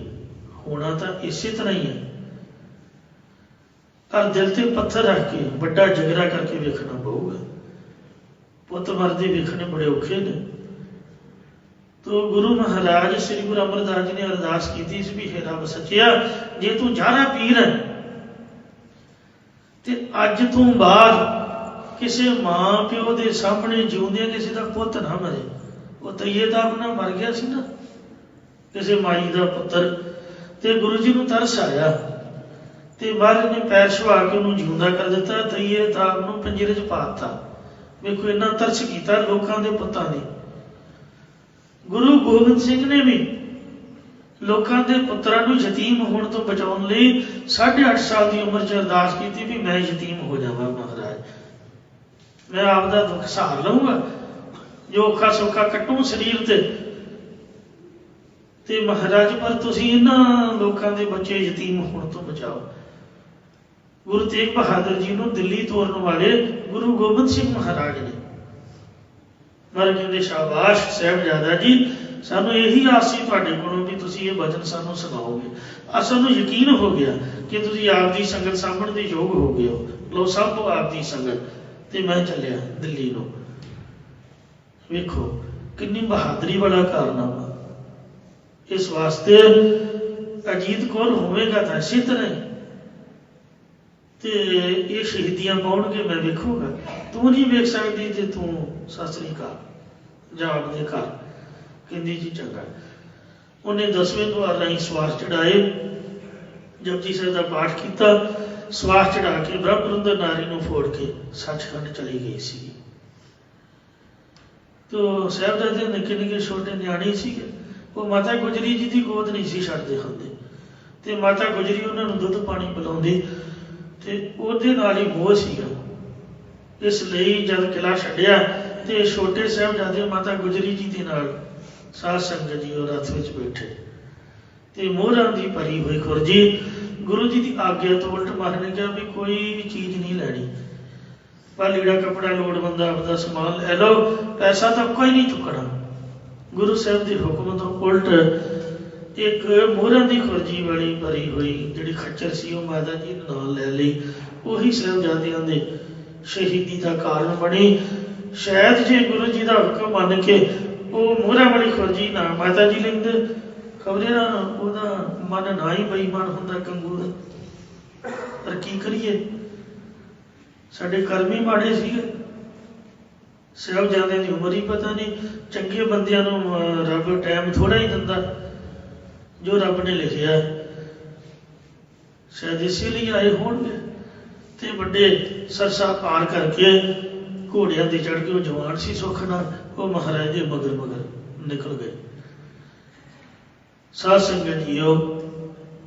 ਹੋਣਾ ਤਾਂ ਇਸੇ ਤਰ੍ਹਾਂ ਹੀ ਹੈ। ਪਰ ਦਿਲ ਤੇ ਪੱਥਰ ਰੱਖ ਕੇ ਵੱਡਾ ਜਿਗਰਾ ਕਰਕੇ ਵੇਖਣਾ ਪਊਗਾ। ਪੁੱਤ ਮਰਦੇ ਵੇਖਣੇ ਬੜੇ ਔਖੇ ਨੇ। ਤੋ ਗੁਰੂ ਮਹਾਰਾਜ ਸ੍ਰੀ ਗੁਰੂ ਅਮਰਦਾਸ ਜੀ ਨੇ ਅਰਦਾਸ ਕੀਤੀ ਸੀ ਵੀ ਹੇ ਰੱਬ ਸੱਚਿਆ, ਜੇ ਤੂੰ ਜਾਣਾ ਪੀਰ ਹੈ ਤੇ ਅੱਜ ਤੋਂ ਬਾਅਦ ਕਿਸੇ ਮਾਂ ਪਿਓ ਦੇ ਸਾਹਮਣੇ ਜਿਉਂਦਿਆਂ ਕਿਸੇ ਦਾ ਪੁੱਤ ਨਾ ਮਰੇ। ਉਹ ਤਈਏ ਦਾ ਆਪਣਾ ਮਰ ਗਿਆ ਸੀ ਨਾ, ਕਿਸੇ ਮਾਈ ਦਾ ਪੁੱਤਰ, ਤੇ ਗੁਰੂ ਜੀ ਨੂੰ ਤਰਸ ਆਇਆ ਤੇ ਮਹਾਰਾਜ ਨੇ ਪੈਰ ਛੁਆ ਕੇ ਉਹਨੂੰ ਜਿਉਂਦਾ ਕਰ ਦਿੱਤਾ। ਤਈਏ ਦਾ ਨੂੰ ਪੰਜਰੇ 'ਚ ਪਾ ਦਿੱਤਾ। ਵੇਖੋ ਇੰਨਾ ਤਰਸ ਕੀਤਾ ਲੋਕਾਂ ਦੇ ਪੁੱਤਾਂ ਨੇ। ਗੁਰੂ ਗੋਬਿੰਦ ਸਿੰਘ ਨੇ ਵੀ ਲੋਕਾਂ ਦੇ ਪੁੱਤਰਾਂ ਨੂੰ ਯਤੀਮ ਹੋਣ ਤੋਂ ਬਚਾਉਣ ਲਈ 8.5 ਸਾਲ ਦੀ ਉਮਰ 'ਚ ਅਰਦਾਸ ਕੀਤੀ ਵੀ ਮੈਂ ਯਤੀਮ ਹੋ ਜਾਵਾਂ ਮਹਾਰਾਜ, ਮੈਂ ਆਪਦਾ ਦੁੱਖ ਸਹਾਰ ਲਊਂਗਾ, ਜੋ ਔਖਾ ਸੌਖਾ ਕੱਟੂ ਸਰੀਰ ਤੇ ਮਹਾਰਾਜ ਪਰ ਤੁਸੀਂ ਇਹਨਾਂ ਲੋਕਾਂ ਦੇ ਬੱਚੇ ਯਤੀਮ ਹੋਣ ਤੋਂ ਬਚਾਓ। ਗੁਰੂ ਤੇਗ ਬਹਾਦਰ ਜੀ ਨੂੰ ਦਿੱਲੀ ਤੋਰਨ ਵਾਲੇ ਗੁਰੂ ਗੋਬਿੰਦ ਸਿੰਘ ਮਹਾਰਾਜ ਨੇ। ਮਹਾਰਾਜ ਕਹਿੰਦੇ ਸ਼ਾਬਾਸ਼ ਸਾਹਿਬਜ਼ਾਦਾ ਜੀ, ਸਾਨੂੰ ਇਹੀ ਆਸ ਸੀ ਤੁਹਾਡੇ ਕੋਲੋਂ ਵੀ ਤੁਸੀਂ ਇਹ ਵਚਨ ਸਾਨੂੰ ਸੁਣਾਓਗੇ। ਸਾਨੂੰ ਯਕੀਨ ਹੋ ਗਿਆ ਕਿ ਤੁਸੀਂ ਆਪ ਦੀ ਸੰਗਤ ਸਾਂਭਣ ਦੇ ਯੋਗ ਹੋ ਗਏ ਹੋ। ਲੋ ਸਭ ਤੋਂ ਆਪ ਦੀ ਸੰਗਤ। ਤੇ ਮੈਂ ਚੱਲਿਆ ਦਿੱਲੀ ਨੂੰ। ਵੇਖੋ ਕਿੰਨੀ ਬਹਾਦਰੀ ਵਾਲਾ ਕਾਰਨਾਮਾ। ਇਸ ਵਾਸਤੇ ਅਜੀਤ ਕੌਰ ਹੋਵੇਗਾ ਤਾਂ ਇਸੇ ਤਰ੍ਹਾਂ ਹੀ ਤੇ ਇਹ ਸ਼ਹੀਦੀਆਂ ਪਾਉਣਗੇ। ਮੈਂ ਵੇਖੂਗਾ, ਤੂੰ ਨਹੀਂ ਵੇਖ ਸਕਦੀ ਤੇ ਤੂੰ ਸਤਿ ਸ੍ਰੀ ਅਕਾਲ ਜਾ ਆਪਦੇ ਘਰ। ਕਹਿੰਦੀ ਜੀ ਚੰਗਾ। ਉਹਨੇ 10ਵੇਂ ਦੁਆਰ ਰਾਹੀਂ ਸਵਾਸ ਚੜਾਏ, ਜਪਜੀ ਸਾਹਿਬ ਦਾ ਪਾਠ ਕੀਤਾ, ਸਵਾਸ ਚੜਾ ਕੇ ਬ੍ਰਹਮਰੁੰਦਰ ਨਾਰੀ ਨੂੰ ਫੋੜ ਕੇ ਸੱਚਖੰਡ ਚਲੀ ਗਈ ਸੀ। ਤੋ ਸਾਹਿਬਜ਼ਾਦੇ ਨਿੱਕੇ ਨਿੱਕੇ ਛੋਟੇ ਨਿਆਣੇ ਸੀਗੇ। ਉਹ ਮਾਤਾ ਗੁਜਰੀ ਜੀ ਦੀ ਗੋਦ ਨਹੀਂ ਸੀ ਛੱਡਦੇ ਹੁੰਦੇ ਤੇ ਮਾਤਾ ਗੁਜਰੀ ਉਹਨਾਂ ਨੂੰ ਦੁੱਧ ਪਾਣੀ ਪਿਲਾਉਂਦੀ ਤੇ ਉਹਦੇ ਨਾਲ ਹੀ ਮੋਹ ਸੀਗਾ। ਇਸ ਲਈ ਜਦ ਕਿਲ੍ਹਾ ਛੱਡਿਆ ਤੇ ਛੋਟੇ ਸਾਹਿਬਜ਼ਾਦੇ ਮਾਤਾ ਗੁਜਰੀ ਜੀ ਦੇ ਨਾਲ ਸਾਧ ਸੰਗਤ ਜੀ ਉਹ ਰਥ ਵਿੱਚ ਬੈਠੇ ਤੇ ਮੋਹਰਾਂ ਦੀ ਭਰੀ ਹੋਈ ਖੁਰਜੀ। ਗੁਰੂ ਜੀ ਦੀ ਆਗਿਆ ਤੋਂ ਉਲਟ ਮਹਾਰਾਜ ਨੇ ਕਿਹਾ ਵੀ ਕੋਈ ਵੀ ਚੀਜ਼ ਨਹੀਂ ਲੈਣੀ, ਪਰ ਲੀੜਾ ਕੱਪੜਾ ਲੋੜਵੰਦ ਆਪਦਾ ਸਮਾਨ ਲੈ ਲਓ, ਪੈਸਾ ਤਾਂ ਕੋਈ ਨਹੀਂ ਚੁੱਕਣਾ। ਗੁਰੂ ਸਾਹਿਬ ਦੇ ਹੁਕਮ ਤੋਂ ਉਲਟ ਇੱਕ ਮੋਹਰਾਂ ਦੀ ਖੁਰਜੀ ਵਾਲੀ ਭਰੀ ਹੋਈ ਜਿਹੜੀ ਖੱਚਰ ਸੀ ਉਹ ਮਾਤਾ ਜੀ ਨੇ ਨਾਲ ਲੈ ਲਈ। ਉਹੀ ਸਾਹਿਬਜ਼ਾਦਿਆਂ ਦੇ ਸ਼ਹੀਦੀ ਦਾ ਕਾਰਨ ਬਣੀ। ਸ਼ਾਇਦ ਜੇ ਗੁਰੂ ਜੀ ਦਾ ਹੁਕਮ ਮੰਨ ਕੇ ਉਹ ਮੋਹਰਾਂ ਵਾਲੀ ਖੁਰਜੀ ਨਾ ਮਾਤਾ ਜੀ ਲੈਂਦੇ, ਖਬਰੇ ਨਾ ਉਹਦਾ ਮਨ ਨਾ ਹੀ ਬੇਈਮਾਨ ਹੁੰਦਾ ਕੰਗੂ ਦਾ। ਪਰ ਕੀ ਕਰੀਏ, ਸਾਡੇ ਕਰਮ ਹੀ ਮਾੜੇ ਸੀਗੇ। ਸਾਹਿਬਜ਼ਾਦਿਆਂ ਦੀ ਉਮਰ ਹੀ ਪਤਾ ਨਹੀਂ। ਚੰਗੇ ਬੰਦਿਆਂ ਨੂੰ ਰੱਬ ਟਾਈਮ ਥੋੜ੍ਹਾ ਹੀ ਦਿੰਦਾ ਜੋ ਰੱਬ ਨੇ ਲਿਖਿਆ। ਸ਼ਾਇਦ ਇਸੇ ਲਈ ਆਏ ਹੋਣਗੇ। ਤੇ ਵੱਡੇ ਸਰਸਾ ਪਾਰ ਕਰਕੇ ਘੋੜਿਆਂ ਤੇ ਚੜ੍ਹ ਕੇ ਉਹ ਜਵਾਨ ਸੀ ਸੁੱਖ ਨਾਲ, ਉਹ ਮਹਾਰਾਜ ਦੇ ਮਗਰ ਮਗਰ ਨਿਕਲ ਗਏ। ਸਾਧ ਸੰਗਤ ਜੀਓ,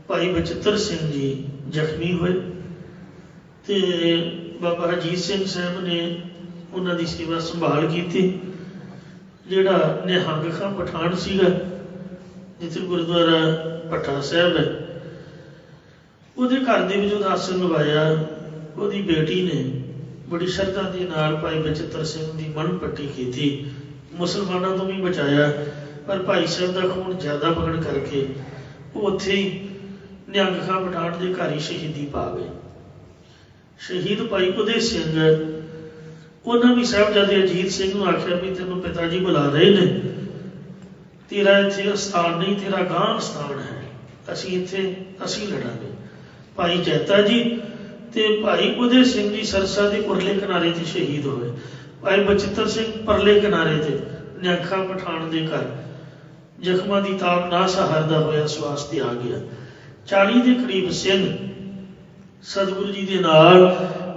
ਭਾਈ ਬਚਿੱਤਰ ਸਿੰਘ ਜੀ ਜ਼ਖਮੀ ਹੋਏ ਤੇ ਬਾਬਾ ਅਜੀਤ ਸਿੰਘ ਸਾਹਿਬ ਨੇ ਉਹਨਾਂ ਦੀ ਸੇਵਾ ਸੰਭਾਲ ਕੀਤੀ। ਜਿਹੜਾ ਨਿਹੰਗ ਖਾਂ ਪਠਾਨ ਸੀਗਾ ਜਿੱਥੇ ਗੁਰਦੁਆਰਾ ਭੱਠਾ ਸਾਹਿਬ ਹੈ, ਉਹਦੇ ਘਰ ਦੇ ਵਿੱਚ ਉਹਦਾ ਆਸਣ ਲਵਾਇਆ। ਉਹਦੀ ਬੇਟੀ ਨੇ ਬੜੀ ਸ਼ਰਧਾ ਦੇ ਨਾਲ ਭਾਈ ਬਚਿੱਤਰ ਸਿੰਘ ਦੀ ਮਨ ਪੱਟੀ ਕੀਤੀ, ਮੁਸਲਮਾਨਾਂ ਤੋਂ ਵੀ ਬਚਾਇਆ। ਪਰ ਭਾਈ ਸਾਹਿਬ ਦਾ ਖੂਨ ਜ਼ਿਆਦਾ ਵਗਣ ਕਰਕੇ ਉਹ ਉੱਥੇ ਹੀ ਨਿਹੰਗ ਖਾਂ ਪਠਾਨ ਦੇ ਘਰ ਹੀ ਸ਼ਹੀਦੀ ਪਾ ਗਏ। ਸ਼ਹੀਦ ਭਾਈ ਉਦੇ ਸਿੰਘ, ਉਹਨਾਂ ਵੀ ਸਾਹਿਬਜ਼ਾਦੇ ਅਜੀਤ ਸਿੰਘ ਨੂੰ ਆਖਿਆ ਵੀ ਤੈਨੂੰ ਪਿਤਾ ਜੀ ਬੁਲਾ ਰਹੇ ਨੇ, ਤੇਰਾ ਇੱਥੇ ਅਸਥਾਨ ਨਹੀਂ, ਤੇਰਾ ਗਾਂ ਅਸਥਾਨ ਹੈ, ਅਸੀਂ ਲੜਾਂਗੇ। ਭਾਈ ਜੈਤਾ ਜੀ ਤੇ ਭਾਈ ਉਦੇ ਸਿੰਘ ਜੀ ਸਰਸਾ ਦੇ ਉਰਲੇ ਕਿਨਾਰੇ ਤੇ ਸ਼ਹੀਦ ਹੋਏ। ਭਾਈ ਬਚਿੱਤਰ ਸਿੰਘ ਪਰਲੇ ਕਿਨਾਰੇ ਤੇ ਨਿਹੰਗ ਖਾਂ ਪਠਾਨ ਦੇ ਘਰ ਜ਼ਖਮਾਂ ਦੀ ਤਾਪ ਨਾ ਸਹਾਰਦਾ ਹੋਇਆ ਸਵਾਸ ਤੇ ਆ ਗਿਆ। 40 ਦੇ ਕਰੀਬ ਸਿੰਘ ਸਤਿਗੁਰੂ ਜੀ ਦੇ ਨਾਲ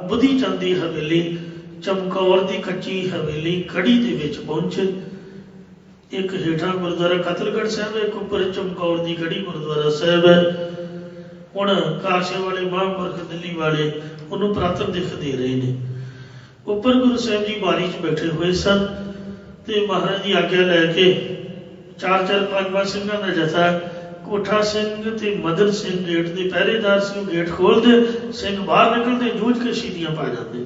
ਬੁੱਧੀ ਚੰਦ ਦੀ ਹਵੇਲੀ, ਚਮਕੌਰ ਦੀ ਕੱਚੀ ਹਵੇਲੀ ਖੜੀ ਦੇ ਵਿੱਚ ਪਹੁੰਚੇ। ਇੱਕ ਹੇਠਾਂ ਗੁਰਦੁਆਰਾ ਕਤਲਗੜ੍ਹ ਸਾਹਿਬ ਹੈ, ਇੱਕ ਉੱਪਰ ਚਮਕੌਰ ਦੀ ਗੜੀ ਗੁਰਦੁਆਰਾ ਸਾਹਿਬ ਹੈ। ਹੁਣ ਕਾਸੇ ਵਾਲੇ ਮਹਾਂਪੁਰਖ ਦਿੱਲੀ ਵਾਲੇ ਉਹਨੂੰ ਪ੍ਰਾਤਰ ਦਿਖ ਦੇ ਰਹੇ ਨੇ। ਉੱਪਰ ਗੁਰੂ ਸਾਹਿਬ ਜੀ ਬਾਰੀ 'ਚ ਬੈਠੇ ਹੋਏ ਸਨ ਤੇ ਮਹਾਰਾਜ ਦੀ ਆਗਿਆ ਲੈ ਕੇ 4-4 5-5 ਸਿੰਘਾਂ ਦਾ ਜਥਾ, ਕੋਠਾ ਸਿੰਘ ਤੇ ਮਦਨ ਸਿੰਘ ਗੇਟ ਦੇ ਪਹਿਰੇਦਾਰ ਸੀ, ਉਹ ਗੇਟ ਖੋਲ੍ਹਦੇ, ਸਿੰਘ ਬਾਹਰ ਨਿਕਲਦੇ, ਜੂਝ ਕੇ ਸ਼ਹੀਦੀਆਂ ਪਾ ਜਾਂਦੇ।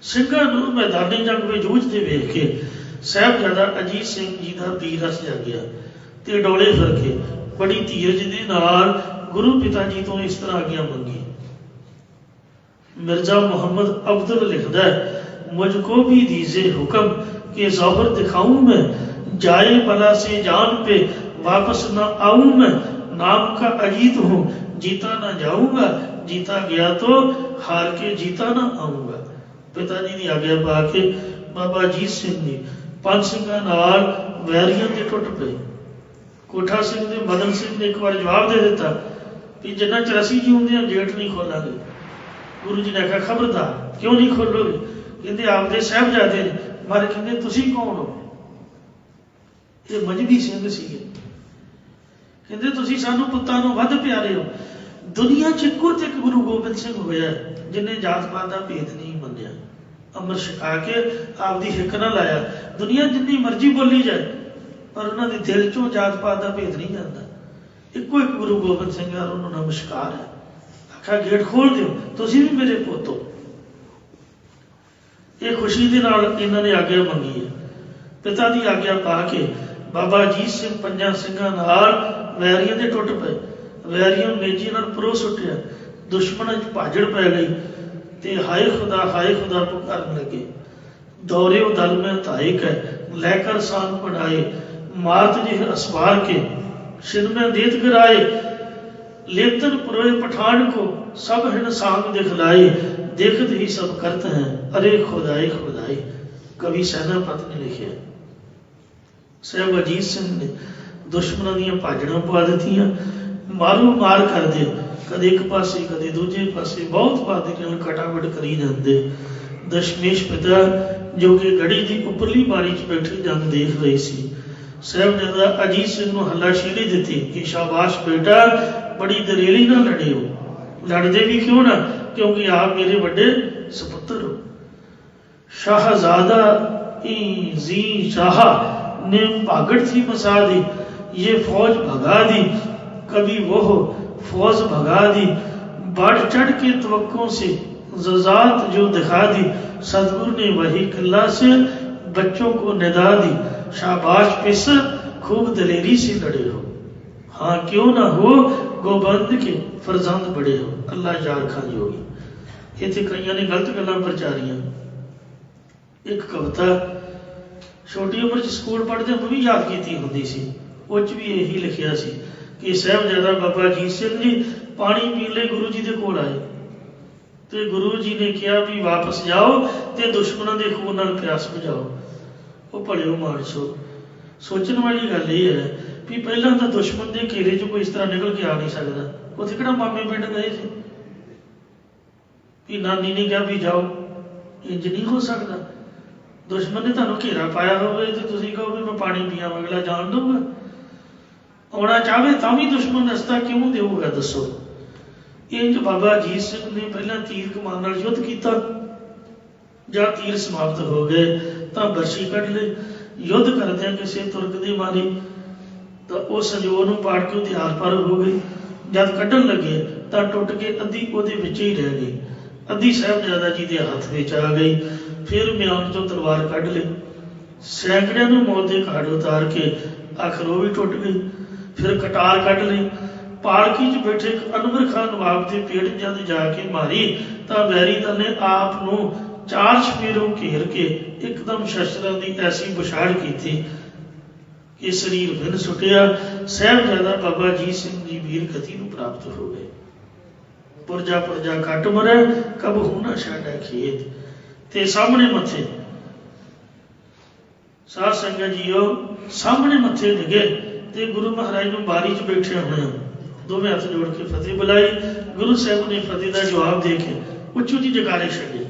ਸਿੰਘਾਂ ਨੂੰ ਮੈਦਾਨੀ ਜੰਗ ਵਿੱਚ ਜੂਝਦੇ ਵੇਖ ਕੇ ਸਾਹਿਬਜ਼ਾਦਾ ਅਜੀਤ ਸਿੰਘ ਜੀ ਦਾ ਪੀਰ ਰਸ ਜਾਗਿਆ ਤੇ ਡੋਲੇ ਫਿਰ ਕੇ बड़ी धीरज दे नाल गुरु पिता जी तो इस तरह आज्ञा मंगी। मिर्जा मोहम्मद अब्दुल लिखदा है, मुझको भी दीजिए हुक्म कि जौहर दिखाऊं मैं, जाए बला से जान पे वापस न आऊं मैं, नाम का अजीत हूँ जीता ना जाऊंगा, जीता गया तो हार के जीता ना आऊंगा। पिता जी की आज्ञा पा के बाबा अजीत सिंह जी पंज सिंघां नाल वैरियां दे टुट पे। कोठा सिंह ने मदन सिंह ने एक बार जवाब दे दिता कि जिन्ना चਿਰ ਅਸੀਂ ਜਿਉਂਦੇ ਹਾਂ गेट नहीं खोलांगे। गुरु जी ने आख्या खबरदार, क्यों नहीं खोलोगे? कहते आपदे साहबजादे ने। मारे कहते तुसी कौन हो? ये मजहबी सिंह सीगे। कहते तुसी सानू पुत्तां नूं वध प्यारे हो। दुनिया च इक्को ते इक गुरु गोबिंद सिंह होया जिन्हें जात पात का भेद नहीं मन्निया। अमर छका के आपदी हिक ना लाया। दुनिया जिन्नी मर्जी बोली जाए पर उन्होंने दिल चों जात पात का भेद नहीं जाता। इक्को एक गुरु गोबिंद सिंह और उन्होंने नमस्कार है। आखा गेट खोल दो, तुसी भी मेरे पुत हो। ये खुशी के नाल इन्होंने आज्ञा मंगी है। पिता की आज्ञा पा के बाबा अजीत सिंह पंजा सिंघां नाल वैरियां दे टुट पे। वैरियों नेजी नाल परो सुटिया, दुश्मन च भाजड़ पै गई ते हाय खुदा पुकारन लगे। दौरे दल में धायक है लहकर सांग पढ़ाए, मात जिह असवार के शिन में देत गिराए, लेतन पुरोए पठान को सब हिन सांग दिखलाए, देखत ही सब करत हैं अरे खुदाई खुदाई। कवि सेनापत ने लिखे। साहब अजीत सिंह ने दुश्मनों दी भाजड़ा पा दित्तियां, मारू मार कर दे, कदे एक पासे कदे दूजे पासे, बहुत बहादुरी नाल कटावट करी जाते। दशमेश पिता जो कि गढ़ी की उपरली बारी च बैठी जंग देख रही सी, साहबजादा अजीत सिंह नूं हलाशीली दी कि शाबाश बेटा, बड़ी दलेरी ना लड़े हो। लड़ते भी क्यों ना, क्योंकि आप मेरे बड़े सपुत्र हो। शाहजादा जी शाह ने भागड़ थी मसा दी, ये फौज भगा दी, कभी वो फौज भगा दी, बढ़ चढ़ के तवक्कों से ज़ात जो दिखा दी, सतगुरु ने वही किला से बच्चों को निदा दी। शाबाश पिस, खूब दलेरी से लड़े हो। हाँ क्यों ना हो, गोबंद के फरजंद बड़े हो। अल्लाह यार खां जोगी। इत्थे कईयां ने गलत गल्लां प्रचारियां। एक कविता छोटी उम्र च स्कूल पढ़दे मैं भी याद की होंदी सी, उह च भी यही लिखिया सी कि साहबजादा बाबा अजीत सिंह जी पानी पीण लई गुरु जी दे कोल आए ते गुरु जी ने कहा भी वापस जाओ ते दुश्मनों के खून नाल प्यास बुझाओ। वो भलिओ मानसो, सोचण वाली गल ये है भी पहला तो दुश्मन के घेरे चों कोई इस तरह निकल के आ नहीं सकता। उत्थे किहड़ा मामे पिंड गए सी भी नानी ने कहा भी जाओ, इंज नहीं हो सकता। दुश्मन ने तुहानूं घेरा पाया होवे ते तुसीं कहो भी मैं पानी पिया, अगला जान दूंगा। आना चाहे तो भी दुश्मन रस्ता क्यों देगा दसो। इंज बाबा अजीत सिंह ने पहला तीर कमान नाल युद्ध किया, जब तीर समाप्त हो गए तो बरछी कढ़ ले। युद्ध करदे किसी तुरक दी मारी तो वह संजोग नूं पाड़ के उसदी आर पार हो गई। जब कढ़न लगे तो टुट के अद्धी उहदे विच ही रह गई, अद्धी साहबजादा जी के हाथ में आ गई। फिर म्यान चों तलवार कढ़ ली, सैकड़ियां नूं मौत के घाट उतार के आखिर वह भी टुट गई। फिर कटार कढ़ ली, पालकी च बैठे एक अनवर खां नवाब के पेट जद जाके मारी तो वैरी दल ने आप नूं चार छपेरों घेर के एकदम शस्त्रां की ऐसी बुछाड़ की कि शरीर विन सुटिया। साहबजादा बाबा अजीत सिंह जी वीर गति नूं प्राप्त हो गए। पुरजा पुरजा कट मरै, कब हूं ना छाड़ा खेत। ते सामने मथे साध संगत जीओ सामने मथे डिगे ते गुरु महाराज नूं बारी च बैठे होए दोवें हथ जोड़ के फतेह बुलाई। गुरु साहब ने फतेह का जवाब दे के उच्च उच्ची जयकारे छड्डे।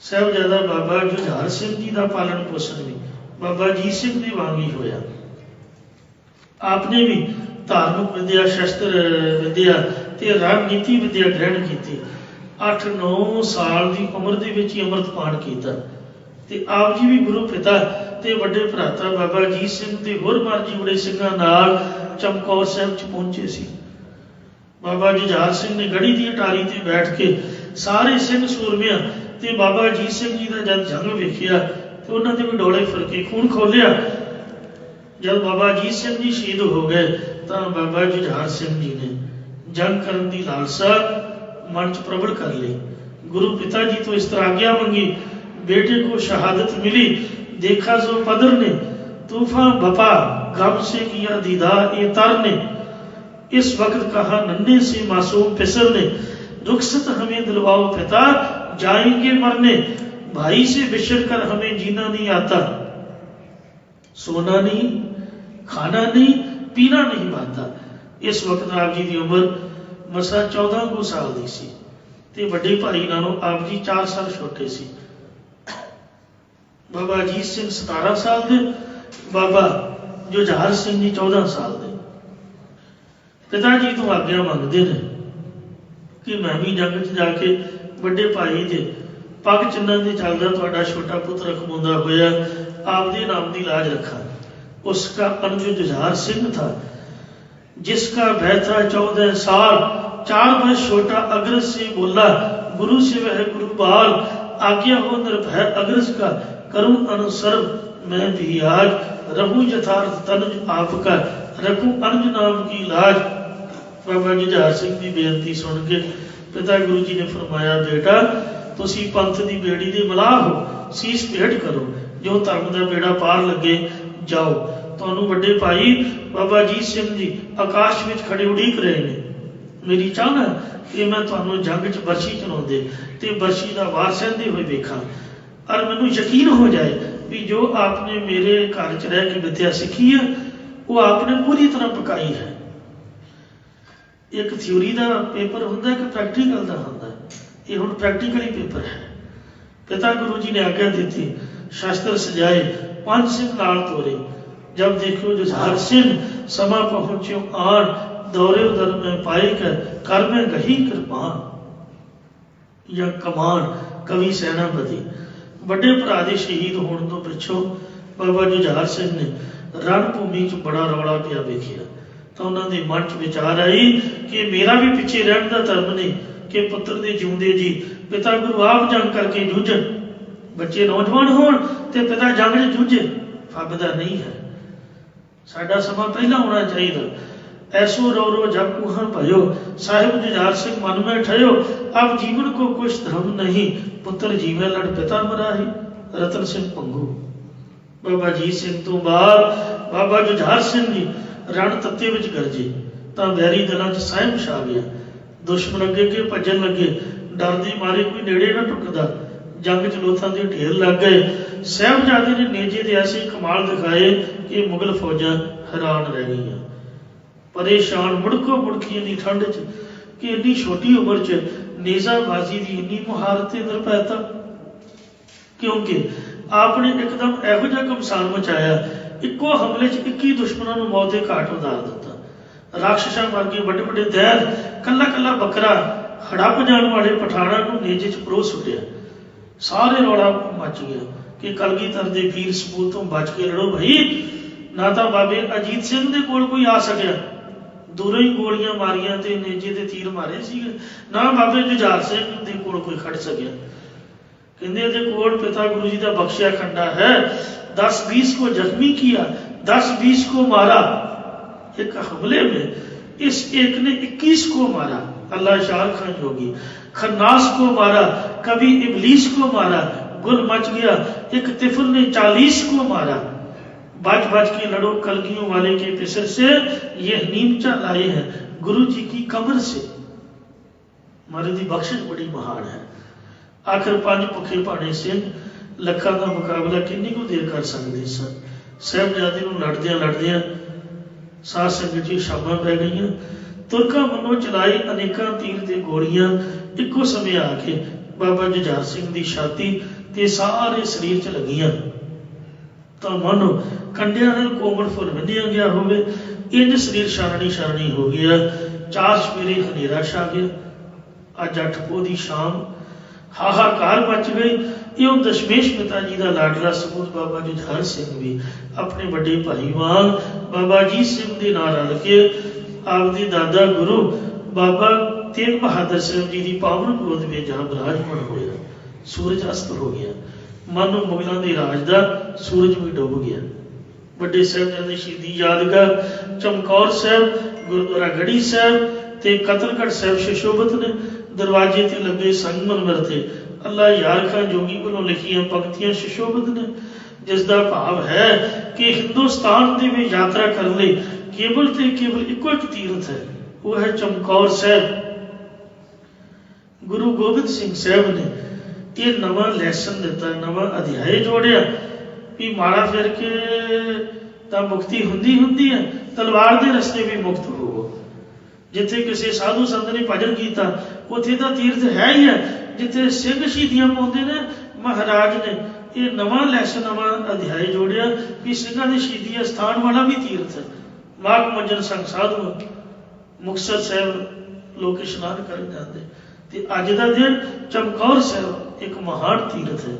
साहबजादा बाबा जुझार सिंह जी का पालन पोषण भी बाबा अजीत सिंह के वांग ही होया। आपने भी धार्मिक विद्या, शस्त्र विद्या ते रणनीति विद्या ग्रहण की। 8-9 साल की उम्र के विच ही अमृतपान किया ते आप जी भी गुरु पिता ते वड्डे भराता बाबा अजीत सिंह ते होर मारजी बड़े सिंघां नाल चमकौर साहब च पहुंचे सी। बाबा जुझार सिंह ने गढ़ी की अटारी ते बैठ के सारे सिंह सूरमियां ते बाबा अजीत सिंह जी का जब जंग वेखिया तो उन्होंने भी डोले फिर के खून खोलिया जब बाबा अजीत सिंह जी शहीद हो गए तो बाबा जुझार सिंह जी ने जंग करने की लालसा मन च प्रबल कर ली। गुरु पिता जी तो इस तरह आज्ञा मंगी, बेटे को शहादत मिली, देखा जो पदर ने तूफान बपा, गम से किया दीदार ये तर ने, इस वक्त कहा नन्हे से मासूम फिसर ने, रुखसत हमें दिलवाओ पिता, जाएंगे मरने, भाई से बिछड़ कर हमें जीना नहीं आता, सोना नहीं, खाना नहीं, पीना नहीं आता। इस वक्त आप जी की उम्र मसा 14 को साल की सी ते वड्डे भाई नालों आप जी 4 साल छोटे सी। बाबा अजीत सिंह 17 साल दे, बाबा जुझार सिंह जी 14 साल दे। पिता जी तो आज्ञा मंगते हैं कि मैं भी जंग च जाके वड्डे भाई दे पग चिन्हां दे चलदा तुहाडा छोटा पुत्र कमाउंदा होया आपदे नाम की लाज रखा। उसका अनुज जुझार सिंह था, जिसका भय था 14 साल, 4 वर्ष छोटा अग्रज से बोला, गुरु से वह गुरु बाल, आज्ञा हो निर्भय अग्रज का, करूं अनुसर्व मैं भी आज, रहूं यथार्थ तनुज आपका, रखूं अनुज नाम की लाज। बाबा जुझार सिंह की बेनती सुन के पिता गुरु जी ने फरमाया, बेटा तुसी पंथ की बेड़ी दे मलाह हो, सीस भेंट करो, जो धर्म का बेड़ा पार लगे जाओ। ਤੁਹਾਨੂੰ ਵੱਡੇ ਭਾਈ ਬਾਬਾ ਅਜੀਤ ਸਿੰਘ ਜੀ ਆਕਾਸ਼ ਵਿੱਚ ਖੜੇ ਉਡੀਕ ਰਹੇ ਨੇ। ਮੇਰੀ ਚਾਹਨਾ ਕਿ ਮੈਂ ਤੁਹਾਨੂੰ ਜੰਗ 'ਚ ਬਰਛੀ ਚਲਾਉਂਦੇ ਤੇ ਬਰਛੀ ਦਾ ਵਾਰ ਸਹਿੰਦੇ ਹੋਏ ਵੇਖਾਂ, ਔਰ ਮੈਨੂੰ ਯਕੀਨ ਹੋ ਜਾਏ ਵੀ ਜੋ ਆਪਨੇ ਮੇਰੇ ਘਰ 'ਚ ਰਹਿ ਕੇ ਵਿਦਿਆ ਸਿੱਖੀ ਹੈ ਉਹ ਆਪਨੇ ਪੂਰੀ ਤਰ੍ਹਾਂ ਪਕਾਈ ਹੈ। ਇੱਕ ਥਿਊਰੀ ਦਾ ਪੇਪਰ ਹੁੰਦਾ ਕਿ ਪ੍ਰੈਕਟੀਕਲ ਦਾ ਹੁੰਦਾ, ਇਹ ਹੁਣ ਪ੍ਰੈਕਟੀਕਲੀ ਪੇਪਰ ਹੈ। ਪਿਤਾ ਗੁਰੂ ਜੀ ਨੇ ਆਗਿਆ ਦਿੱਤੀ, ਸ਼ਸਤਰ ਸਜਾਏ, 5 ਸਿੰਘ ਨਾਲ ਤੋਰੇ। जब देखो जुझार सिंह समा पहुंचो आन, दौरे उदर में पाए कर में गही कृपान या कमान। कवि सैनापति बड़े भरा दे शहीद होने तो पिछों बाबा जुझार सिंह ने रणभूमि च बड़ा रौला पिया वेखिया तो उन्होंने मन च विचार आई कि मेरा भी पिछे रहने का धर्म नहीं कि पुत्र दे जिउंदे जी पिता गुरु आप जंग करके जूझन, बच्चे नौजवान होण ते पिता जंग च जूझे, फबदा नहीं है। साडा समा पहला होना चाहिए। ऐसो रो रो जब कुहां भयो, साहिब जुझार सिंह मन में ठयो, अब जीवन को कुछ धर्म नहीं, पुत्र जीवे लड़ पिता मराही। रतन सिंह पंगू। बाबा अजीत सिंह तो बाद बाबा जुझार सिंह जी रण तत्ते विच गरजे तां वैरी दिलां च सहम छा गया। दुश्मन अगे के भजन लगे, डरदे मारे कोई नेड़े ना टुकदा। जंग च लोथां दे ढेर लग गए। साहिबजादे ने नेजे दे ऐसे कमाल दिखाए कि मुगल फौजां हैरान रह गईयां, परेशान। मुड़को मुड़की इन्नी ठंड च कि इन्नी छोटी उम्र च नेजाबाजी की इन्नी मुहारत निरपैता, क्योंकि आपने एकदम एहो जिहा घमसान मचाया, इक्को हमले च 21 दुश्मनों को मौत के घाट उतार दिता। राक्षसां वर्गे वड्डे वड्डे दैर, कल्ला कल्ला बकरा, हड़प जाने वाले पठाणा को नेजे च परोस सुटिया। सारे रौला मच गया कि कलगीधर दे वीर सपूतों बच के लड़ो भाई। ना तो बाबे अजीत सिंह दे कोल कोई आ सकिया, दूरों ही गोलियां मारियां ते नेजे दे तीर मारे सीगे, ना बाबे जुझार सिंह दे कोल कोई खड़ सकिया। कहंदे इहदे कोल पिता गुरु जी दा बख्शिया खंडा है, 10-20 को जख्मी किया, 10-20 को मारा। एक हमले में इस एक ने 21 को मारा। अल्लाह शाह खान जोगी खन्नास को मारा, कभी इबलीस को मारा, गुल मच गया। एक तिफल ने 40 को मारा। बच बच के लड़ो कलगियों वाले के पिसर से, यह नीमचा लाए हैं गुरु जी की कमर से। मारे दी बख्शिश बड़ी महान है। आखिर 5 भुखे भाने सिंह ਲੱਖਾਂ ਦਾ ਮੁਕਾਬਲਾ ਕਿੰਨੀ ਕੁ ਦੇਰ ਕਰ ਸਕਦੇ ਸਨ। ਸਾਹਿਬਜ਼ਾਦੇ ਨੂੰ ਲੜਦਿਆਂ ਸਾਧ ਸੰਗਤ ਜੀ ਸ਼ਾਮਾਂ ਪੈ ਗਈਆਂ। ਤੁਰਕਾਂ ਵੱਲੋਂ ਚਲਾਈ ਅਨੇਕਾਂ ਤੀਰ ਤੇ ਗੋਲੀਆਂ ਇੱਕੋ ਸਮੇਂ ਆ ਕੇ ਬਾਬਾ ਜੁਝਾਰ ਸਿੰਘ ਦੀ ਛਾਤੀ ਤੇ ਸਾਰੇ ਸਰੀਰ 'ਚ ਲੱਗੀਆਂ ਤਾਂ ਮਨ ਕੰਡਿਆਂ ਨਾਲ ਕੋਮਲ ਫੁੱਲ ਬੰਨਿਆ ਗਿਆ ਹੋਵੇ, ਇੰਜ ਸਰੀਰ ਛਾਨਣੀ ਹੋ ਗਿਆ। 4 ਸਵੇਰੇ ਹਨੇਰਾ ਛਾ ਗਿਆ। ਅੱਜ 8 ਪੋਹ ਦੀ ਸ਼ਾਮ हाहाकार मच गई। इउं दशमेश पिता जी का लाडला सपूत बाबा जुझार सिंह भी अपने बड़े भाई वांग बाबा अजीत सिंह के नाल रल के आपके दादा गुरु बाबा तेग बहादुर सिंह जी की पावन गोद में जहाँ विराजमान होया। सूरज अस्त हो गया, मानो मुगलों के राज का सूरज भी डुब गया। ਵੱਡੇ ਸਾਹਿਬਜ਼ਾਦੇ ਦੀ ਸ਼ਹੀਦੀ ਯਾਦਗਾਰ ਚਮਕੌਰ ਸਾਹਿਬ, ਗੁਰਦੁਆਰਾ ਗੜੀ ਸਾਹਿਬ ਤੇ ਕਤਲਗੜ੍ਹ ਸਾਹਿਬ ਸੁਸ਼ੋਭਿਤ ਨੇ। ਦਰਵਾਜ਼ੇ ਤੇ ਲੱਗੇ ਸੰਗਮਰਮਰ ਤੇ ਅੱਲਾ ਯਾਰ ਖਾਂ ਜੋਗੀ ਵੱਲੋਂ ਲਿਖੀਆਂ ਪੰਕਤੀਆਂ ਸੁਸ਼ੋਭਿਤ ਨੇ, ਜਿਸ ਦਾ ਭਾਵ ਹੈ ਕਿ ਹਿੰਦੁਸਤਾਨ ਦੀ ਵੀ ਯਾਤਰਾ ਕਰਨ ਲਈ ਕੇਵਲ ਤੇ ਕੇਵਲ ਇੱਕੋ ਇੱਕ ਤੀਰਥ ਹੈ, ਉਹ ਹੈ ਚਮਕੌਰ ਸਾਹਿਬ। ਗੁਰੂ ਗੋਬਿੰਦ ਸਿੰਘ ਸਾਹਿਬ ਨੇ ਇਹ ਨਵਾਂ ਲੈਸਨ ਦਿੱਤਾ, ਨਵਾਂ ਅਧਿਆਇ ਜੋੜਿਆ ਵੀ ਮਾੜਾ ਫਿਰ ਕੇ ਤਾਂ ਮੁਕਤੀ ਹੁੰਦੀ ਹੈ, ਤਲਵਾਰ ਦੇ ਰਸਤੇ ਵੀ ਮੁਕਤ ਹੋਵੋ। ਜਿੱਥੇ ਕਿਸੇ ਸਾਧੂ ਸੰਤ ਨੇ ਭਜਨ ਕੀਤਾ ਉੱਥੇ ਤਾਂ ਤੀਰਥ ਹੈ ਹੀ ਹੈ, ਜਿੱਥੇ ਸਿੰਘ ਸ਼ਹੀਦੀਆਂ ਪਾਉਂਦੇ ਨੇ। ਮਹਾਰਾਜ ਨੇ ਇਹ ਨਵਾਂ ਲੈਸਨ, ਨਵਾਂ ਅਧਿਆਇ ਜੋੜਿਆ ਵੀ ਸਿੰਘਾਂ ਦੀ ਸ਼ਹੀਦੀ ਸਥਾਨ ਵਾਲਾ ਵੀ ਤੀਰਥ ਹੈ। ਮਾਘ ਮੱਜਨ ਸੰਗ ਸਾਧੂ ਮੁਕਤਸਰ ਸਾਹਿਬ ਲੋਕ ਇਸ਼ਨਾਨ ਕਰਨ ਜਾਂਦੇ, ਤੇ ਅੱਜ ਦਾ ਦਿਨ ਚਮਕੌਰ ਸਾਹਿਬ ਇੱਕ ਮਹਾਨ ਤੀਰਥ ਹੈ,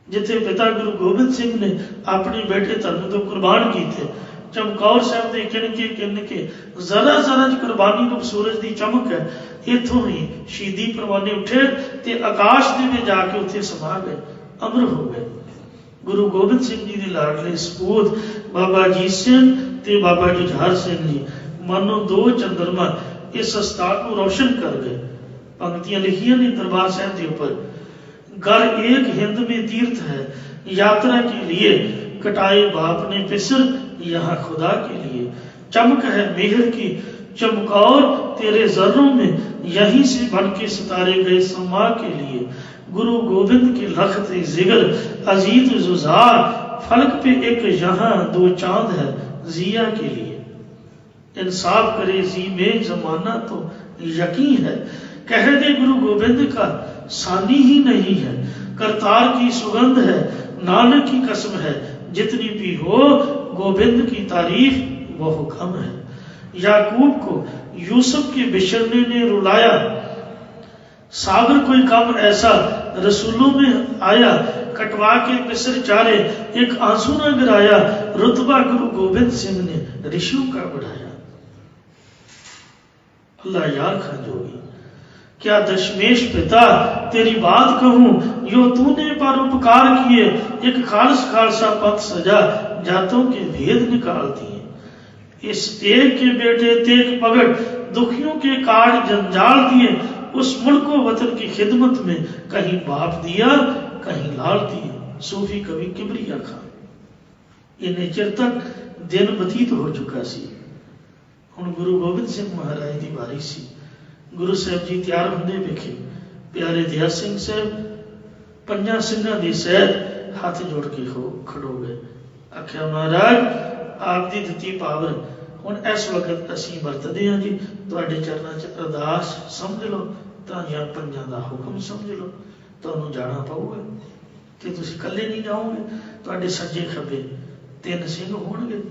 ਜਿੱਥੇ ਪਿਤਾ ਗੁਰੂ ਗੋਬਿੰਦ ਸਿੰਘ ਨੇ ਆਪਣੇ ਬੇਟੇ ਧਰਮ ਤੋਂ ਕੁਰਬਾਨ ਕੀਤੇ। ਚਮਕੌਰ ਸਾਹਿਬ ਦੇ ਕਿੰਨ ਕੇ ਜ਼ਰਾ ਚ ਕੁਰਬਾਨੀ ਨੂੰ ਸੂਰਜ ਦੀ ਚਮਕ ਹੈ। ਇੱਥੋਂ ਹੀ ਸ਼ਹੀਦੀ ਪ੍ਰਵਾਨੇ ਉੱਠੇ ਤੇ ਆਕਾਸ਼ ਦੇ ਵਿੱਚ ਜਾ ਕੇ ਉੱਥੇ ਸਮਾ ਗਏ, ਅਮਰ ਹੋ ਗਏ। ਗੁਰੂ ਗੋਬਿੰਦ ਸਿੰਘ ਜੀ ਦੇ ਲਾਡਲੇ ਸਪੂਤ ਬਾਬਾ ਅਜੀਤ ਸਿੰਘ ਤੇ ਬਾਬਾ ਜੁਝਾਰ ਸਿੰਘ ਜੀ ਮਾਨੋ ਦੋ ਚੰਦਰਮਾ ਇਸ ਸਥਾਨ ਨੂੰ ਰੌਸ਼ਨ ਕਰ ਗਏ। पंक्तियां लिखियां ने दरबार साहब के ऊपर, घर एक हिंद में तीर्थ है, यात्रा के लिए कटाए बाप ने पिसर यहाँ खुदा के लिए, चमक है मेहर की चमकौर तेरे जर्रों में, यहीं से बन के सितारे गए समा के लिए। गुरु गोविंद के लखत जिगर अजीत जुजार, फलक पे एक यहाँ दो चांद है जिया के लिए। इंसाफ करे जी में जमाना तो यकीन है, कह दे गुरु गोविंद का सानी ही नहीं है। करतार की सुगंध है नानक की कसम है, जितनी भी हो गोविंद की तारीफ वो कम है। याकूब को यूसुफ के बिछड़ने ने रुलाया, सागर कोई कम ऐसा रसूलों में आया। कटवा के मिस्र चारे एक आंसू न गिराया, रुतबा गुरु गोविंद सिंह ने ऋषियों का बढ़ाया। अल्लाह यार खां जोगी, क्या दशमेश पिता तेरी बात कहूं, यो तूने पर उपकार किए। एक खालस खालसा पथ सजा, जातों के भेद निकाल दिए। इस तेग के बेटे तेग पगड़, दुखियों के काट जंजाल दिए। उस मुल्को वतन की खिदमत में कहीं बाप दिया कहीं लाल दिए। सूफी कवि किबरिया खां। इन्हें चिर तक दिन बतीत हो चुका सी, हुण गुरु गोबिंद सिंह महाराज की वारी सी। गुरु साहब जी तैयार होंदे वेखे, प्यारे दया सिंह साहब पंजा सिंघां दी सैर हाथ जोड़ के खड़ो गए। आख्या महाराज आप दी दित्ती पावर हुण इस वक्त असीं वरतदे हां जी, तुहाडे चरनां च अरदास समझ लो तां जां पंजां दा हुक्म समझ लो। तुहानूं जाना पऊगा ते तुसीं कल्ले नहीं जाओगे, तुहाडे सज्जे खब्बे तीन सिंह होणगे,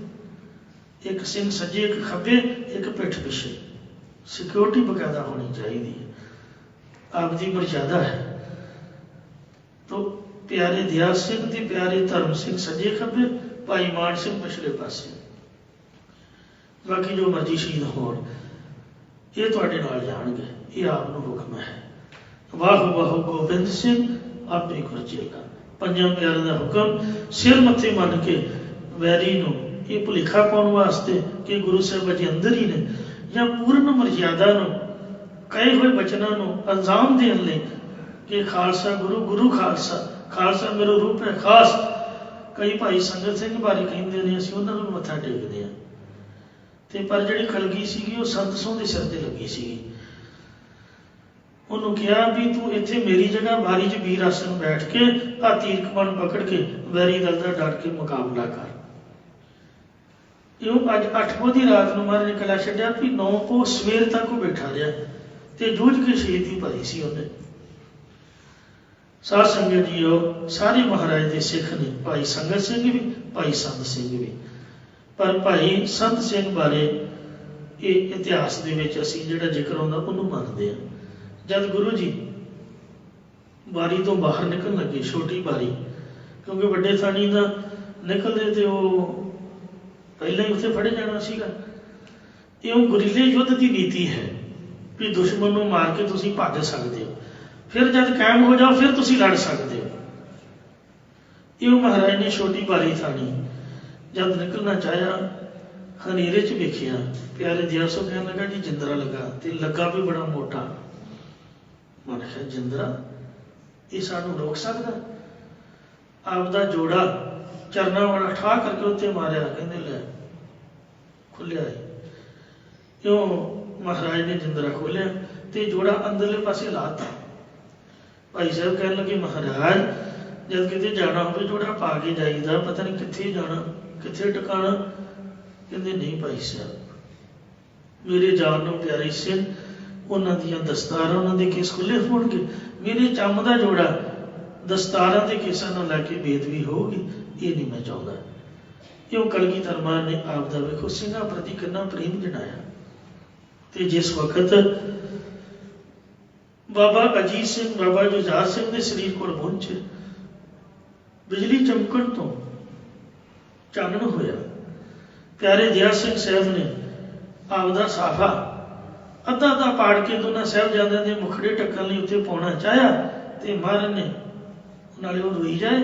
एक सिंह सज्जे एक खब्बे एक पिठ पिछे। सिक्योरिटी बकायदा होनी चाहिए, आपकी मर्यादा है। तो प्यारे दयाल सिंह ते प्यारे धर्म सिंह सज्जे खब्बे, भाई मान सिंह पिछले पासे, बाकी जो मर्जी शहीद होण ये तुहाडे नाल जाणगे, ये आप नूं हुक्म है। वाह वाह गोबिंद सिंह आपे गुरजेगा। पंजां प्यारिਆਂ ਦਾ हुक्म सिर मत्थे मन के वैरी नूं ਇਹ ਭੁਲੇਖਾ ਪਾਉਣ ਵਾਸਤੇ ਕਿ ਗੁਰੂ ਸਾਹਿਬ ਅਜੇ ਅੰਦਰ ਹੀ ਨੇ, ਜਾਂ ਪੂਰਨ ਮਰਯਾਦਾ ਨੂੰ ਕਹੇ ਹੋਏ ਬਚਨਾਂ ਨੂੰ ਅੰਜਾਮ ਦੇਣ ਲਈ ਕਿ ਖਾਲਸਾ ਗੁਰੂ, ਗੁਰੂ ਖਾਲਸਾ, ਖਾਲਸਾ ਮੇਰਾ ਰੂਪ ਹੈ ਖਾਸ। ਕਈ ਭਾਈ ਸੰਗਤ ਸਿੰਘ ਬਾਰੇ ਕਹਿੰਦੇ ਨੇ, ਅਸੀਂ ਉਹਨਾਂ ਨੂੰ ਮੱਥਾ ਟੇਕਦੇ ਹਾਂ, ਤੇ ਪਰ ਜਿਹੜੀ ਕਲਗੀ ਸੀਗੀ ਉਹ ਸੰਤ ਸੋਹ ਦੇ ਸਿਰ ਤੇ ਲੱਗੀ ਸੀਗੀ। ਉਹਨੂੰ ਕਿਹਾ ਵੀ ਤੂੰ ਇੱਥੇ ਮੇਰੀ ਜਗ੍ਹਾ ਬਾਰੀ 'ਚ ਵੀਰ ਆਸਣ ਬੈਠ ਕੇ ਆ ਤੀਰ ਕਮਾਨ ਪਕੜ ਕੇ ਵੈਰੀ ਦਲ ਦਾ ਡਟ ਕੇ ਮੁਕਾਬਲਾ ਕਰ। ਇਹ ਅੱਜ 8 ਪੋਹ ਦੀ ਰਾਤ ਨੂੰ ਮਹਾਰਾਜ ਨੇ ਕਲਾ ਛੱਡਿਆ ਵੀ 9 ਪੋਹ ਸਵੇਰ ਤੱਕ ਉਹ ਬੈਠਾ ਰਿਹਾ ਤੇ ਜੂਝ ਕੇ ਸ਼ਹੀਦੀ ਪਾਈ ਸੀ ਉਹਨੇ। ਸਾਧ ਸੰਗਤ ਜੀਓ, ਸਾਰੇ ਮਹਾਰਾਜ ਦੇ ਸਿੱਖ ਨੇ, ਭਾਈ ਸੰਗਤ ਸਿੰਘ ਵੀ, ਭਾਈ ਸੰਤ ਸਿੰਘ ਵੀ। ਪਰ ਭਾਈ ਸੰਤ ਸਿੰਘ ਬਾਰੇ ਇਹ ਇਤਿਹਾਸ ਦੇ ਵਿੱਚ ਅਸੀਂ ਜਿਹੜਾ ਜ਼ਿਕਰ ਆਉਂਦਾ ਉਹਨੂੰ ਮੰਨਦੇ ਹਾਂ। ਜਦ ਗੁਰੂ ਜੀ ਬਾਰੀ ਤੋਂ ਬਾਹਰ ਨਿਕਲਣ ਲੱਗੇ, ਛੋਟੀ ਬਾਰੀ, ਕਿਉਂਕਿ ਵੱਡੇ ਥਾਣੀ ਦਾ ਨਿਕਲਦੇ ਤੇ ਉਹ ਪਹਿਲਾਂ ਹੀ ਉੱਥੇ ਫੜੇ ਜਾਣਾ ਸੀਗਾ। ਇਹ ਉਹ ਗੁਰੀਲੇ ਯੁੱਧ ਦੀ ਨੀਤੀ ਹੈ ਵੀ ਦੁਸ਼ਮਣ ਨੂੰ ਮਾਰ ਕੇ ਤੁਸੀਂ ਭੱਜ ਸਕਦੇ ਹੋ, ਫਿਰ ਜਦ ਕਾਇਮ ਹੋ ਜਾਓ ਫਿਰ ਤੁਸੀਂ ਲੜ ਸਕਦੇ ਹੋ। ਇਹ ਮਹਾਰਾਜ ਨੇ ਛੋਟੀ ਬਾਰੀ ਥਾਣੀ ਜਦ ਨਿਕਲਣਾ ਚਾਹਿਆ ਹਨੇਰੇ 'ਚ ਵੇਖਿਆ ਪਿਆਰੇ ਦਿਆ ਸੋ ਕਹਿਣ ਲੱਗਾ ਜੀ ਜਿੰਦਰਾ ਲੱਗਾ ਤੇ ਲੱਗਾ ਵੀ ਬੜਾ ਮੋਟਾ। ਮੈਂ ਕਿਹਾ ਜਿੰਦਰਾ ਇਹ ਸਾਨੂੰ ਰੋਕ ਸਕਦਾ? ਆਪਦਾ ਜੋੜਾ ਚਰਨਾਂ ਵਾਲਾ ਠਾਹ ਕਰਕੇ ਉੱਤੇ ਮਾਰਿਆ, ਕਹਿੰਦੇ ਲੈ ਖੁੱਲਿਆ ਕਿਉਂ? ਮਹਾਰਾਜ ਨੇ ਜਿੰਦਰਾ ਖੋਲਿਆ ਤੇ ਜੋੜਾ ਅੰਦਰਲੇ ਪਾਸੇ ਲਾਤਾ। ਭਾਈ ਸਾਹਿਬ ਕਹਿਣ ਲੱਗੇ ਮਹਾਰਾਜ ਜਦ ਕਿਤੇ ਜਾਣਾ ਹੋਵੇ ਜੋੜਾ ਪਾ ਕੇ ਜਾਈਦਾ, ਪਤਾ ਨਹੀਂ ਕਿੱਥੇ ਜਾਣਾ ਕਿੱਥੇ ਟਿਕਾਣਾ। ਕਹਿੰਦੇ ਨਹੀਂ ਭਾਈ ਸਾਹਿਬ ਮੇਰੇ ਜਾਨ ਨੂੰ ਪਿਆਰੇ ਸਿੰਘ ਉਹਨਾਂ ਦੀਆਂ ਦਸਤਾਰਾਂ ਉਹਨਾਂ ਦੇ ਕੇਸ ਖੁੱਲੇ ਹੋਣਗੇ, ਮੇਰੇ ਚੰਮ ਦਾ ਜੋੜਾ ਦਸਤਾਰਾਂ ਦੇ ਕੇਸਾਂ ਨਾਲ ਲੈ ਕੇ ਬੇਦਬੀ ਹੋਊਗੀ, ਇਹ ਨਹੀਂ ਮੈਂ ਚਾਹੁੰਦਾ। ਕਿਉਂ? ਕਲਗੀਧਰ ਮਹਾਰਾਜ ਨੇ ਆਪ ਦਾ ਵੇਖੋ ਸਿੰਘਾਂ ਪ੍ਰਤੀ ਕਿੰਨਾ ਪ੍ਰੇਮ ਜਣਾਇਆ। ਤੇ ਜਿਸ ਵਕਤ ਬਾਬਾ ਅਜੀਤ ਸਿੰਘ ਬਾਬਾ ਜੁਝਾਰ ਸਿੰਘ ਦੇ ਸਰੀਰ ਕੋਲ ਪਹੁੰਚੇ, ਬਿਜਲੀ ਚਮਕਣ ਤੋਂ ਚਾਨਣ ਹੋਇਆ। ਪਿਆਰੇ ਦਿਆ ਸਿੰਘ ਸਾਹਿਬ ਨੇ ਆਪਦਾ ਸਾਫਾ ਅੱਧਾ ਪਾੜ ਕੇ ਦੋਨਾਂ ਸਾਹਿਬਜ਼ਾਦਿਆਂ ਦੇ ਮੁਖੜੇ ਟੱਕਣ ਲਈ ਉੱਥੇ ਪਾਉਣਾ ਚਾਹਿਆ ਤੇ ਮਹਾਰਾਜ ਨੇ ਨਾਲੇ ਉਹ ਰੋਈ ਜਾਏ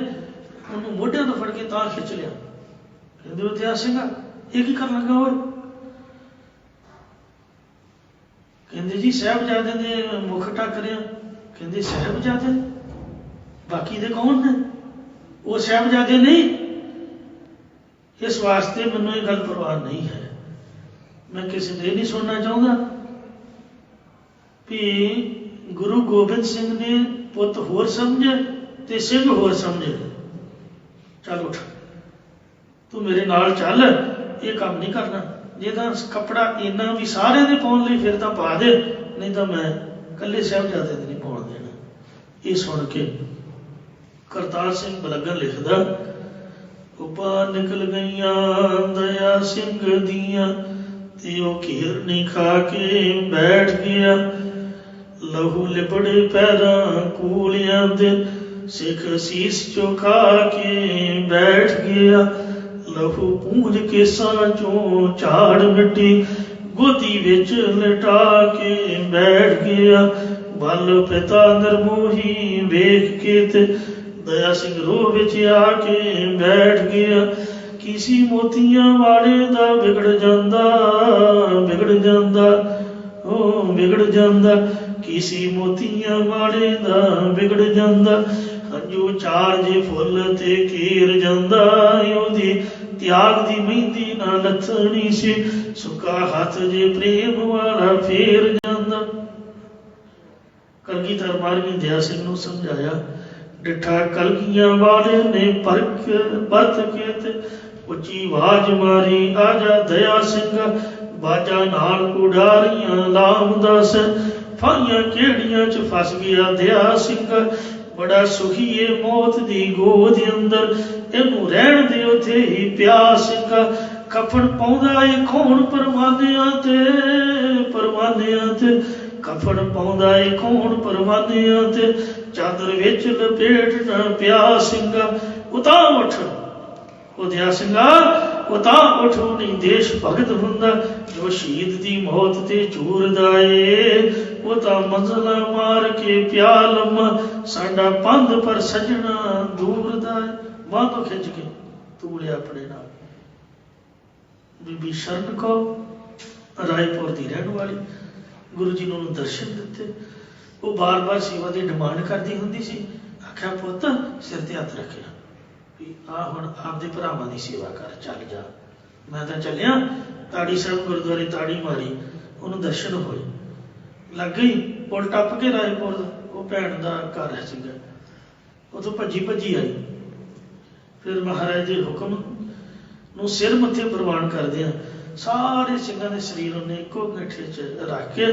ਉਹਨੂੰ ਮੋਢਿਆਂ ਤੋਂ ਫੜ ਕੇ ਤਾਂ ਖਿੱਚ ਲਿਆ। ਕਹਿੰਦੇ ਉਹ ਦਿਆ ਸਿੰਘਾ ਇਹ ਕੀ ਕਰਨ ਲੱਗਾ ਹੋਏ? ਕਹਿੰਦੇ ਜੀ ਸਾਹਿਬਜ਼ਾਦਿਆਂ ਦੇ ਮੁਖ ਢੱਕ ਰਿਹਾ। ਕਹਿੰਦੇ ਸਾਹਿਬਜ਼ਾਦੇ ਬਾਕੀ ਦੇ ਕੌਣ ਨੇ? ਉਹ ਸਾਹਿਬਜ਼ਾਦੇ ਨਹੀਂ। ਇਸ ਵਾਸਤੇ ਮੈਨੂੰ ਇਹ ਗੱਲ ਪਰਵਾਹ ਨਹੀਂ ਹੈ, ਮੈਂ ਕਿਸੇ ਦੇ ਨਹੀਂ ਸੁਣਨਾ ਚਾਹੁੰਦਾ ਵੀ ਗੁਰੂ ਗੋਬਿੰਦ ਸਿੰਘ ਨੇ ਪੁੱਤ ਹੋਰ ਸਮਝੇ ਤੇ ਸਿੰਘ ਹੋਰ ਸਮਝੇ। ਚੱਲ ਉੱਠ ਤੂੰ ਮੇਰੇ ਨਾਲ ਚੱਲ, ਇਹ ਕੰਮ ਨਹੀਂ ਕਰਨਾ। ਜੇ ਤਾਂ ਕੱਪੜਾ ਇੰਨਾ ਵੀ ਸਾਰਿਆਂ ਦੇ ਪਾਉਣ ਲਈ ਫਿਰ ਤਾਂ ਪਾ ਦੇ, ਨਹੀਂ ਤਾਂ ਮੈਂ ਇਕੱਲੇ ਸਾਹਿਬਜ਼ਾਦੇ ਦੇ ਨਹੀਂ ਪਾਉਣ ਦੇਣਾ। ਇਹ ਸੁਣ ਕੇ ਕਰਤਾਰ ਸਿੰਘ ਬਲਗਨ ਲਿਖਦਾ, ਉਪਾ ਨਿਕਲ ਗਈਆਂ ਦਇਆ ਸਿੰਘ ਦੀਆਂ ਤੇ ਉਹ ਘੇਰ ਨਹੀਂ ਖਾ ਕੇ ਬੈਠ ਗਿਆ। ਲਹੂ ਲਿਬੜੇ ਪੈਰਾਂ ਕੂਲਿਆਂ ਦੇ ਸਿੱਖ ਸੀਸ ਝੁਕਾ ਕੇ ਬੈਠ ਗਿਆ। ਲਹੂ ਪੂੰਝ ਕੇਸਾਂ ਚੋਂ ਝਾੜ ਮਿੱਟੀ ਗੋਦੀ ਵਿੱਚ ਲਟਾ ਕੇ ਬੈਠ ਗਿਆ। ਵੱਲ ਪਿਤਾ ਨਿਰਮੋਹੀ ਵੇਖ ਕੇ ਤੇ ਦਇਆ ਸਿੰਘ ਰੋਹ ਵਿੱਚ ਆ ਕੇ ਬੈਠ ਗਿਆ। ਕਿਸੇ ਮੋਤੀਆਂ ਵਾਲੇ ਦਾ ਵਿਗੜ ਜਾਂਦਾ ਵਿਗੜ ਜਾਂਦਾ ਕਿਸੇ ਮੋਤੀਆਂ ਵਾਲੇ ਦਾ ਵਿਗੜ ਜਾਂਦਾ। ਹੰਝੂ ਚਾਰ ਜੇ ਫੁੱਲ ਤੇ ਘੇਰ ਜਾਂਦਾ। ਉਹਦੀ ਤਿਆਗ ਦੀ ਮਹਿੰਦੀ ਨਾ ਲੱਥਣੀ ਸੀ, ਸੁੱਕਾ ਹੱਥ ਜੇ ਪ੍ਰੇਮ ਵਾਲਾ ਫੇਰ ਜਾਂਦਾ। ਕਲਗੀਧਰ ਮਹਾਰਾਜ ਨੇ ਦਇਆ ਸਿੰਘ ਨੂੰ ਸਮਝਾਇਆ, ਡਿੱਠਾ ਕਲਗੀਆਂ ਵਾਲੇ ਨੇ ਪਰਤ ਕੇ ਤੇ ਉੱਚੀ ਆਵਾਜ਼ ਮਾਰੀ, ਆ ਜਾ ਦਇਆ ਸਿੰਘ ਬਾਜਾ ਨਾਲ ਉਡਾਰੀਆਂ ਲਾਮ ਦੱਸ। ਫਾਈਆਂ ਕਿਹੜੀਆਂ ਚ ਫਸ ਗਿਆ ਦਇਆ ਸਿੰਘ, ਬੜਾ ਸੁਖੀ ਏ ਮੌਤ ਦੀ ਗੋਦ ਅੰਦਰ, ਇਹਨੂੰ ਰਹਿਣ ਦੇ ਉੱਥੇ ਹੀ ਪਿਆ ਸਿੰਘ। ਕਫਨ ਪਾਉਂਦਾ ਏ ਕੌਣ ਪਰਵਾਨਿਆਂ ਤੇ ਕਫਨ ਪਾਉਂਦਾ ਏ ਕੌਣ ਪਰਵਾਨਿਆਂ ਤੇ, ਚਾਦਰ ਵਿੱਚ ਲਪੇਟ ਨਾ ਪਿਆ ਸਿੰਘ। ਉਤਾਂ ਉੱਠ ਉਹ ਦਿਆ ਸਿੰਘਾ ਉਤਾਂ ਉੱਠ, ਨਹੀਂ ਦੇਸ਼ ਭਗਤ ਹੁੰਦਾ ਜੋ ਸ਼ਹੀਦ ਦੀ ਮੌਤ ਤੇ ਝੂਰਦਾ ਏ। ਉਹ ਤਾਂ ਮੰਜ਼ਲਾਂ ਮਾਰ ਕੇ ਪਿਆ ਲੰਮਾ, ਸਾਡਾ ਪੰਧ ਪਰ ਸੱਜਣਾ ਦੂਰ ਦਾ ਏ। ਬਾਂਹ ਤੋਂ ਖਿੱਚ ਕੇ ਤੂਲਿਆ ਆਪਣੇ ਨਾਲ। ਬੀਬੀ ਸ਼ਰਨ ਕੌਰ ਰਾਏਪੁਰ ਦੀ ਰਹਿਣ ਵਾਲੀ, ਗੁਰੂ ਜੀ ਨੇ ਉਹਨੂੰ ਦਰਸ਼ਨ ਦਿੱਤੇ। ਉਹ ਬਾਰ-ਬਾਰ ਸੇਵਾ ਦੀ ਡਿਮਾਂਡ ਕਰਦੀ ਹੁੰਦੀ ਸੀ। ਆਖਿਆ ਪੁੱਤ ਸਿਰ ਤੇ ਹੱਥ ਰੱਖਿਆ ਵੀ ਆ ਹੁਣ ਆਪਦੇ ਭਰਾਵਾਂ ਦੀ ਸੇਵਾ ਕਰ, ਚੱਲ ਜਾ। ਮੈਂ ਤਾਂ ਚੱਲਿਆ। ਤਾੜੀ ਸਾਹਿਬ ਗੁਰਦੁਆਰੇ ਤਾੜੀ ਮਾਰੀ, ਉਹਨੂੰ ਦਰਸ਼ਨ ਹੋਏ। ਲੱਗ ਗਈ ਪੁਲ ਟੱਪ ਕੇ ਰਾਏਪੁਰ ਦਾ ਉਹ ਭੈਣ ਦਾ ਘਰ ਸੀਗਾ, ਉਥੋਂ ਭੱਜੀ ਆਈ। ਫਿਰ ਮਹਾਰਾਜ ਦੇ ਹੁਕਮ ਨੂੰ ਸਿਰ ਮੱਥੇ ਪ੍ਰਵਾਨ ਕਰਦਿਆਂ ਸਾਰੇ ਸਿੰਘਾਂ ਦੇ ਸਰੀਰ ਉਹਨੇ ਇੱਕੋ ਅੰਗੀਠੇ 'ਚ ਰੱਖ ਕੇ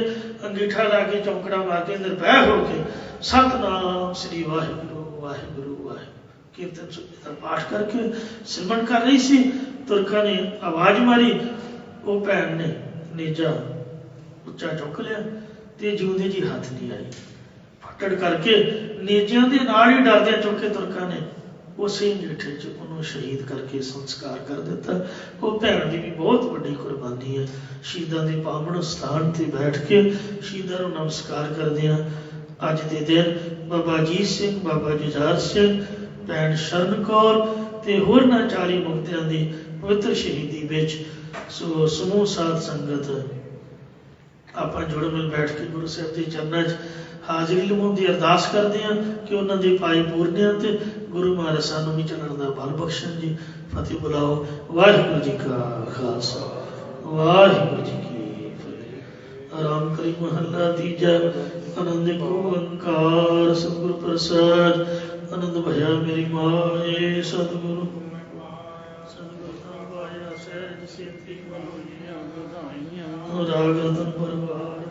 ਅੰਗੀਠਾ ਲਾ ਕੇ ਚੌਂਕੜਾ ਮਾਰ ਕੇ ਨਿਰਭੈ ਹੋ ਕੇ ਸਤਿਨਾਮ ਸ੍ਰੀ ਵਾਹਿਗੁਰੂ ਵਾਹਿਗੁਰੂ ਵਾਹਿਗੁਰੂ ਕੀਰਤਨ ਦਾ ਪਾਠ ਕਰਕੇ ਸਿਮਰਨ ਕਰ ਰਹੀ ਸੀ। ਤੁਰਕਾਂ ਨੇ ਆਵਾਜ਼ ਮਾਰੀ, ਉਹ ਭੈਣ ਨੇ ਨੇਜਾ ਉੱਚਾ ਚੁੱਕ ਲਿਆ ਤੇ ਜਿਉਂਦੇ ਜੀ ਹੱਥ ਨਹੀਂ ਆਈ। ਫੱਟੜ ਕਰਕੇ ਨੇਜਿਆਂ ਦੇ ਨਾਲ ਹੀ ਡਰਦਿਆਂ ਚੁੱਕ ਕੇ ਤੁਰਕਾਂ ਨੇ ਉਸੇ ਅੰਗੀਠੇ 'ਚ ਉਹਨੂੰ ਸ਼ਹੀਦ ਕਰਕੇ ਸੰਸਕਾਰ ਕਰ ਦਿੱਤਾ। ਉਹ ਭੈਣ ਦੀ ਵੀ ਬਹੁਤ ਵੱਡੀ ਕੁਰਬਾਨੀ ਹੈ। ਸ਼ਹੀਦਾਂ ਦੇ ਪਾਵਨ ਸਥਾਨ ਤੇ ਬੈਠ ਕੇ ਸ਼ਹੀਦਾਂ ਨੂੰ ਨਮਸਕਾਰ ਕਰਦੇ ਹਾਂ। ਅੱਜ ਦੇ ਦਿਨ ਬਾਬਾ ਅਜੀਤ ਸਿੰਘ, ਬਾਬਾ ਜੁਝਾਰ ਸਿੰਘ, ਭੈਣ ਸ਼ਰਨ ਕੌਰ ਤੇ ਹੋਰਨਾਂ 40 ਮੁਕਤਿਆਂ ਦੀ ਪਵਿੱਤਰ ਸ਼ਹੀਦੀ ਵਿੱਚ। ਸੋ ਸਮੂਹ ਸਾਧ ਸੰਗਤ ਆਪਾਂ ਜੁੜ ਮਿਲ ਬੈਠ ਕੇ ਗੁਰੂ ਸਾਹਿਬ ਦੇ ਚਰਨਾਂ 'ਚ ਹਾਜ਼ਰੀ ਲਵਾਉਣ ਦੀ ਅਰਦਾਸ ਕਰਦੇ ਹਾਂ ਕਿ ਉਹਨਾਂ ਦੇ ਪਾਏ ਪੂਰਨਿਆਂ ਤੇ ਗੁਰੂ ਮਹਾਰਾਜ ਸਾਨੂੰ ਵੀ ਚੱਲਣ ਦਾ ਬਲ ਬਖਸ਼ਣ ਜੀ। ਫਤਿਹ ਬੁਲਾਓ। ਵਾਹਿਗੁਰੂ ਜੀ ਕਾ ਖਾਲਸਾ ਵਾਹਿਗੁਰੂ ਜੀ ਕੀ ਫਤਿਹ। ਆਰਾਮ ਕਰੀ ਮਹੱਲਾ ਤੀਜਾ। ਆਨੰਦ ਓੰਕਾਰ ਸਤਿਗੁਰ ਪ੍ਰਸਾਦ। ਆਨੰਦ ਭਇਆ ਮੇਰੀ ਮਾਏ ਸਤਿਗੁਰੂ ਸਹਿਜ ਸੇਤੀ ਰਾਗ ਰਤਨ ਪਰਵਾਰ